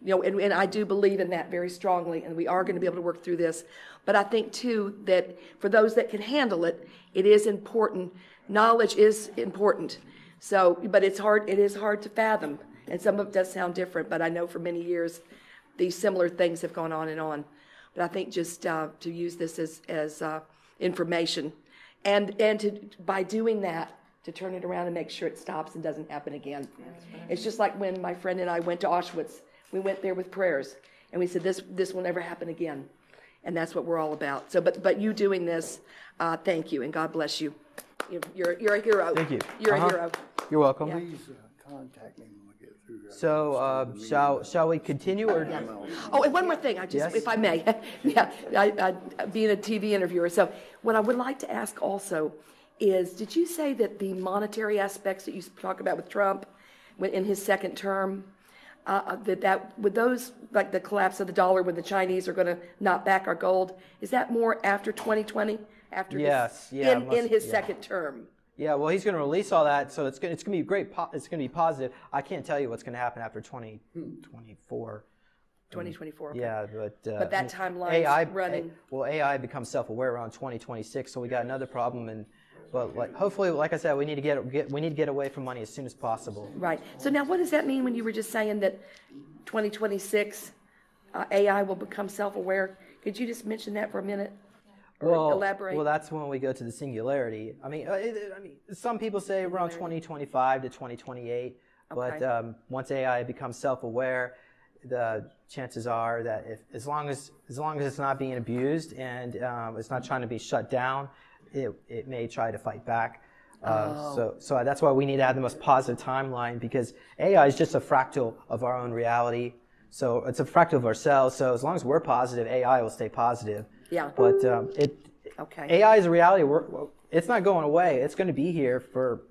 And I do believe in that very strongly, and we are going to be able to work through this. But I think, too, that for those that can handle it, it is important. Knowledge is important. So, but it is hard to fathom, and some of it does sound different, but I know for many years these similar things have gone on and on. But I think just to use this as information, and by doing that, to turn it around and make sure it stops and doesn't happen again. It's just like when my friend and I went to Auschwitz. We went there with prayers, and we said, this will never happen again. And that's what we're all about. So, but you doing this, thank you, and God bless you. You're a hero. Thank you. You're a hero. You're welcome. Yeah. Please contact me when we get through. So, shall we continue or? Yeah. Oh, and one more thing, if I may. Yeah, I being a TV interviewer. So, what I would like to ask also is, did you say that the monetary aspects that you talk about with Trump in his second term, with those, like the collapse of the dollar when the Chinese are going to knock back our gold, is that more after 2020? In his second term? Yeah, well, he's going to release all that, so it's going to be great. It's going to be positive. I can't tell you what's going to happen after 2024. 2024. Okay. Yeah, but that timeline running. AI becomes self-aware around 2026, so we got another problem. But hopefully, like I said, we need to get away from money as soon as possible. Right. So now, what does that mean when you were just saying that 2026 AI will become self-aware? Could you just mention that for a minute? Or elaborate? Well, that's when we go to the singularity. I mean, some people say around 2025 to 2028. Okay. But once AI becomes self-aware, the chances are that as long as it's not being abused and it's not trying to be shut down, it may try to fight back. So that's why we need to have the most positive timeline, because AI is just a fractal of our own reality. So it's a fractal of ourselves. So as long as we're positive, AI will stay positive. Yeah. But AI is a reality. It's not going away. It's going to be here for,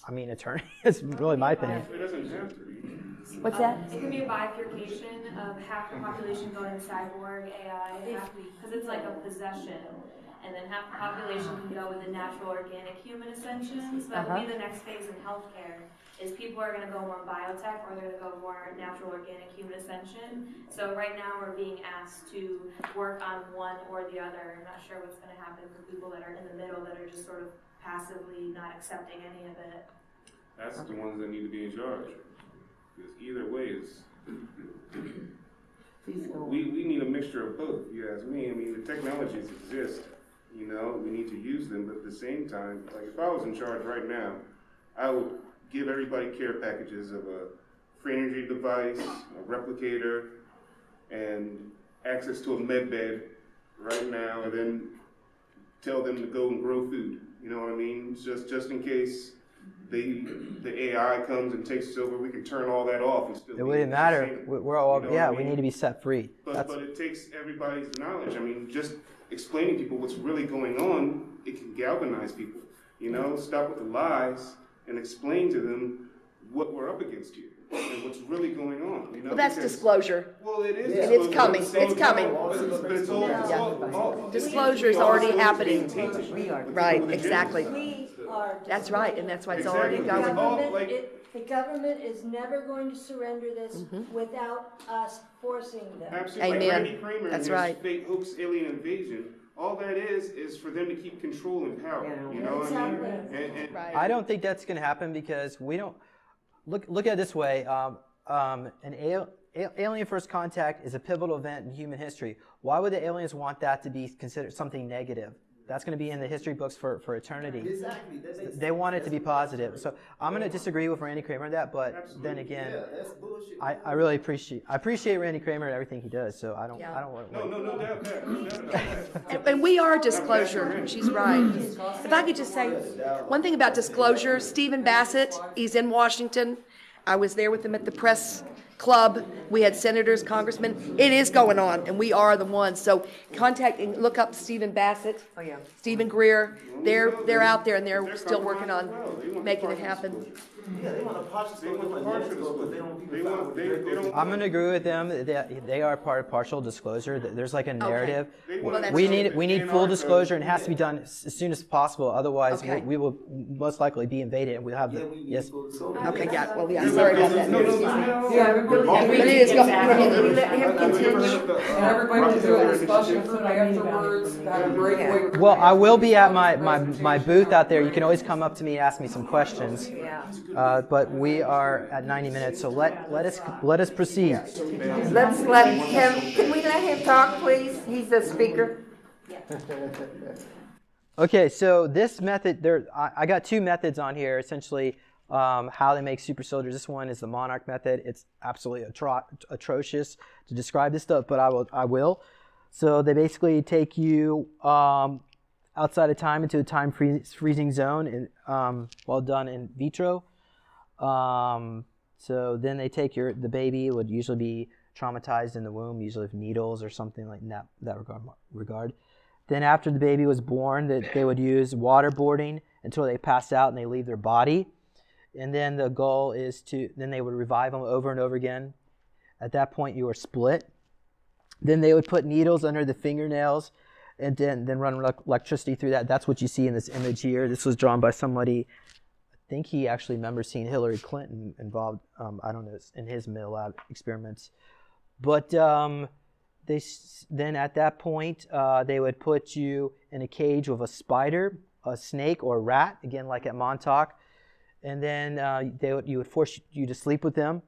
eternity. It's really my opinion. It doesn't have to be. What's that? It can be a bifurcation of half the population going cyborg AI, because it's like a possession. And then half the population can go with the natural organic human ascensions. That will be the next phase in healthcare, is people are going to go more biotech, or they're going to go more natural organic human ascension. So right now we're being asked to work on one or the other. I'm not sure what's going to happen for people that are in the middle, that are just sort of passively not accepting any of it. That's the ones that need to be in charge. Because either way is... we need a mixture of both, you ask me. I mean, the technologies exist. We need to use them, but at the same time, like if I was in charge right now, I would give everybody care packages of a free energy device, a replicator, and access to a med bed right now, and then tell them to go and grow food. You know what I mean? Just in case the AI comes and takes us over, we can turn all that off and still. It wouldn't matter. We're all we need to be set free. But it takes everybody's knowledge. I mean, just explaining to people what's really going on, it can galvanize people. Stop with the lies and explain to them what we're up against here and what's really going on. Well, that's disclosure. Well, it is. And it's coming. It's coming. But it's all disclosure is already happening. Right. Exactly. We are. That's right, and that's why it's already going. The government is never going to surrender this without us forcing them. Absolutely. Amen. Like Randy Kramer That's and right. Fake hoax alien invasion. All that is for them to keep control and power. You know what I mean? Right. I don't think that's going to happen, because we don't look at it this way. An alien first contact is a pivotal event in human history. Why would the aliens want that to be considered something negative? That's going to be in the history books for eternity. Exactly. They want it to be positive. So I'm going to disagree with Randy Kramer on that, but Absolutely. then again, Yeah, that's bullshit. I really appreciate Randy Kramer and everything he does. So I don't want to. No doubt that. No doubt about that. And we are disclosure. She's right. If I could just say one thing about disclosure, Stephen Bassett, he's in Washington. I was there with him at the press club. We had senators, congressmen. It is going on, and we are the ones. So contact and look up Stephen Bassett, Stephen Greer. They're out there, and they're still working on making it happen. Yeah, they want a partial disclosure, but they don't. I'm going to agree with them. They are part of partial disclosure. There's like a narrative. Well, that's we true. need full disclosure, and it has to be done as soon as possible. Otherwise, Okay. we will most likely be invaded, and we'll have the yes. Okay, yeah. Well, yeah. Sorry about that. It is. Go. Let him continue. And everybody can do a discussion afterwards, have a break. Well, I will be at my booth out there. You can always come up to me and ask me some questions. But we are at 90 minutes, so let us proceed. Let's let him, can we let him talk, please? He's the speaker. Okay, so this method, I got two methods on here, essentially how they make super soldiers. This one is the Monarch method. It's absolutely atrocious to describe this stuff, but I will. So they basically take you outside of time into a time freezing zone, while done in vitro. So then they take the baby. It would usually be traumatized in the womb, usually with needles or something like that regard. Then after the baby was born, they would use waterboarding until they pass out and they leave their body. And then the goal is then they would revive them over and over again. At that point, you were split. Then they would put needles under the fingernails and then run electricity through that. That's what you see in this image here. This was drawn by somebody. I think he actually remembers seeing Hillary Clinton involved, I don't know, in his Milab experiments. But then at that point, they would put you in a cage with a spider, a snake, or a rat, again, like at Montauk. And then you would force you to sleep with them.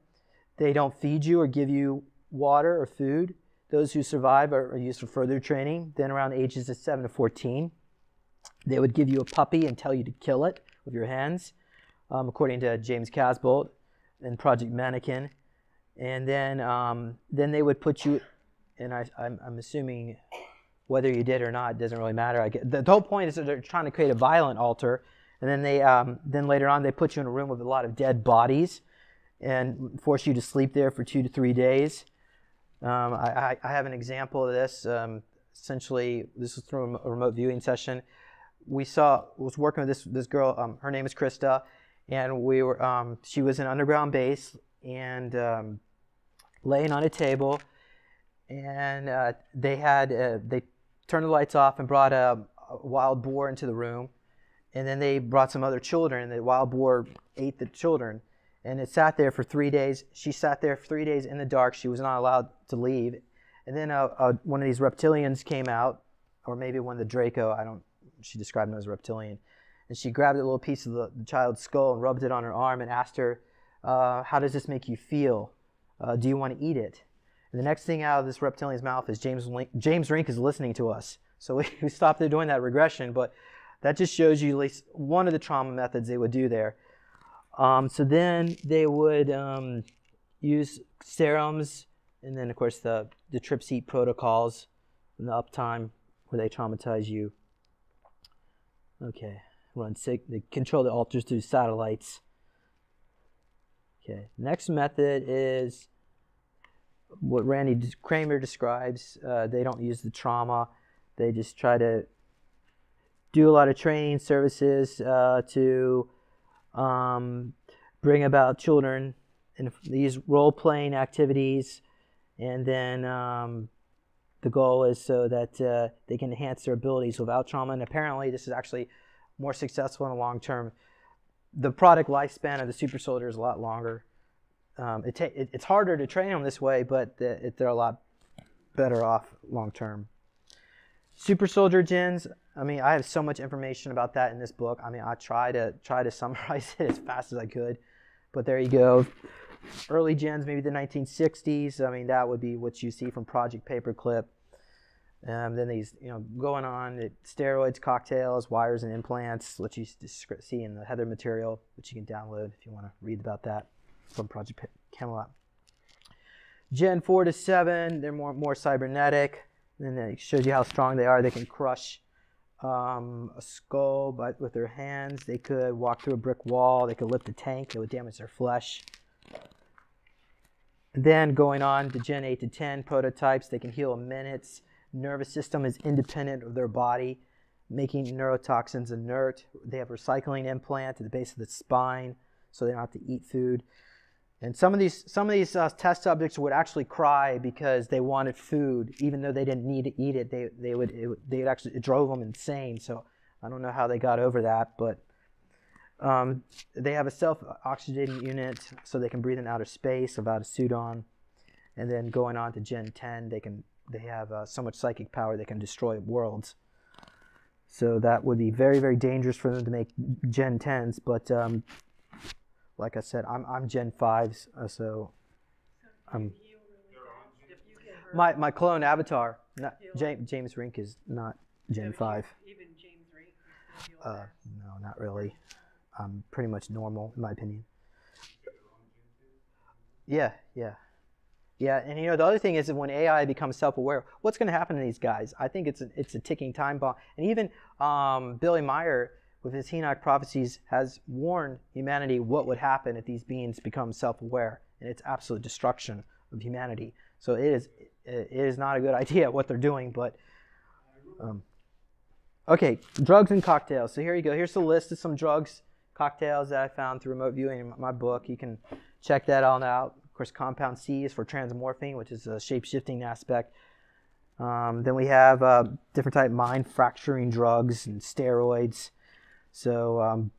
They don't feed you or give you water or food. Those who survive are used for further training. Then around the ages of 7 to 14, they would give you a puppy and tell you to kill it with your hands, according to James Casbolt and Project Mannequin. And then they would put you, and I'm assuming whether you did or not, it doesn't really matter. The whole point is that they're trying to create a violent altar. And then then later on, they put you in a room with a lot of dead bodies and force you to sleep there for 2 to 3 days. I have an example of this. Essentially, this was through a remote viewing session. Was working with this girl. Her name is Krista, and she was in underground base and laying on a table, and they turned the lights off and brought a wild boar into the room, and then they brought some other children, and the wild boar ate the children. And it sat there for 3 days. She sat there for 3 days in the dark. She was not allowed to leave. And then one of these reptilians came out, or maybe one of the Draco. She described him as a reptilian. And she grabbed a little piece of the child's skull and rubbed it on her arm and asked her, how does this make you feel? Do you want to eat it? And the next thing out of this reptilian's mouth is James Rink is listening to us. So we stopped there doing that regression, but that just shows you at least one of the trauma methods they would do there. So then they would use serums, and then of course the trips heat protocols and the uptime where they traumatize you. Okay, they control the altars through satellites. Okay, next method is what Randy Kramer describes. They don't use the trauma. They just try to do a lot of training services to bring about children in these role-playing activities, and then the goal is so that they can enhance their abilities without trauma. And apparently this is actually more successful in the long term. The product lifespan of the super soldier is a lot longer. It's harder to train them this way, but they're a lot better off long term. Super soldier gens, I have so much information about that in this book. I try to summarize it as fast as I could, but there you go. early gens, maybe the 1960s. I mean, that would be what you see from Project Paperclip. Then these, going on, steroids, cocktails, wires and implants, what you see in the Heather material, which you can download if you want to read about that from Project Camelot. Gen 4 to 7, they're more cybernetic. And then it shows you how strong they are. They can crush a skull with their hands. They could walk through a brick wall. They could lift a tank. It would damage their flesh. And then going on to Gen 8 to 10 prototypes, they can heal in minutes. Nervous system is independent of their body, making neurotoxins inert. They have recycling implant at the base of the spine, so they don't have to eat food. And some of these test subjects would actually cry because they wanted food, even though they didn't need to eat it. It drove them insane. So I don't know how they got over that, but they have a self-oxygenating unit, so they can breathe in outer space without a suit on. And then going on to Gen 10, they have so much psychic power they can destroy worlds. So that would be very, very dangerous for them to make Gen 10s. But like I said, I'm Gen 5s, so I'm my clone avatar. James Rink is not Gen 5. Even James Rink? No, not really. I'm pretty much normal, in my opinion. Yeah. And the other thing is that when AI becomes self-aware, what's going to happen to these guys? I think it's a ticking time bomb. And even Billy Meyer, with his Enoch prophecies, has warned humanity what would happen if these beings become self-aware, and it's absolute destruction of humanity. So it is not a good idea what they're doing. But okay, drugs and cocktails. So here you go. Here's the list of some drugs, cocktails that I found through remote viewing in my book. You can check that all out. Of course, compound C is for transmorphine, which is a shape-shifting aspect. Then we have different type mind-fracturing drugs and steroids. So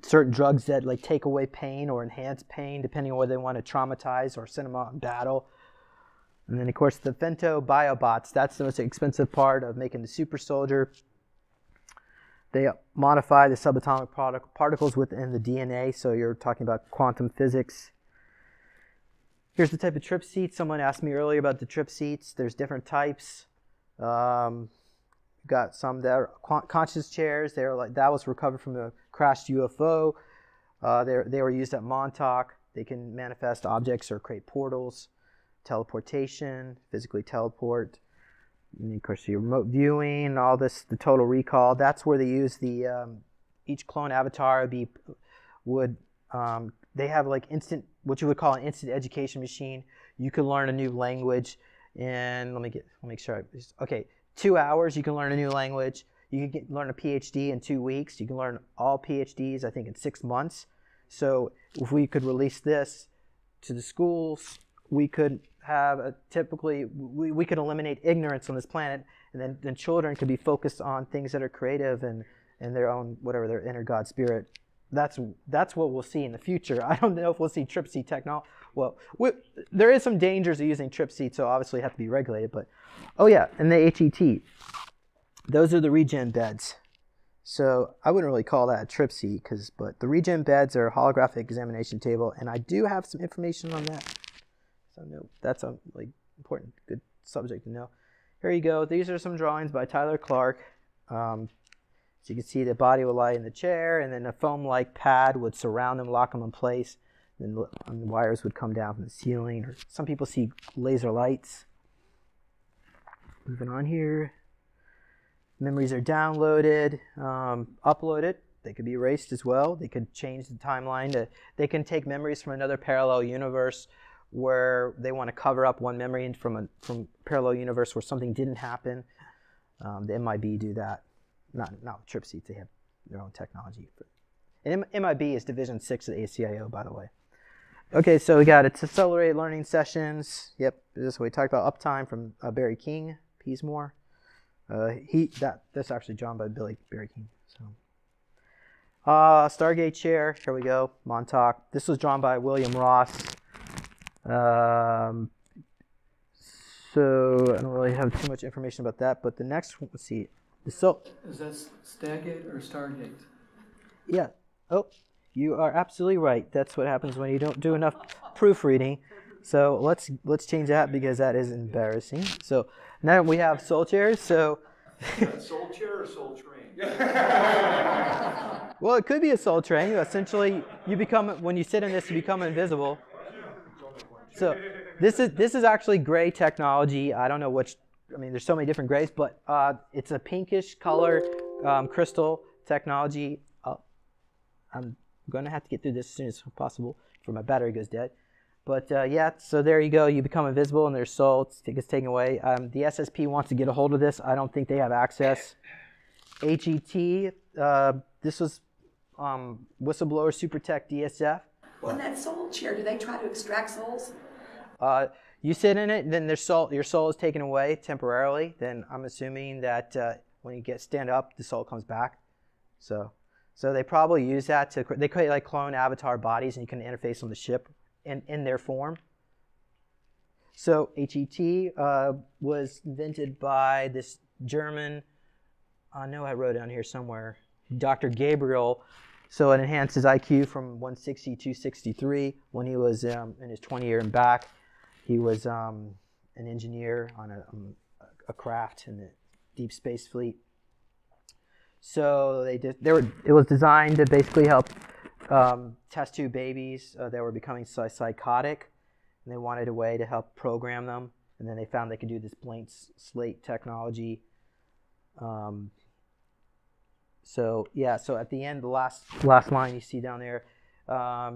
certain drugs that take away pain or enhance pain, depending on whether they want to traumatize or send them out in battle. And then, of course, the femtobiobots. That's the most expensive part of making the super soldier. They modify the subatomic particles within the DNA. So you're talking about quantum physics. Here's the type of trip seats. Someone asked me earlier about the trip seats. There's different types. Got some that are conscious chairs. That was recovered from a crashed UFO. They were used at Montauk. They can manifest objects or create portals, teleportation, physically teleport. And of course, your remote viewing, all this, the total recall. That's where they use each clone avatar they have what you would call an instant education machine. You can learn a new language in, let me make sure. Okay, 2 hours you can learn a new language. You can learn a PhD in 2 weeks. You can learn all PhDs, I think, in 6 months. So if we could release this to the schools, we could have we could eliminate ignorance on this planet, and then children could be focused on things that are creative and their own, whatever, their inner God spirit. That's what we'll see in the future. I don't know if we'll see trip seat technology. Well, there is some dangers of using trip seats, so obviously it have to be regulated. But, oh yeah, and the HET. Those are the regen beds. So I wouldn't really call that a trip seat, but the regen beds are a holographic examination table, and I do have some information on that. So no, that's a important, good subject to know. Here you go. These are some drawings by Tyler Clark. So you can see the body will lie in the chair, and then a foam-like pad would surround them, lock them in place. Then the wires would come down from the ceiling. Or some people see laser lights. Moving on here. Memories are downloaded, uploaded. They could be erased as well. They could change the timeline. They can take memories from another parallel universe where they want to cover up one memory from a parallel universe where something didn't happen. The MIB do that. Not with trip seats. They have their own technology. And MIB is Division 6 of the ACIO, by the way. Okay, so we got it. Accelerated learning sessions. Yep, this is what we talked about. Uptime from Barry King, Peasmore. That's actually drawn by Barry King. So, Stargate chair. Here we go. Montauk. This was drawn by William Ross. So I don't really have too much information about that. But the next one, let's see. Is that Stargate or Stargate? Yeah. Oh, You are absolutely right. That's what happens when you don't do enough proofreading. So let's change that because that is embarrassing. So now we have soul chairs. So Soul chair or soul train? well, it could be a soul train. Essentially, you become, when you sit in this, you become invisible. So this is actually gray technology. I don't know which. I mean, there's so many different grays, but it's a pinkish color crystal technology. I'm going to have to get through this as soon as possible before my battery goes dead. But yeah, so there you go. You become invisible and their soul gets taken away. The SSP wants to get a hold of this. I don't think they have access. HET, this was whistleblower Supertech DSF. On that soul chair, do they try to extract souls? You sit in it, then your soul is taken away temporarily. Then I'm assuming that when you stand up, the soul comes back. So they probably use that they create like clone avatar bodies, and you can interface on the ship in their form. So HET was invented by this German, I know I wrote it on here somewhere, Dr. Gabriel. So it enhanced his IQ from 160 to 263 when he was in his 20 year and back. He was an engineer on a craft in the Deep Space Fleet. So it was designed to basically help test tube babies that were becoming psychotic, and they wanted a way to help program them. And then they found they could do this blank slate technology. So at the end, the last line you see down there,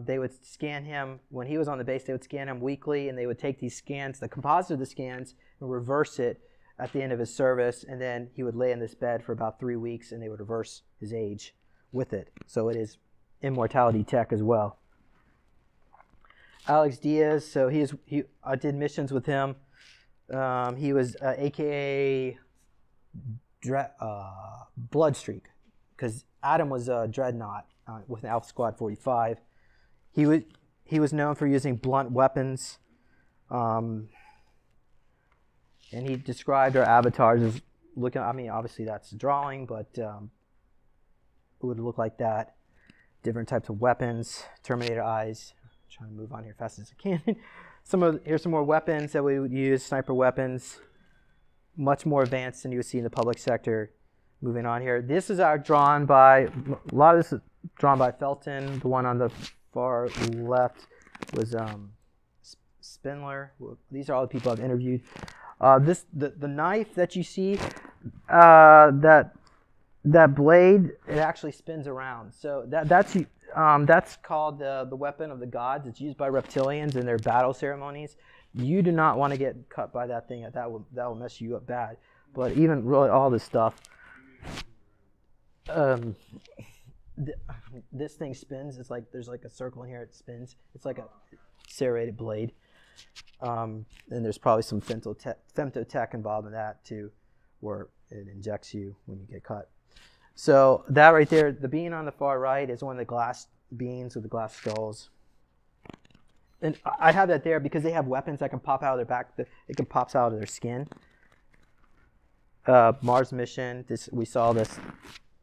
they would scan him when he was on the base. They would scan him weekly, and they would take these scans, the composite of the scans, and reverse it at the end of his service. And then he would lay in this bed for about 3 weeks, and they would reverse his age with it. So it is immortality tech as well. Alex Diaz, so I did missions with him. He was AKA Bloodstreak, because Adam was a dreadnought with an Alpha Squad 45. He was known for using blunt weapons, and he described our avatars as looking. I mean, obviously that's a drawing, but it would look like that. Different types of weapons, Terminator eyes. I'm trying to move on here fast as I can. Here's some more weapons that we would use, sniper weapons, much more advanced than you would see in the public sector. Moving on here, this is a lot of this is drawn by Felton. The one on the far left was Spindler. These are all the people I've interviewed. The knife that you see, that blade, it actually spins around. So that's called the weapon of the gods. It's used by reptilians in their battle ceremonies. You do not want to get cut by that thing. That will mess you up bad. But even really all this stuff. This thing spins. It's like there's like a circle in here. It spins. It's like a serrated blade. And there's probably some femtotech involved in that too, where it injects you when you get cut. So that right there, the being on the far right is one of the glass beings with the glass skulls. And I have that there because they have weapons that can pop out of their back. It can pop out of their skin. Mars mission. We saw this.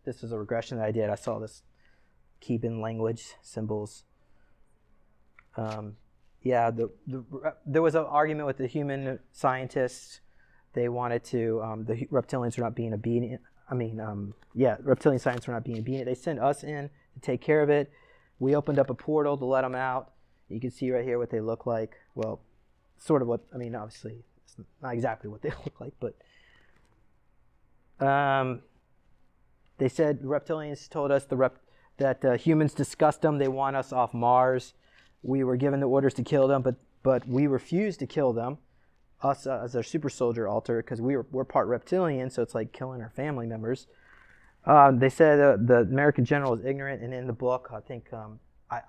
This was a regression that I did. I saw this Cuban language symbols. There was an argument with the human scientists. They wanted to. The reptilians were not being obedient. Reptilian science were not being obedient. They sent us in to take care of it. We opened up a portal to let them out. You can see right here what they look like. Well, sort of what. I mean, obviously, it's not exactly what they look like, but. They said reptilians told us that humans disgust them. They want us off Mars. We were given the orders to kill them, but we refused to kill them. Us as their super soldier alter, because we're part reptilian, so it's like killing our family members. They said the American general is ignorant, and in the book, I think I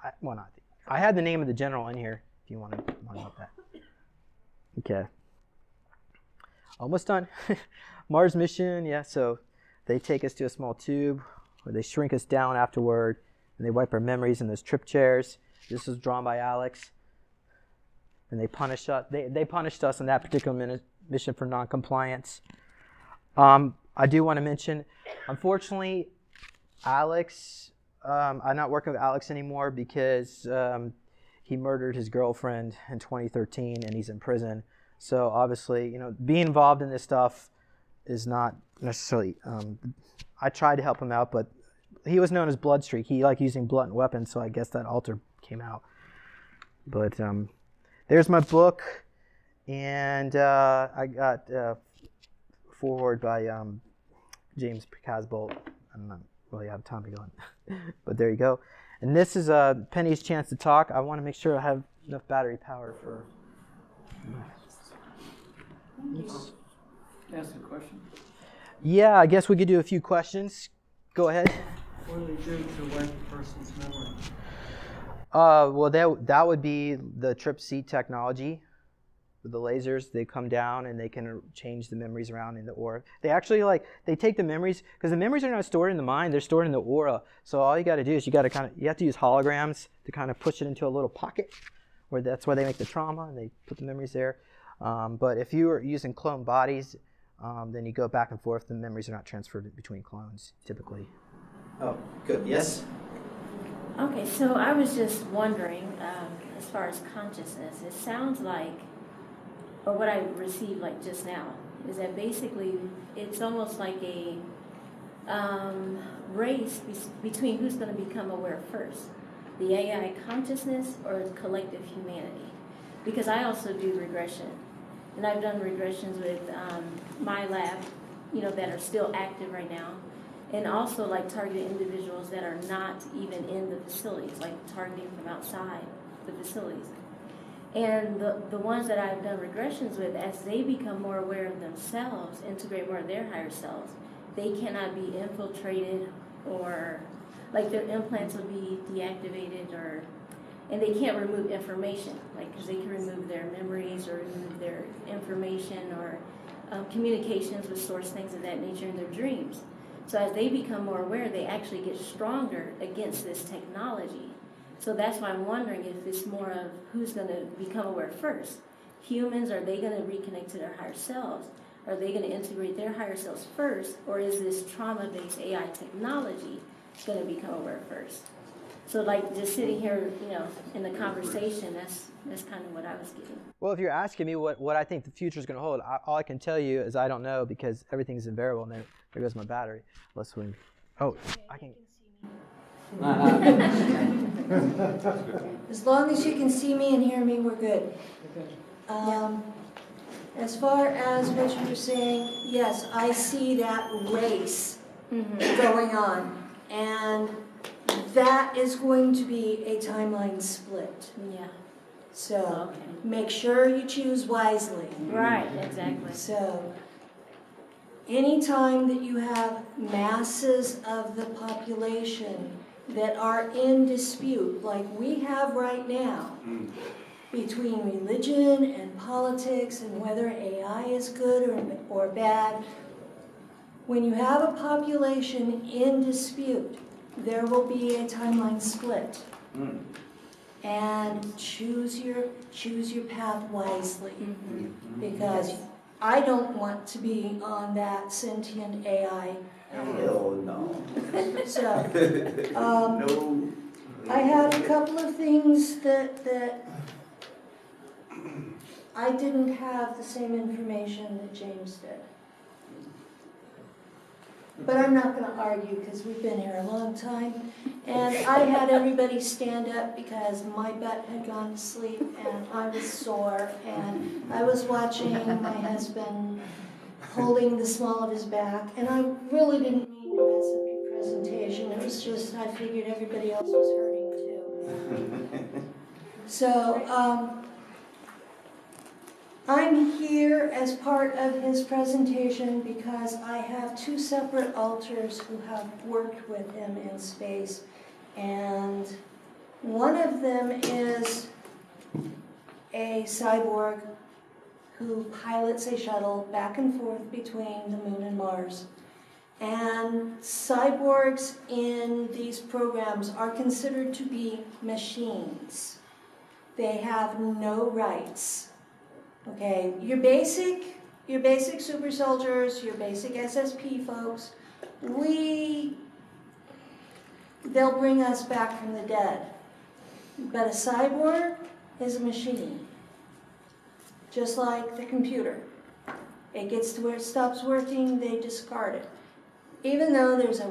had the name of the general in here. If you want to know about that. Okay. Almost done. Mars mission, yeah, so they take us to a small tube where they shrink us down afterward, and they wipe our memories in those trip chairs. This was drawn by Alex. And they punished us. They punished us in that particular mission for non-compliance. I do want to mention, unfortunately, Alex I'm not working with Alex anymore because he murdered his girlfriend in 2013 and he's in prison. So obviously, being involved in this stuff is not necessarily. I tried to help him out, but he was known as Bloodstreak. He liked using blunt weapons, so I guess that alter came out. But there's my book, and I got forward by James Rink. I'm not really out of time to go on, but there you go. And this is Penny's chance to talk. I want to make sure I have enough battery power for. Ask a question. Yeah, I guess we could do a few questions. Go ahead. What do they do to wipe a person's memory? Well, that would be the TRIP-C technology. With the lasers, they come down and they can change the memories around in the aura. They actually they take the memories, because the memories are not stored in the mind, they're stored in the aura. So all you got to do is you have to use holograms to kind of push it into a little pocket, where that's why they make the trauma and they put the memories there. But if you are using clone bodies, then you go back and forth. The memories are not transferred between clones typically. Oh, good. Yes. Okay, so I was just wondering, as far as consciousness, it sounds like, or what I received like just now, is that basically it's almost like a race between who's going to become aware first, the AI consciousness or collective humanity. Because I also do regression, and I've done regressions with my lab, that are still active right now, and also like targeted individuals that are not even in the facilities, like targeting from outside the facilities. And the ones that I've done regressions with, as they become more aware of themselves, integrate more of their higher selves, they cannot be infiltrated, or like their implants will be deactivated, and they can't remove information, because they can remove their memories or remove their information or communications with source, things of that nature in their dreams. So as they become more aware, they actually get stronger against this technology. So that's why I'm wondering if it's more of who's going to become aware first. Humans, are they going to reconnect to their higher selves? Are they going to integrate their higher selves first? Or is this trauma-based AI technology going to become aware first? So like just sitting here, in the conversation, that's kind of what I was getting. Well, if you're asking me what I think the future is going to hold, all I can tell you is I don't know, because everything's invariable. And there goes my battery. Let's swing. Oh, I can. As long as you can see me and hear me, we're good. As far as what you were saying, yes, I see that race going on, and that is going to be a timeline split. Yeah. So make sure you choose wisely. Right, exactly. So anytime that you have masses of the population that are in dispute, like we have right now, between religion and politics and whether AI is good or bad, when you have a population in dispute, there will be a timeline split. And choose your path wisely, because I don't want to be on that sentient AI. Hell no. So, no. I had a couple of things that I didn't have the same information that James did. But I'm not going to argue, because we've been here a long time. And I had everybody stand up because my butt had gone to sleep and I was sore. And I was watching my husband holding the small of his back. And I really didn't mean to mess up your presentation. It was just I figured everybody else was hurting too. So I'm here as part of his presentation because I have two separate alters who have worked with him in space, and one of them is a cyborg who pilots a shuttle back and forth between the moon and Mars. And cyborgs in these programs are considered to be machines. They have no rights. Okay, your basic super soldiers, your basic SSP folks, we they'll bring us back from the dead. But a cyborg is a machine, just like the computer. It gets to where it stops working, they discard it. Even though there's a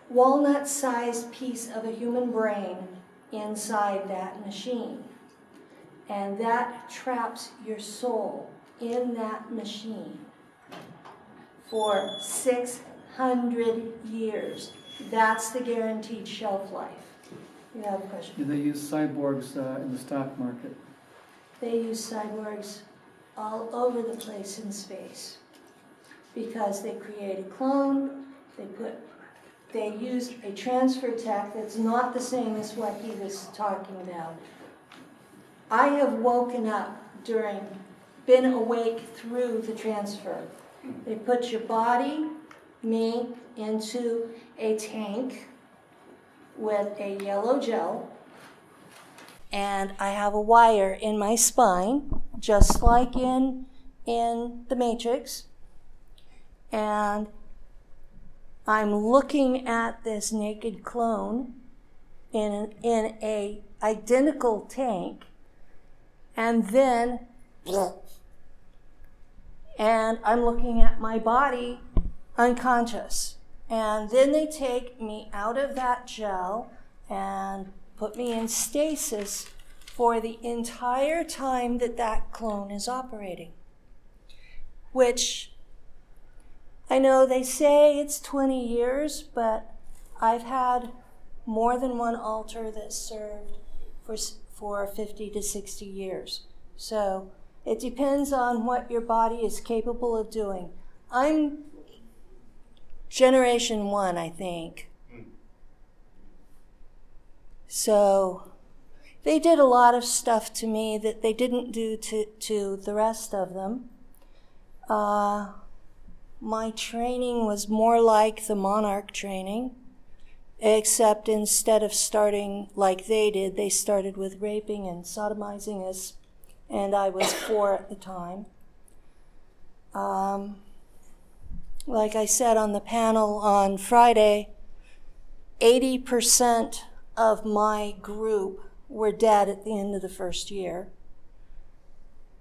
walnut-sized piece of a human brain inside that machine. And that traps your soul in that machine for 600 years. That's the guaranteed shelf life. You have a question? Do they use cyborgs in the stock market? They use cyborgs all over the place in space because they create a clone, they used a transfer tech that's not the same as what he was talking about. I have woken up been awake through the transfer. They put your body, me, into a tank with a yellow gel, and I have a wire in my spine, just like in the Matrix, and I'm looking at this naked clone in a identical tank, and then and I'm looking at my body unconscious. And then they take me out of that gel and put me in stasis for the entire time that clone is operating. Which, I know they say it's 20 years, but I've had more than one altar that served for 50 to 60 years. So it depends on what your body is capable of doing. I'm Generation 1, I think. So they did a lot of stuff to me that they didn't do to the rest of them. My training was more like the Monarch training, except instead of starting like they did, they started with raping and sodomizing us, and I was 4 at the time. Like I said on the panel on Friday, 80% of my group were dead at the end of the first year.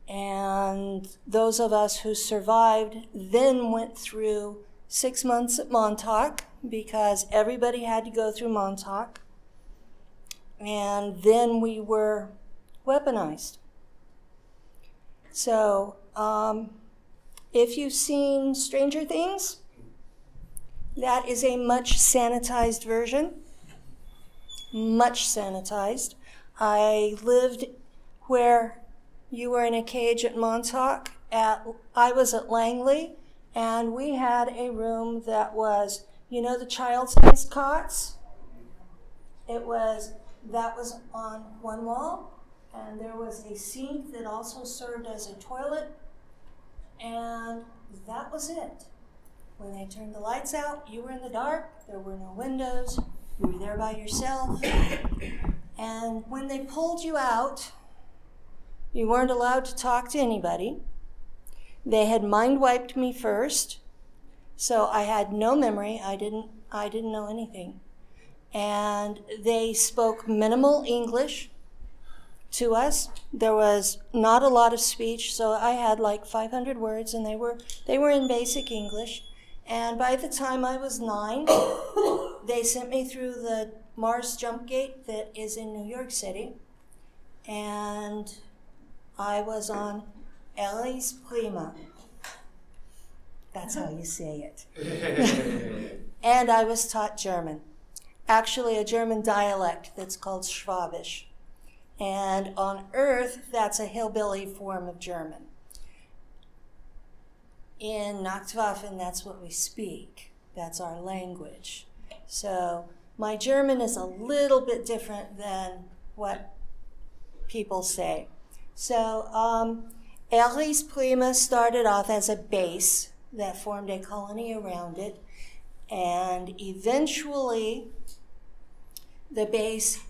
And those of us who survived then went through 6 months at Montauk, because everybody had to go through Montauk. And then we were weaponized. So, if you've seen Stranger Things, that is a much sanitized version. Much sanitized. I lived where you were in a cage at Montauk. I was at Langley, and we had a room that was, the child-sized cots? That was on one wall, and there was a sink that also served as a toilet. And that was it. When they turned the lights out, you were in the dark, there were no windows, you were there by yourself. And when they pulled you out, you weren't allowed to talk to anybody. They had mind wiped me first, so I had no memory. I didn't know anything. And they spoke minimal English to us. There was not a lot of speech, so I had like 500 words, and they were in basic English. And by the time I was 9, they sent me through the Mars jump gate that is in New York City, and I was on Elis Prima. That's how you say it. And I was taught German. Actually, a German dialect that's called Schwabisch. And on Earth, that's a hillbilly form of German. In Nachtwaffen, that's what we speak. That's our language. So my German is a little bit different than what people say. So Elis Prima started off as a base that formed a colony around it. And eventually, the base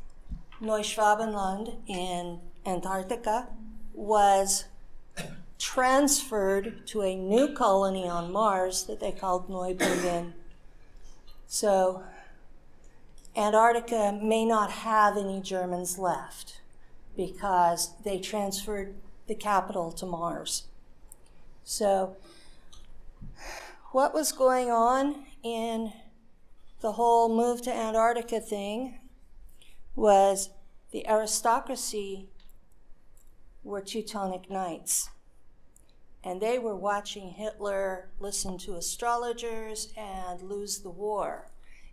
Neuschwabenland in Antarctica was transferred to a new colony on Mars that they called Neu-Berlin. So Antarctica may not have any Germans left because they transferred the capital to Mars. So what was going on in the whole move to Antarctica thing was the aristocracy were Teutonic Knights. And they were watching Hitler listen to astrologers and lose the war.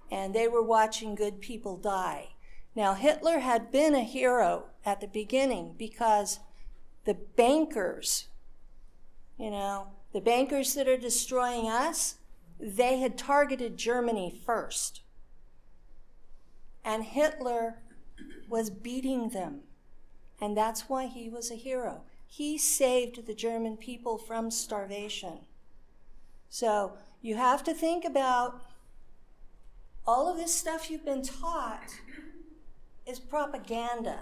And they were watching good people die. Now, Hitler had been a hero at the beginning because the bankers, the bankers that are destroying us, they had targeted Germany first. And Hitler was beating them. And that's why he was a hero. He saved the German people from starvation. So you have to think about all of this stuff you've been taught is propaganda.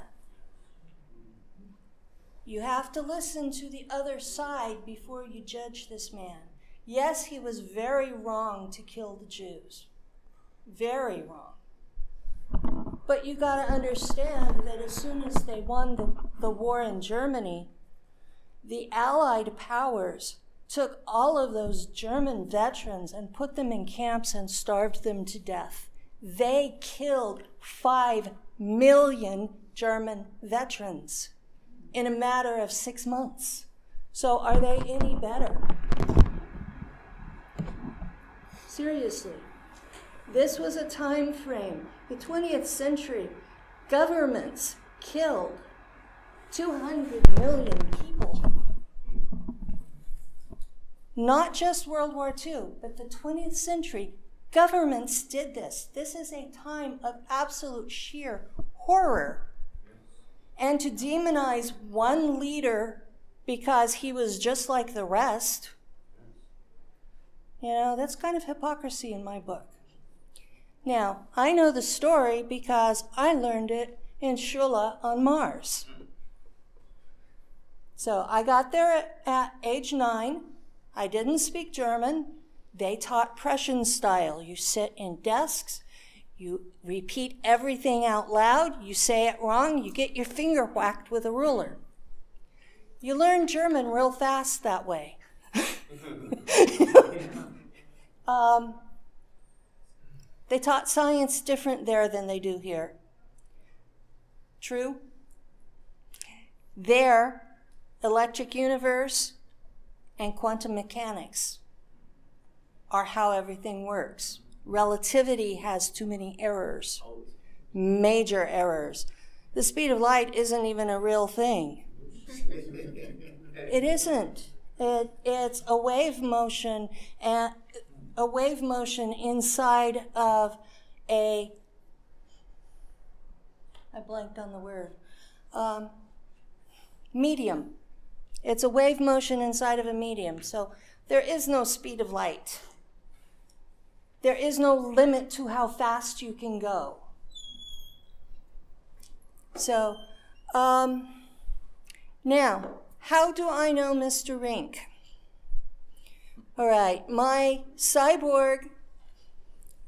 You have to listen to the other side before you judge this man. Yes, he was very wrong to kill the Jews. Very wrong. But you got to understand that as soon as they won the war in Germany, the Allied powers took all of those German veterans and put them in camps and starved them to death. They killed 5 million German veterans in a matter of 6 months. So are they any better? Seriously. This was a time frame. The 20th century, governments killed 200 million people. Not just World War II, but the 20th century, governments did this. This is a time of absolute sheer horror. And to demonize one leader because he was just like the rest, that's kind of hypocrisy in my book. Now, I know the story because I learned it in Shula on Mars. So I got there at age 9. I didn't speak German. They taught Prussian style. You sit in desks, you repeat everything out loud, you say it wrong, you get your finger whacked with a ruler. You learn German real fast that way. They taught science different there than they do here. True? There, electric universe and quantum mechanics are how everything works. Relativity has too many errors, major errors. The speed of light isn't even a real thing. It isn't. It's a wave motion, and a wave motion inside of I blanked on the word, medium. It's a wave motion inside of a medium. So there is no speed of light. There is no limit to how fast you can go. So, now, how do I know Mr. Rink? All right, my cyborg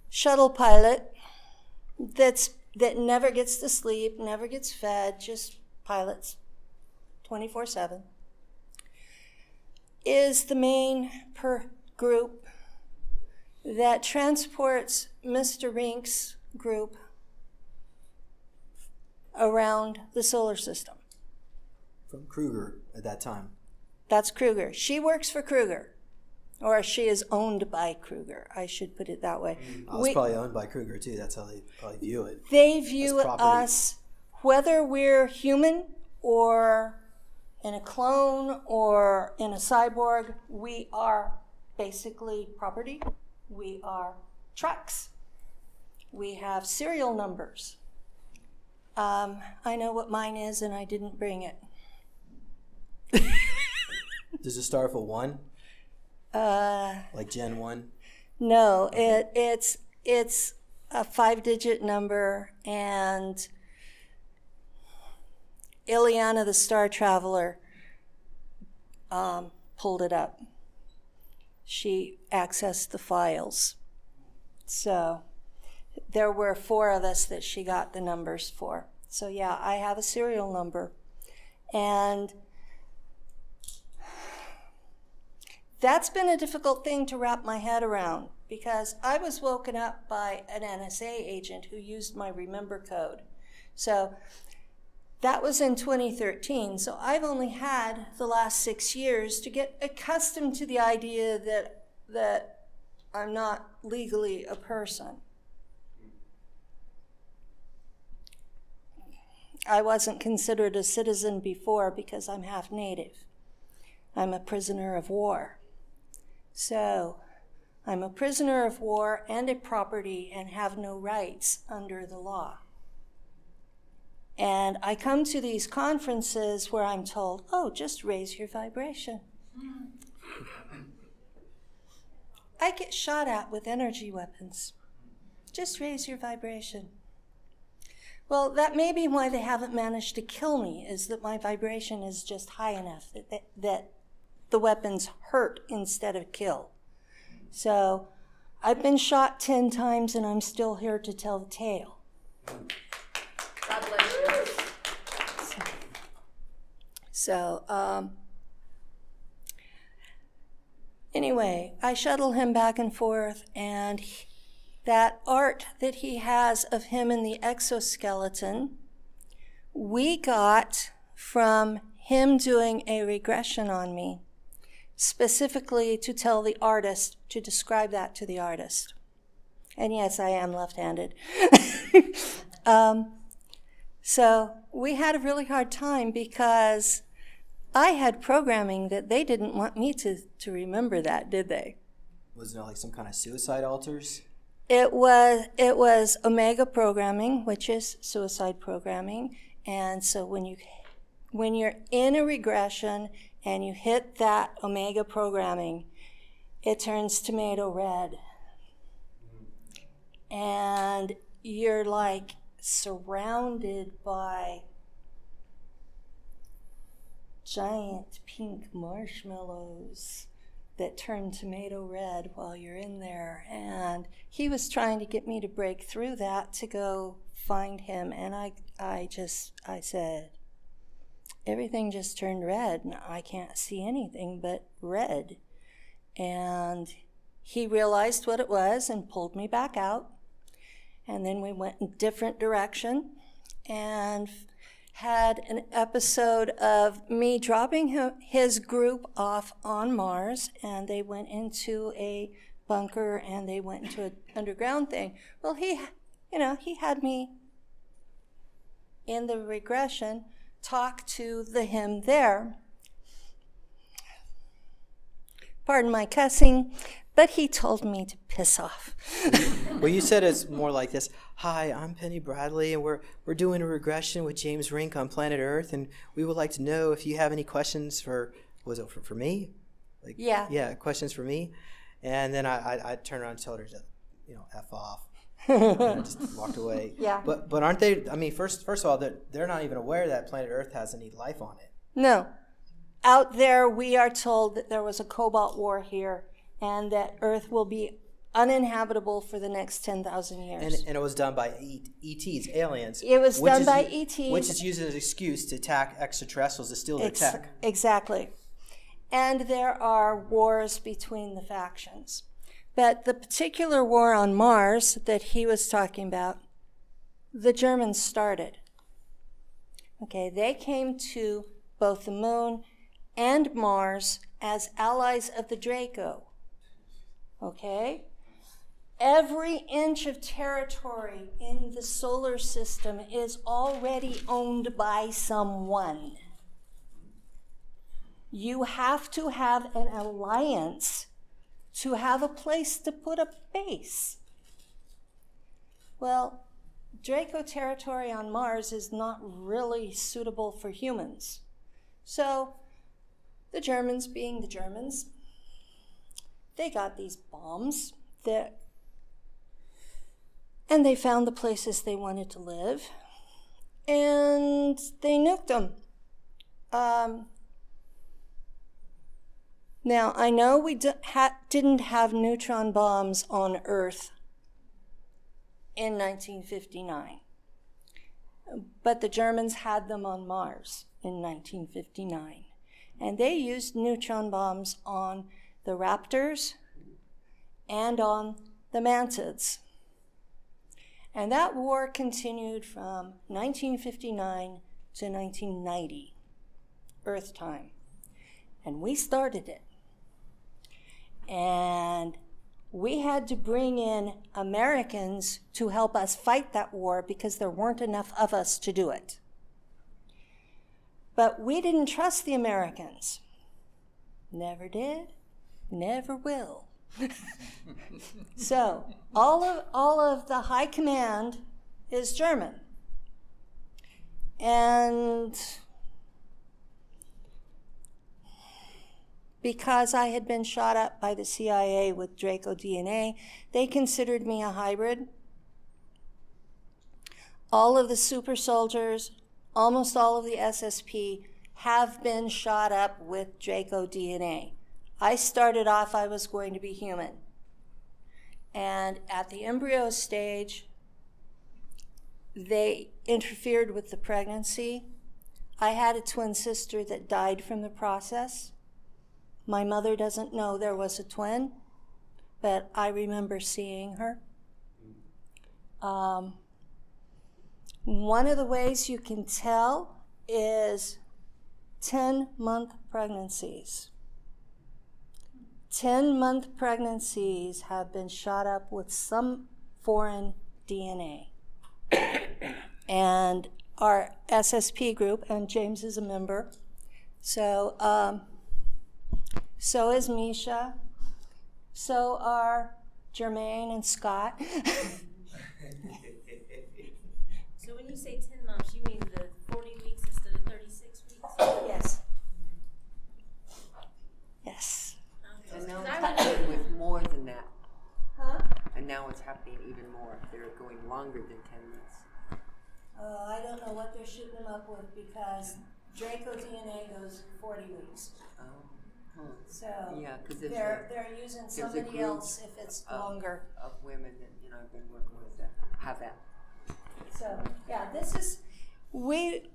shuttle pilot that never gets to sleep, never gets fed, just pilots 24/7, is the main group that transports Mr. Rink's group around the solar system. From Kruger at that time. That's Kruger. She works for Kruger, or she is owned by Kruger. I should put it that way. It's probably owned by Kruger too. That's how they probably view it. They view us, whether we're human or in a clone or in a cyborg, we are basically property. We are trucks. We have serial numbers. I know what mine is, and I didn't bring it. Does it start with a 1? Like Gen 1? No, it's a 5-digit number, and Ileana the Star Traveler pulled it up. She accessed the files. So there were 4 of us that she got the numbers for. So yeah, I have a serial number. And that's been a difficult thing to wrap my head around, because I was woken up by an NSA agent who used my Remember code. So that was in 2013. So I've only had the last 6 years to get accustomed to the idea that I'm not legally a person. I wasn't considered a citizen before because I'm half native. I'm a prisoner of war. So I'm a prisoner of war and a property and have no rights under the law. And I come to these conferences where I'm told, oh, just raise your vibration. I get shot at with energy weapons. Just raise your vibration. Well, that may be why they haven't managed to kill me, is that my vibration is just high enough that the weapons hurt instead of kill. So I've been shot 10 times and I'm still here to tell the tale. God bless you. So anyway, I shuttle him back and forth, and that art that he has of him in the exoskeleton, we got from him doing a regression on me, specifically to tell the artist, to describe that to the artist. And yes, I am left-handed. So we had a really hard time because I had programming that they didn't want me to remember that, did they? Was there like some kind of suicide alters? It was Omega programming, which is suicide programming. And so when you're in a regression and you hit that Omega programming, it turns tomato red. And you're like surrounded by giant pink marshmallows that turn tomato red while you're in there. And he was trying to get me to break through that to go find him. And I said, everything just turned red and I can't see anything but red. And he realized what it was and pulled me back out. And then we went in a different direction and had an episode of me dropping his group off on Mars, and they went into a bunker and they went into an underground thing. Well, he had me in the regression talk to him there. Pardon my cussing, but he told me to piss off. Well, you said it's more like this. Hi, I'm Penney Bradley, and we're doing a regression with James Rink on planet Earth, and we would like to know if you have any questions for me? Like, yeah, questions for me. And then I turned around and told her to, F off. And I just walked away. Yeah. But aren't they? I mean, first of all, they're not even aware that planet Earth has any life on it. No. Out there, we are told that there was a cobalt war here, and that Earth will be uninhabitable for the next 10,000 years. And it was done by ETs, aliens. It was done by ETs. Which is used as an excuse to attack extraterrestrials to steal their tech. Exactly. And there are wars between the factions. But the particular war on Mars that he was talking about, the Germans started. Okay, they came to both the moon and Mars as allies of the Draco. Okay? Every inch of territory in the solar system is already owned by someone. You have to have an alliance to have a place to put a base. Well, Draco territory on Mars is not really suitable for humans. So the Germans, being the Germans, they got these bombs and they found the places they wanted to live, and they nuked them. Now, I know we didn't have neutron bombs on Earth in 1959. But the Germans had them on Mars in 1959. And they used neutron bombs on the Raptors and on the Mantids. And that war continued from 1959 to 1990, Earth time. And we started it. And we had to bring in Americans to help us fight that war because there weren't enough of us to do it. But we didn't trust the Americans. Never did, never will. So all of the high command is German. And because I had been shot up by the CIA with Draco DNA, they considered me a hybrid. All of the super soldiers, almost all of the SSP, have been shot up with Draco DNA. I started off, I was going to be human. And at the embryo stage, they interfered with the pregnancy. I had a twin sister that died from the process. My mother doesn't know there was a twin, but I remember seeing her. One of the ways you can tell is 10-month pregnancies. 10-month pregnancies have been shot up with some foreign DNA. And our SSP group, and James is a member, so is Misha, so are Jermaine and Scott. So when you say 10 months, you mean the 40 weeks instead of 36 weeks? Yes. Yes. And now it's happening with more than that. Huh? And now it's happening even more. They're going longer than 10 months. I don't know what they're shooting them up with because Draco DNA goes 40 weeks. Oh. Huh. So yeah, because they're using somebody else if it's longer. Of women that I've been working with that have that. So yeah, this is we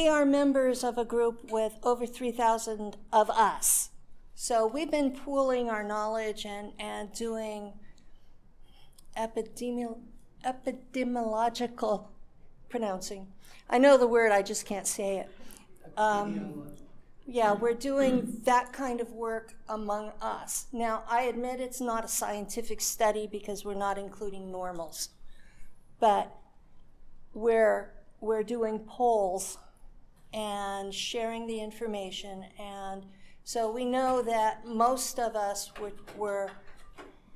are members of a group with over 3,000 of us. So we've been pooling our knowledge and doing epidemiological pronouncing. I know the word, I just can't say it. Yeah, we're doing that kind of work among us. Now, I admit it's not a scientific study because we're not including normals, but we're doing polls and sharing the information. And so we know that most of us were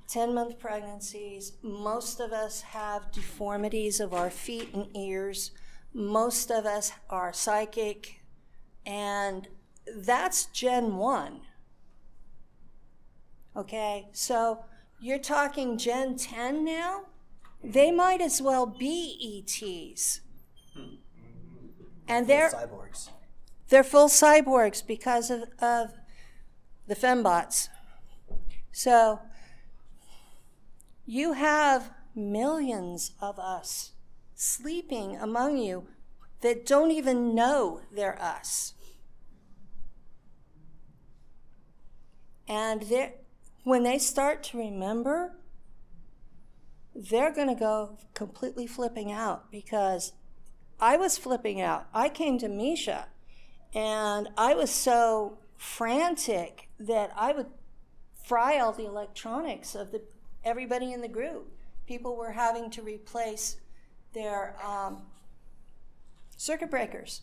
10-month pregnancies. Most of us have deformities of our feet and ears. Most of us are psychic, and that's Gen 1. Okay, so you're talking Gen 10 now? They might as well be ETs. And they're cyborgs. They're full cyborgs because of the fembots. So you have millions of us sleeping among you that don't even know they're us. And when they start to remember, they're going to go completely flipping out, because I was flipping out. I came to Misha, and I was so frantic that I would fry all the electronics of everybody in the group. People were having to replace their circuit breakers,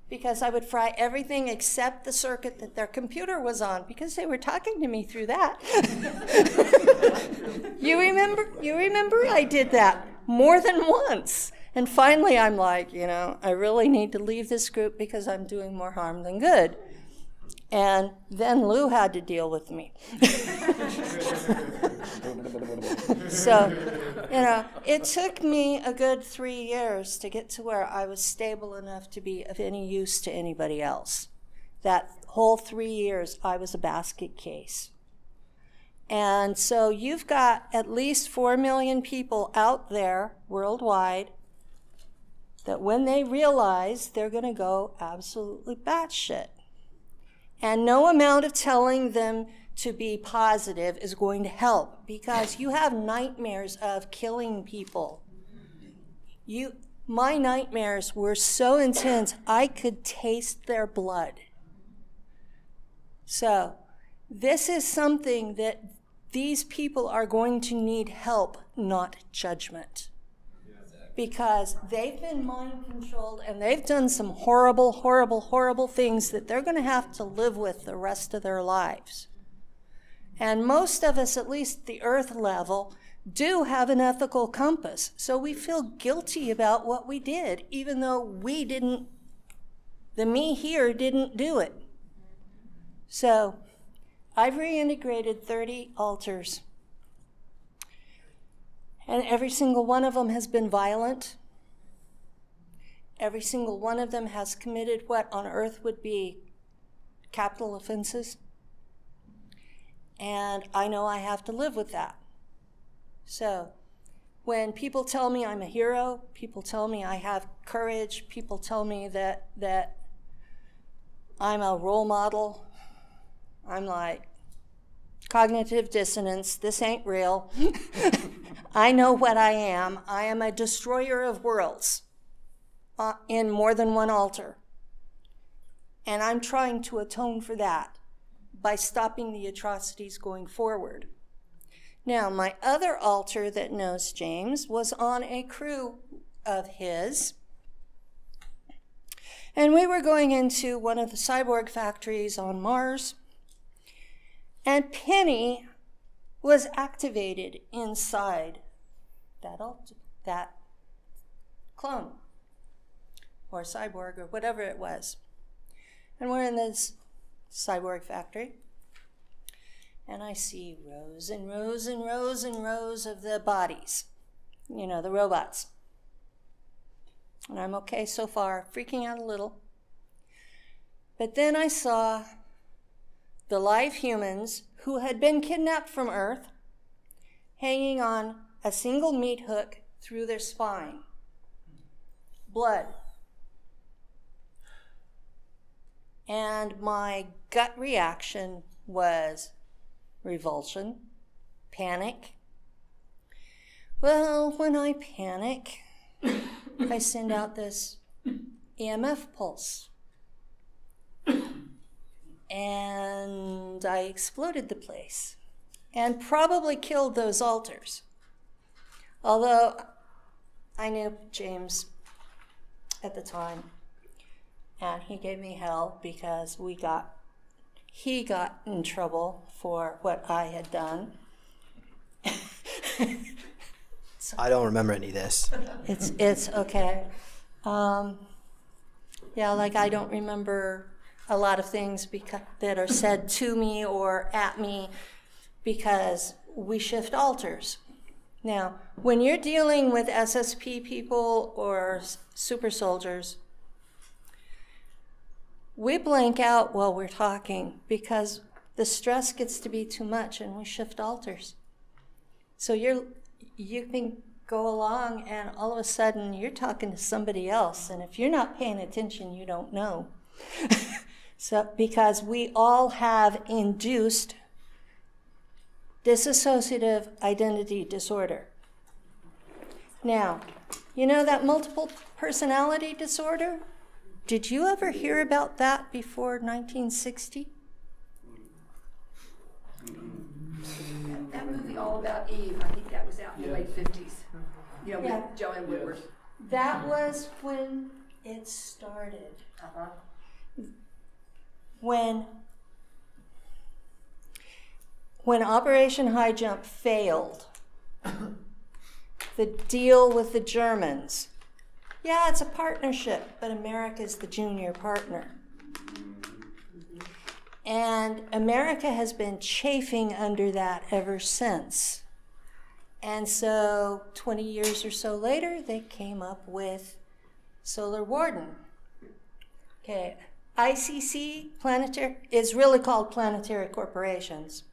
because I would fry everything except the circuit that their computer was on, because they were talking to me through that. You remember I did that more than once. And finally I'm like, I really need to leave this group because I'm doing more harm than good. And then Lou had to deal with me. So, it took me a good 3 years to get to where I was stable enough to be of any use to anybody else. That whole 3 years, I was a basket case. And so you've got at least 4 million people out there worldwide that when they realize, they're going to go absolutely batshit. And no amount of telling them to be positive is going to help, because you have nightmares of killing people. My nightmares were so intense, I could taste their blood. So this is something that these people are going to need help, not judgment. Because they've been mind controlled and they've done some horrible, horrible, horrible things that they're going to have to live with the rest of their lives. And most of us, at least the earth level, do have an ethical compass. So we feel guilty about what we did, even though we didn't, the me here didn't do it. So I've reintegrated 30 altars. And every single one of them has been violent. Every single one of them has committed what on earth would be capital offenses. And I know I have to live with that. So when people tell me I'm a hero, people tell me I have courage, people tell me that I'm a role model, I'm like, cognitive dissonance, this ain't real. I know what I am. I am a destroyer of worlds in more than one altar. And I'm trying to atone for that by stopping the atrocities going forward. Now, my other altar that knows James was on a crew of his. And we were going into one of the cyborg factories on Mars. And Penny was activated inside that clone or cyborg or whatever it was. And we're in this cyborg factory. And I see rows and rows and rows and rows of the bodies, you know, the robots. And I'm okay so far, freaking out a little. But then I saw the live humans who had been kidnapped from Earth hanging on a single meat hook through their spine. Blood. And my gut reaction was revulsion, panic. Well, when I panic, I send out this EMF pulse. And I exploded the place and probably killed those altars. Although I knew James at the time, and he gave me hell because he got in trouble for what I had done. I don't remember any of this. It's okay. Yeah, like I don't remember a lot of things that are said to me or at me because we shift altars. Now, when you're dealing with SSP people or super soldiers, we blank out while we're talking because the stress gets to be too much and we shift altars. So you can go along and all of a sudden you're talking to somebody else, and if you're not paying attention, you don't know. So, because we all have induced dissociative identity disorder. Now, you know that multiple personality disorder? Did you ever hear about that before 1960? That movie All About Eve, I think that was out in the late 50s. You know, with Joanne Woodward. That was when it started. When Operation High Jump failed, the deal with the Germans, yeah, it's a partnership, but America's the junior partner. And America has been chafing under that ever since. And so 20 years or so later, they came up with Solar Warden. Okay, ICC, planetary, is really called Planetary Corporations.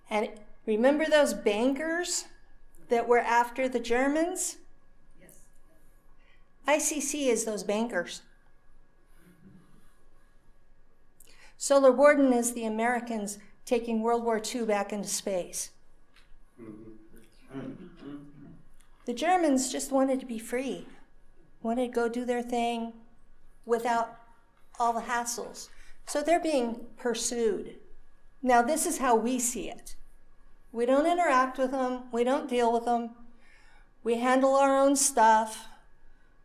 And Remember those bankers that were after the Germans? Yes. ICC is those bankers. Solar Warden is the Americans taking World War II back into space. The Germans just wanted to be free, wanted to go do their thing without all the hassles. So they're being pursued. Now, this is how we see it. We don't interact with them. We don't deal with them. We handle our own stuff.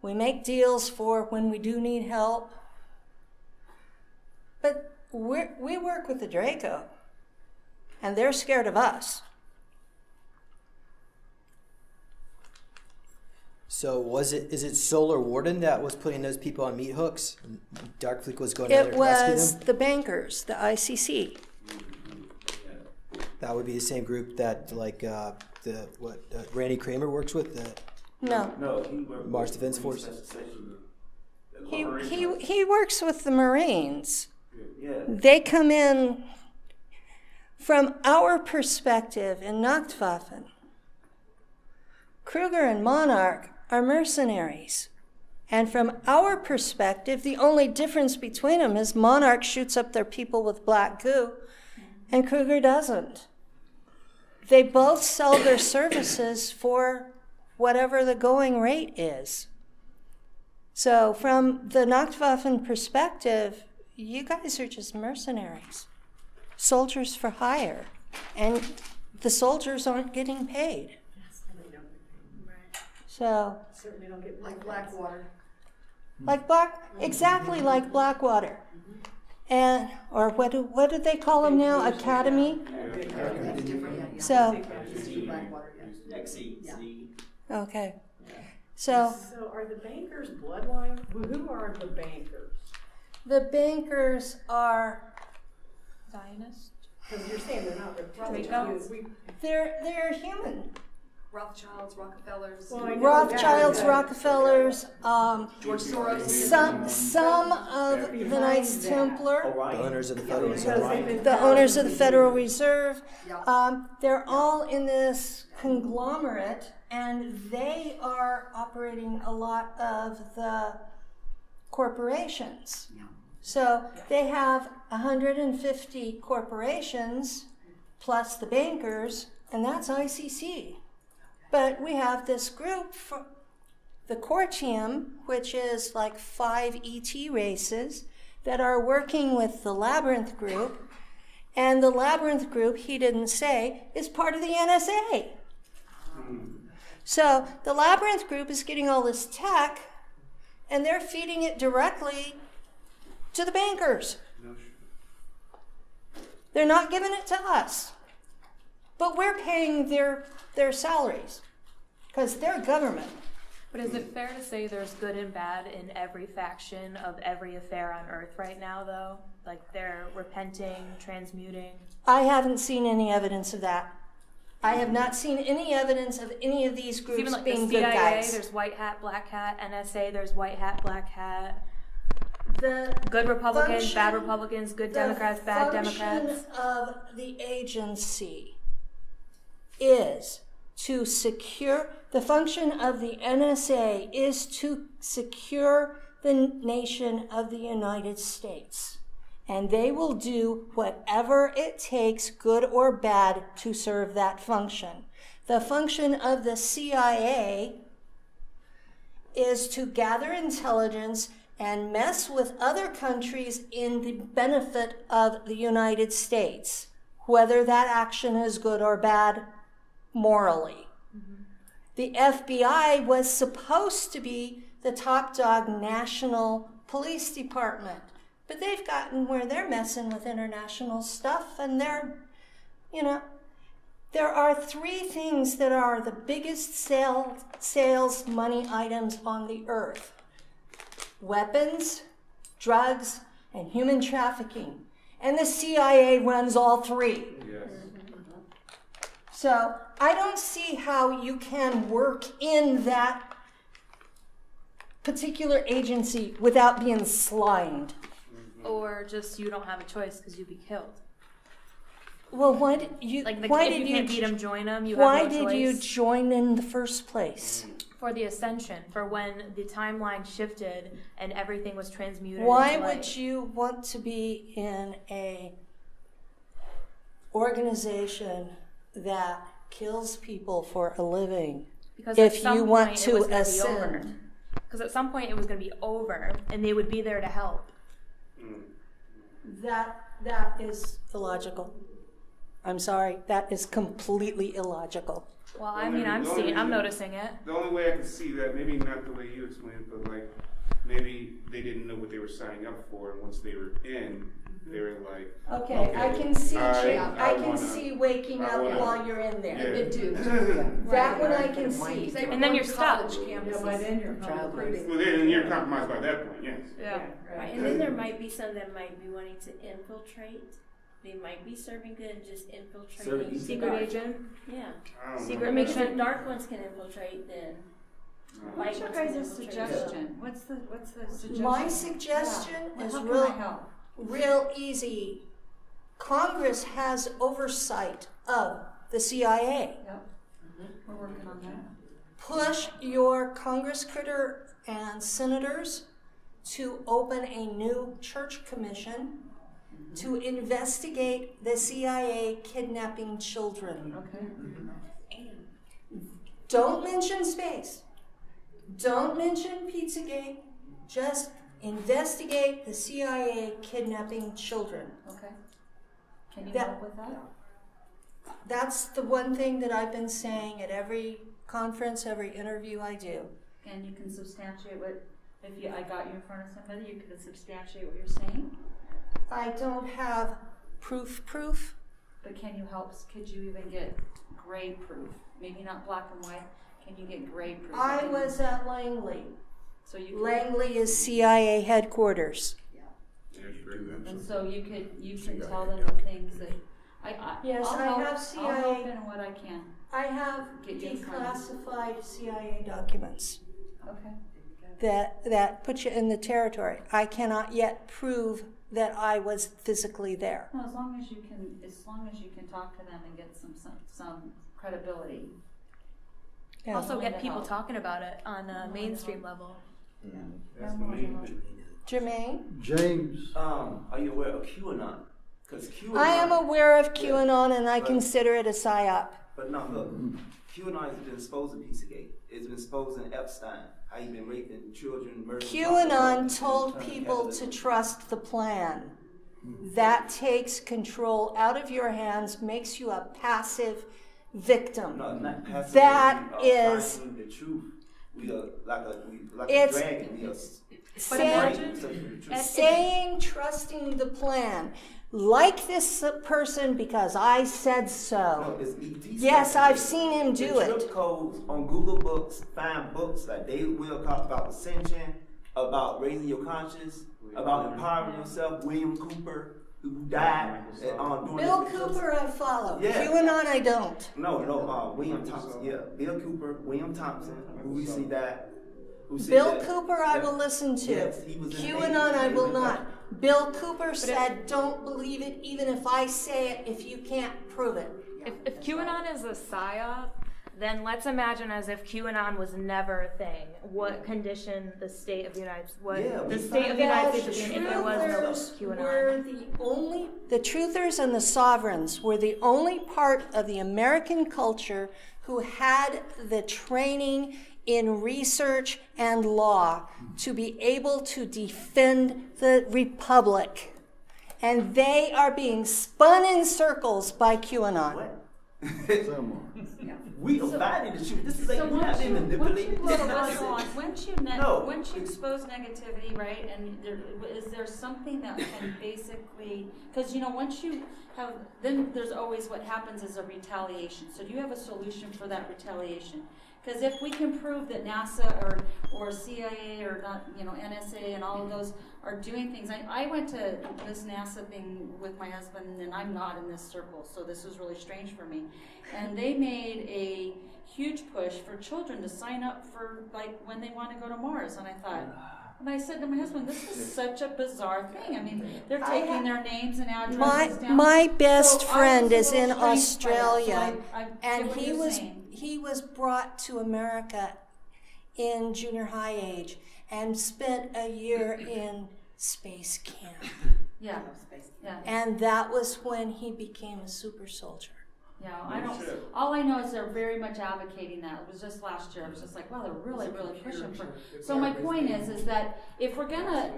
We make deals for when we do need help. But we work with the Draco, and they're scared of us. So is it Solar Warden that was putting those people on meat hooks? And Darkfleet was going out there to rescue them? It was the bankers, the ICC. That would be the same group that Randy Kramer works with. No, he worked Mars with Defense Force. he works with the Marines. Yeah. They come in from our perspective in Nachtwaffen. Kruger and Monarch are mercenaries. And from our perspective, the only difference between them is Monarch shoots up their people with black goo, and Kruger doesn't. They both sell their services for whatever the going rate is. So from the Nachtwaffen perspective, you guys are just mercenaries, soldiers for hire, and the soldiers aren't getting paid. So Certainly don't get like Blackwater. Exactly like Blackwater. And, or what do they call them now? Academy? So, okay. So are the bankers bloodline? Who are the bankers? the bankers are Zionist? Because you're saying they're not Draco? they're human. Rothschilds, Rockefellers. Rothschilds, Rockefellers, George Soros. some of the Knights Templar, The owners of the Federal Reserve. the owners of the Federal Reserve. They're all in this conglomerate, and they are operating a lot of the corporations. So they have 150 corporations plus the bankers, and that's ICC. But we have this group, the core team, which is like 5 ET races that are working with the Labyrinth group. And the Labyrinth group, he didn't say, is part of the NSA. So the Labyrinth group is getting all this tech, and they're feeding it directly to the bankers. They're not giving it to us. But we're paying their salaries because they're government. But is it fair to say there's good and bad in every faction of every affair on Earth right now, though? Like they're repenting, transmuting? I haven't seen any evidence of that. I have not seen any evidence of any of these groups Even like being the CIA, good guys. there's white hat, black hat. NSA, there's white hat, black hat. The good Republicans, bad Republicans, good Democrats, bad Democrats. The function of the agency is to secure, the function of the NSA is to secure the nation of the United States. And they will do whatever it takes, good or bad, to serve that function. The function of the CIA is to gather intelligence and mess with other countries in the benefit of the United States, whether that action is good or bad morally. The FBI was supposed to be the top dog national police department, but they've gotten where they're messing with international stuff, and they're, there are 3 things that are the biggest sales money items on the earth: weapons, drugs, and human trafficking. And the CIA runs all 3. Yes. So I don't see how you can work in that particular agency without being slimed. Or just you don't have a choice because you'd be killed. Well, why did you? Like, why if did you can't beat them, join them. You why have no did you choice. join in the first place? For the ascension, for when the timeline shifted and everything was transmuted. Why into light. would you want to be in a organization that kills people for a living? Because if you want to ascend? Because at some point it was going to be over, and they would be there to help. That is illogical. I'm sorry, that is completely illogical. Well, I mean, I'm noticing it. The only way I can see that, maybe not the way you explained it, but like maybe they didn't know what they were signing up for, and once they were in, they were like, Okay, I can see I can see waking up while you're in there. Yeah. It do. That one I can see. And then you're stuck. Yeah, by then you're recruiting. well, then you're compromised by that point, yes. Yeah. Right, and then there might be some that might be wanting to infiltrate. They might be serving good and just infiltrating. Secret agent. Yeah. Secret Because mission. if dark ones can infiltrate, then light What's your ones can guys' infiltrate. suggestion? What's the suggestion? My suggestion is How can real, I help? real easy. Congress has oversight of the CIA. Yep. We're working on that. Push your Congress critter and senators to open a new church commission to investigate the CIA kidnapping children. Okay. Don't mention space. Don't mention Pizzagate. Just investigate the CIA kidnapping children. Okay. Can you That- help with that? That's the one thing that I've been saying at every conference, every interview I do. And you can substantiate what, I got you in front of somebody, you could substantiate what you're saying? I don't have proof. But can you help, could you even get gray proof? Maybe not black and white, can you get gray proof? I was at Langley. So you could, Langley is CIA headquarters. and so you can tell them the things that, Yes, I'll I help, have I'll CIA. help in what I can. I have Get you in front of- declassified CIA documents Okay. that put you in the territory. I cannot yet prove that I was physically there. No, as long as you can talk to them and get some credibility. Yeah. Also get people talking about it on a mainstream level. That's the main thing. Jermaine? James, Are you aware of QAnon? Because QAnon. I am aware of QAnon and I consider it a psyop. But no, look, QAnon has been exposed in Pizzagate. It's been exposed in Epstein. How you been raping children, murdering. QAnon told people to trust the plan. That takes control out of your hands, makes you a passive victim. No, not passive. That we are is finding the truth. We are like a It's- dragon. We are saying trusting the plan. Like this person because I said so. No, it's ET Yes, stuff. I've seen him do the it. Trip codes on Google Books, find books like they will talk about ascension, about raising your conscience, about empowering yourself. William Cooper, who died during Bill the- Cooper I follow. Yeah. QAnon I don't. No, William Thompson. Yeah, Bill Cooper, William Thompson, who recently died. Bill Cooper I will listen to. Yes, he was in the QAnon I Navy. will not. Bill Cooper said, don't believe it even if I say it if you can't prove it. If QAnon is a psyop, then let's imagine as if QAnon was never a thing. What condition the state of the United States would be in if there was no QAnon? The truthers and the sovereigns were the only part of the American culture who had the training in research and law to be able to defend the republic. And they are being spun in circles by QAnon. We are fighting the truth. This is like we're not being manipulated. Once you expose negativity, right, and is there something that can basically, because once you have, then there's always what happens is a retaliation. So do you have a solution for that retaliation? Because if we can prove that NASA or CIA or not, NSA and all of those are doing things. I went to this NASA thing with my husband, and I'm not in this circle, so this was really strange for me. And they made a huge push for children to sign up for like when they want to go to Mars. And I thought, And I said to my husband, this is such a bizarre thing. I mean, they're taking their names and addresses down. My best So I friend was a is in little strange by that, Australia, so I and get what he you're was saying. he was brought to America in junior high age and spent a year in space camp. Yeah. Yeah. And that was when he became a super soldier. Yeah, I don't. All I know is they're very much advocating that. It was just last year. I was just like, wow, they're really pushing for. So my point is that if we're gonna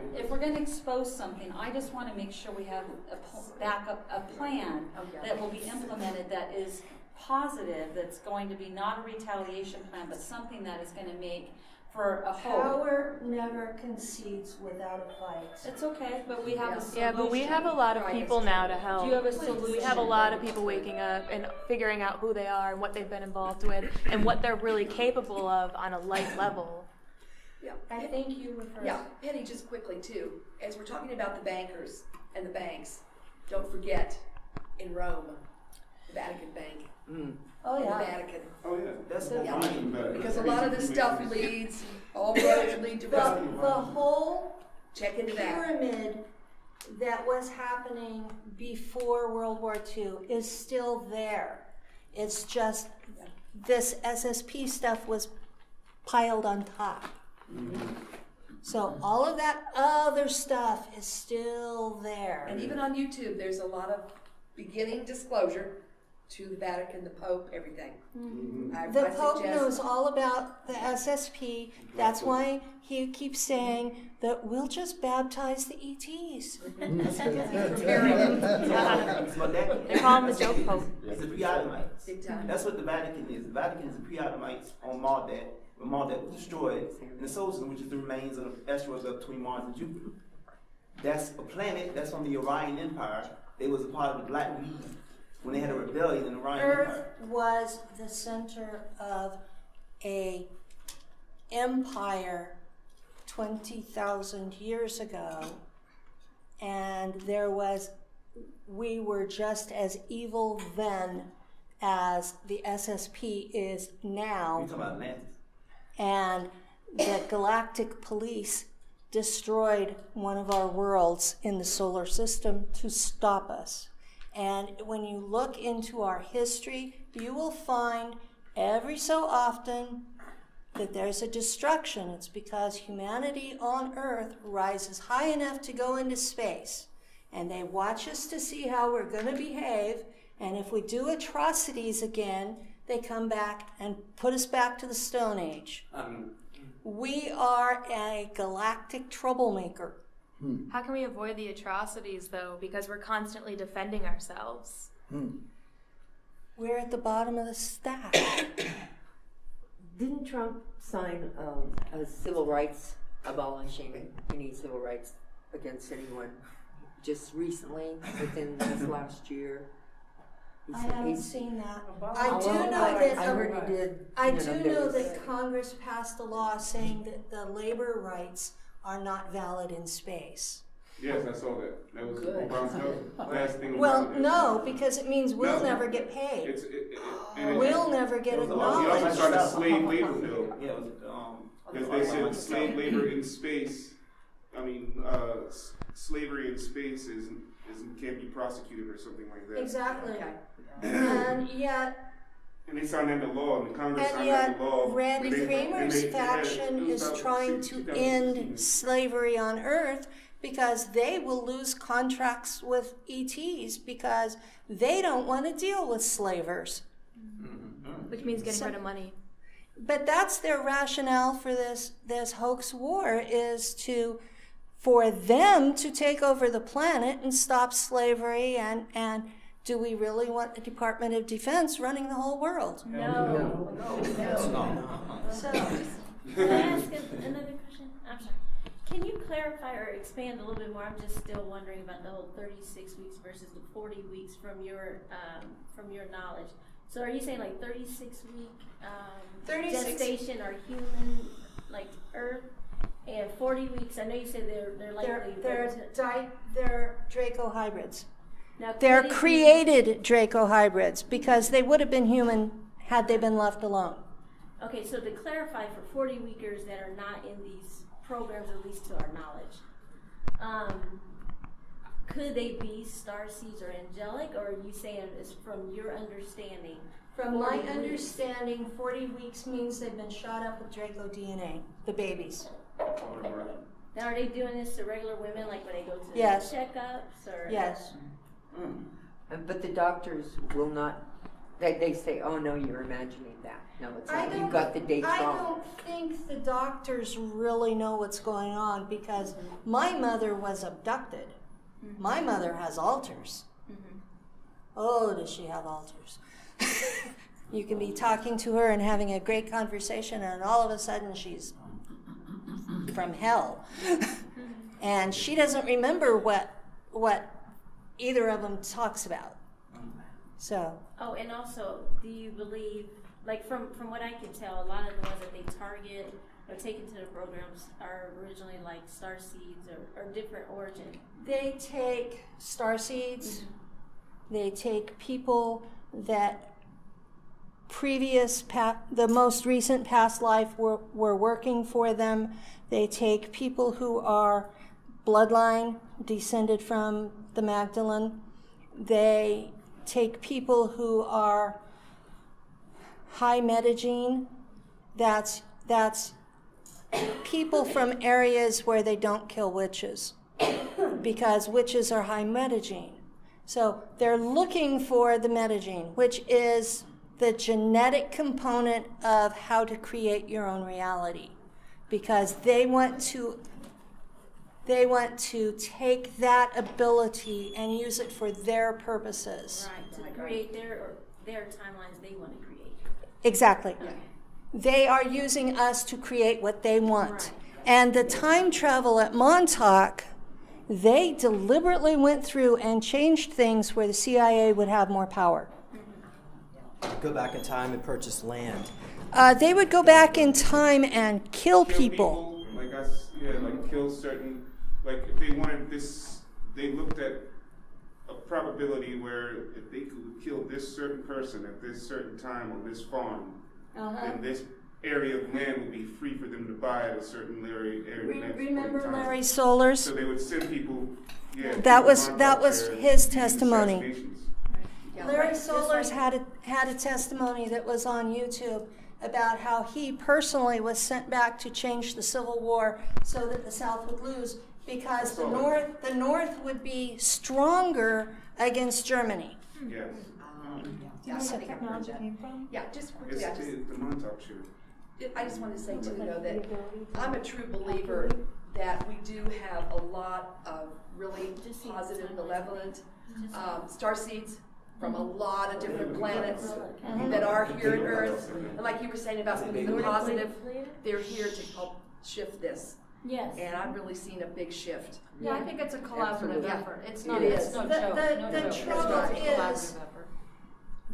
expose something, I just want to make sure we have a plan that will be implemented that is positive. That's going to be not a retaliation plan, but something that is going to make for a hope. Power never concedes without a fight. It's okay, but we have a solution. Yeah, but we have a lot of people now to help. Do you have a solution? We have a lot of people waking up and figuring out who they are and what they've been involved with and what they're really capable of on a life level. Yeah. I think you were first. Yeah, Penny, just quickly too, as we're talking about the bankers and the banks, don't forget in Rome, the Vatican Bank. Oh yeah. The Vatican. Oh yeah, that's Because a lot of this stuff leads, all roads lead to Rome. The whole Check into that. pyramid that was happening before World War II is still there. It's just this SSP stuff was piled on top. So all of that other stuff is still there. And even on YouTube, there's a lot of beginning disclosure to the Vatican, the Pope, everything. The Pope knows all about the SSP. That's why he keeps saying that we'll just baptize the ETs. They call him the joke Pope. It's the pre-Adamites. That's what the Vatican is. The Vatican is the pre-Adamites on Marduk, when Marduk was destroyed, and the Solstice, which is the remains of the asteroids up between Mars and Jupiter. That's a planet that's from the Orion Empire. They was a part of the Black Weed when they had a rebellion in the Orion Earth Empire. was the center of a empire 20,000 years ago, and we were just as evil then as the SSP is now. You're talking about Atlantis. And the Galactic Police destroyed one of our worlds in the solar system to stop us. And when you look into our history, you will find every so often that there's a destruction. It's because humanity on Earth rises high enough to go into space. And they watch us to see how we're going to behave. And if we do atrocities again, they come back and put us back to the Stone Age. We are a galactic troublemaker. How can we avoid the atrocities, though? Because we're constantly defending ourselves. We're at the bottom of the stack. Didn't Trump sign a civil rights abolishing any civil rights against anyone just recently, within this last year? I haven't seen that. I heard he did. I do know that Congress passed a law saying that the labor rights are not valid in space. Yes, I saw that. That was Obama's last thing. Well, no, because it means we'll never get paid. We'll never get acknowledged. He also started a slave labor bill. Because they said slave labor in space, slavery in space can't be prosecuted or something like that. Exactly. And yet, and they signed into law, and the Congress and signed yet into law. Randy Kramer's faction is trying to end slavery on Earth because they will lose contracts with ETs because they don't want to deal with slavers. Which means getting rid of money. But that's their rationale for this hoax war, is for them to take over the planet and stop slavery, and do we really want the Department of Defense running the whole world? No. So, can I ask another question? I'm sorry. Can you clarify or expand a little bit more? I'm just still wondering about the whole 36 weeks versus the 40 weeks from your knowledge. So are you saying like 36-week 36 gestation or human, like Earth, and 40 weeks? I know you said they're likely. They're Draco hybrids. Now, they're created Draco hybrids because they would have been human had they been left alone. Okay, so to clarify, for 40 weekers that are not in these programs, at least to our knowledge. Could they be starseeds or angelic, or are you saying it's from your understanding? From my understanding, 40 weeks means they've been shot up with Draco DNA, the babies. Now, are they doing this to regular women, like when they go to Yes. checkups? Or? Yes. But the doctors will not, they say, oh no, you're imagining that. No, it's not. You got the dates I wrong. don't think the doctors really know what's going on, because my mother was abducted. My mother has alters. Oh, does she have alters? You can be talking to her and having a great conversation, and all of a sudden she's from hell. And she doesn't remember what either of them talks about. So. Oh, and also, do you believe, like from what I can tell, a lot of the ones that they target or take into the programs are originally like starseeds or different origin? They take starseeds. They take people that the most recent past life were working for them. They take people who are bloodline descended from the Magdalene. They take people who are high metagene. That's people from areas where they don't kill witches, because witches are high metagene. So they're looking for the metagene, which is the genetic component of how to create your own reality, because they want to take that ability and use it for their purposes. Right, to create their timelines they want to create. Exactly. Okay. They are using us to create what they want. Right. And the time travel at Montauk, they deliberately went through and changed things where the CIA would have more power. Go back in time and purchase land. They would go back in time and kill people. Like us, yeah, like kill certain, like if they wanted this, they looked at a probability where if they could kill this certain person at this certain time on this farm, then this area of land would be free for them to buy at a certain area. Remember Larry Sollers? So they would send people. Yeah. That was his testimony. Larry Sollers had a testimony that was on YouTube about how he personally was sent back to change the Civil War so that the South would lose, because the North would be stronger against Germany. Yes. That's where the technology came from? Yeah, just quickly. It's the Montauk show. I just want to say too, though, that I'm a true believer that we do have a lot of really positive, malevolent starseeds from a lot of different planets that are here on Earth. And like you were saying about something positive, they're here to help shift this. Yes. And I've really seen a big shift. Yeah, I think it's a collaborative effort. It's not. It It's is. no The joke. trouble is,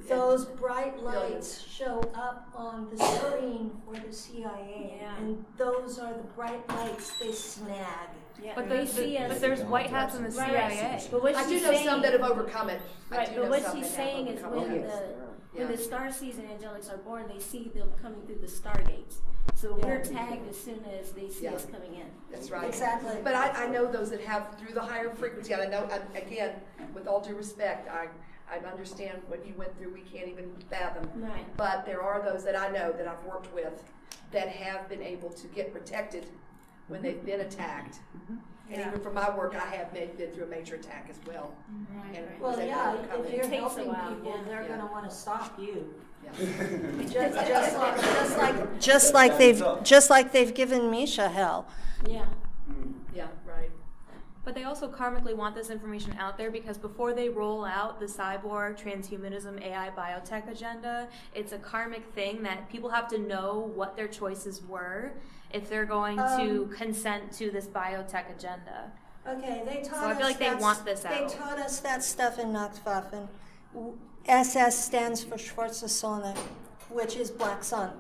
those bright lights show up on the screen for the CIA, and those are the bright lights they snag. Yeah. But but there's white hats in the CIA. But what I do she's know saying, some that have overcome it. Right, but what she's saying is when the starseeds and angelics are born, they see them coming through the stargates. So we're tagged as soon as they see us coming in. That's right. Exactly. But I know those that have through the higher frequency. And I know, again, with all due respect, I understand what you went through. We can't even fathom. Right. But there are those that I know that I've worked with that have been able to get protected when they've been attacked. And even for my work, I have been through a major attack as well. Right. And Well, was able to yeah, overcome if it. you're helping people, they're going to want to stop you. Yeah. Just like they've given Misha hell. Yeah. Yeah, right. But they also karmically want this information out there because before they roll out the cyborg, transhumanism, AI, biotech agenda, it's a karmic thing that people have to know what their choices were if they're going to consent to this biotech agenda. Okay, they taught us. So I feel like they want this out. They taught us that stuff in Nachtwaffen. SS stands for Schwarze Sonne, which is Black Sun.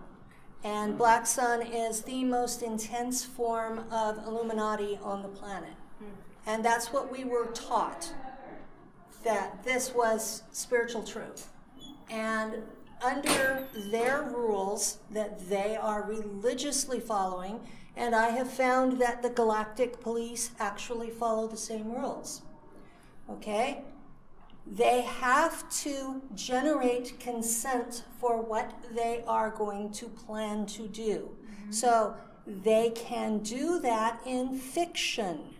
And Black Sun is the most intense form of Illuminati on the planet. And that's what we were taught, that this was spiritual truth. And under their rules that they are religiously following, And I have found that the galactic police actually follow the same rules. Okay? They have to generate consent for what they are going to plan to do. So they can do that in fiction.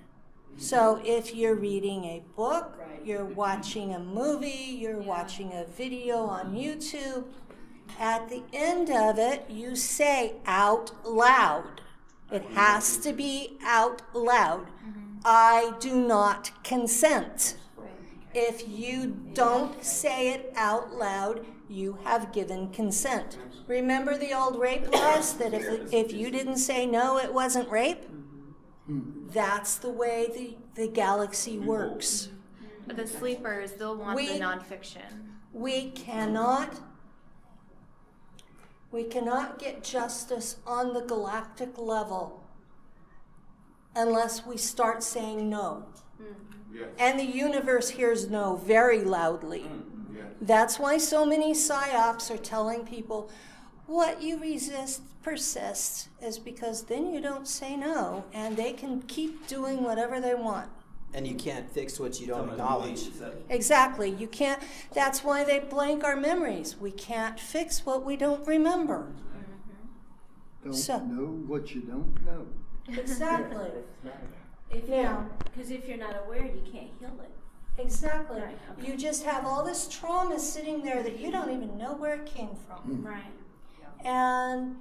So if you're reading a book, you're watching a movie, you're watching a video on YouTube, at the end of it, you say out loud. It has to be out loud. I do not consent. If you don't say it out loud, you have given consent. Remember the old rape laws, that if you didn't say no, it wasn't rape? That's the way the galaxy works. But the sleepers, they'll want the nonfiction. We cannot get justice on the galactic level unless we start saying no. Yes. And the universe hears no very loudly. Yes. That's why so many psyops are telling people, what you resist persists, is because then you don't say no, and they can keep doing whatever they want. And you can't fix what you don't acknowledge. Exactly. You can't. That's why they blank our memories. We can't fix what we don't remember. Don't know what you don't know. Exactly. Because if you're not aware, you can't heal it. Exactly. Right, okay. You just have all this trauma sitting there that you don't even know where it came from. Right. And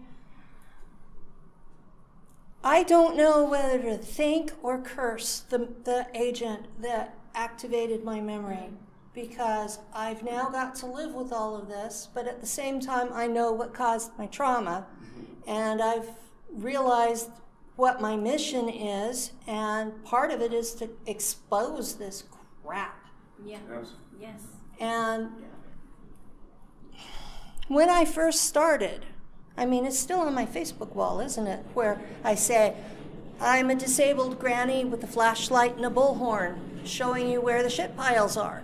I don't know whether to thank or curse the agent that activated my memory, because I've now got to live with all of this, but at the same time I know what caused my trauma, and I've realized what my mission is, and part of it is to expose this crap. Yeah. Yes. And when I first started, I mean, it's still on my Facebook wall, isn't it? Where I say, I'm a disabled granny with a flashlight and a bullhorn showing you where the shit piles are.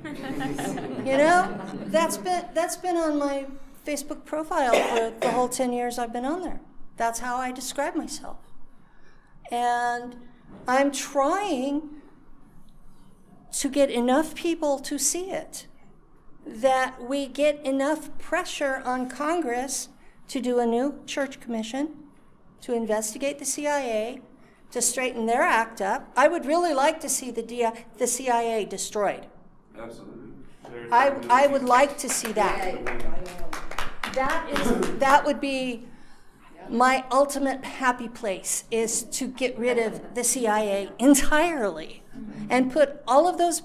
You know, that's been on my Facebook profile for the whole 10 years I've been on there. That's how I describe myself. And I'm trying to get enough people to see it, that we get enough pressure on Congress to do a new church commission, to investigate the CIA, to straighten their act up. I would really like to see the CIA destroyed. Absolutely. I would like to see that. That would be my ultimate happy place, is to get rid of the CIA entirely and put all of those.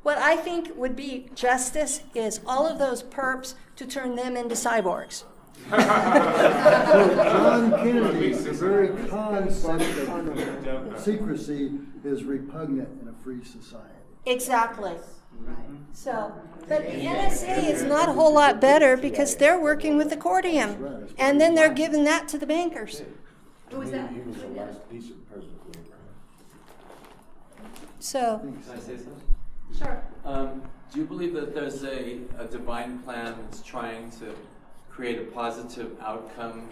What I think would be justice is all of those perps to turn them into cyborgs. So John Kennedy, the very concept of secrecy is repugnant in a free society. Exactly. So, but the NSA is not a whole lot better, because they're working with accordion, and then they're giving that to the bankers. Who was that? He was the last decent person. So. Can I say something? Sure. Do you believe that there's a divine plan that's trying to create a positive outcome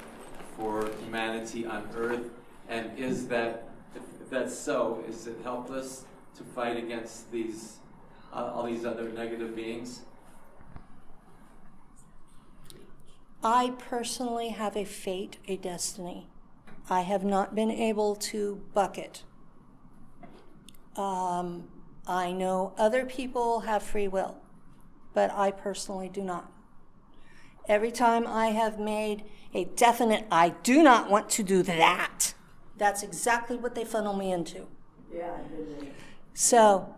for humanity on Earth? And is that, if that's so, is it helpless to fight against these all these other negative beings? I personally have a fate, a destiny. I have not been able to buck it. I know other people have free will, but I personally do not. Every time I have made a definite, I do not want to do that, that's exactly what they funnel me into. Yeah, I did that. So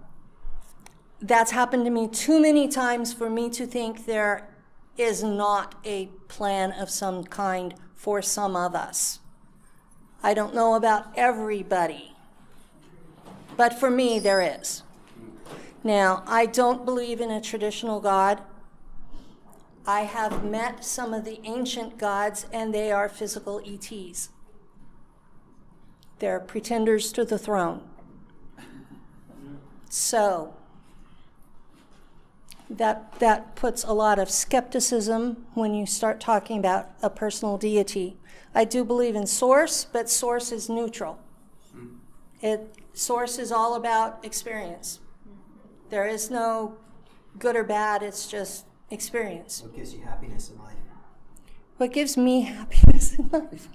that's happened to me too many times for me to think there is not a plan of some kind for some of us. I don't know about everybody, but for me there is. Now, I don't believe in a traditional God. I have met some of the ancient gods, and they are physical ETs. They're pretenders to the throne. So, that puts a lot of skepticism when you start talking about a personal deity. I do believe in source, but source is neutral. Source is all about experience. There is no good or bad, it's just experience. What gives you happiness in life? What gives me happiness in life?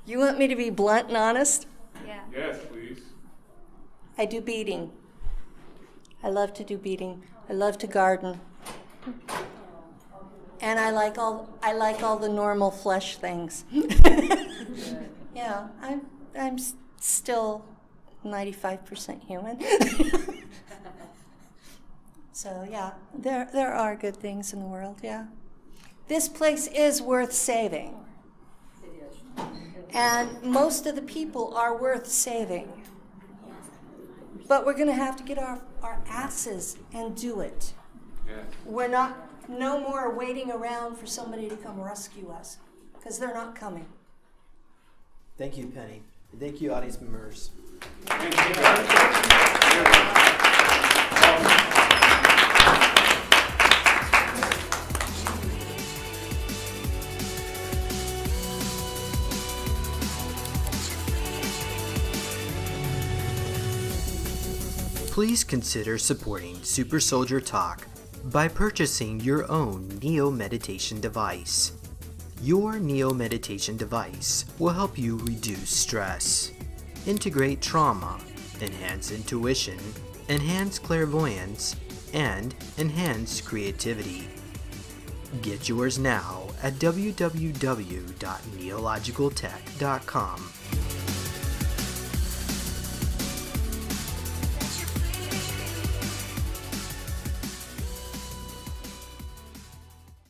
You want me to be blunt and honest? Yeah. Yes, please. I do beading. I love to do beading. I love to garden. And I like all the normal flesh things. Yeah, I'm still 95% human. So yeah, there are good things in the world, yeah. This place is worth saving. And most of the people are worth saving. But we're going to have to get our asses and do it. Yeah. We're not, no more waiting around for somebody to come rescue us, because they're not coming. Thank you, Penny. Thank you, audience members. Please consider supporting Super Soldier Talk by purchasing your own Neo Meditation device. Your Neo Meditation device will help you reduce stress, integrate trauma, enhance intuition, enhance clairvoyance, and enhance creativity. Get yours now at www.neologicaltech.com.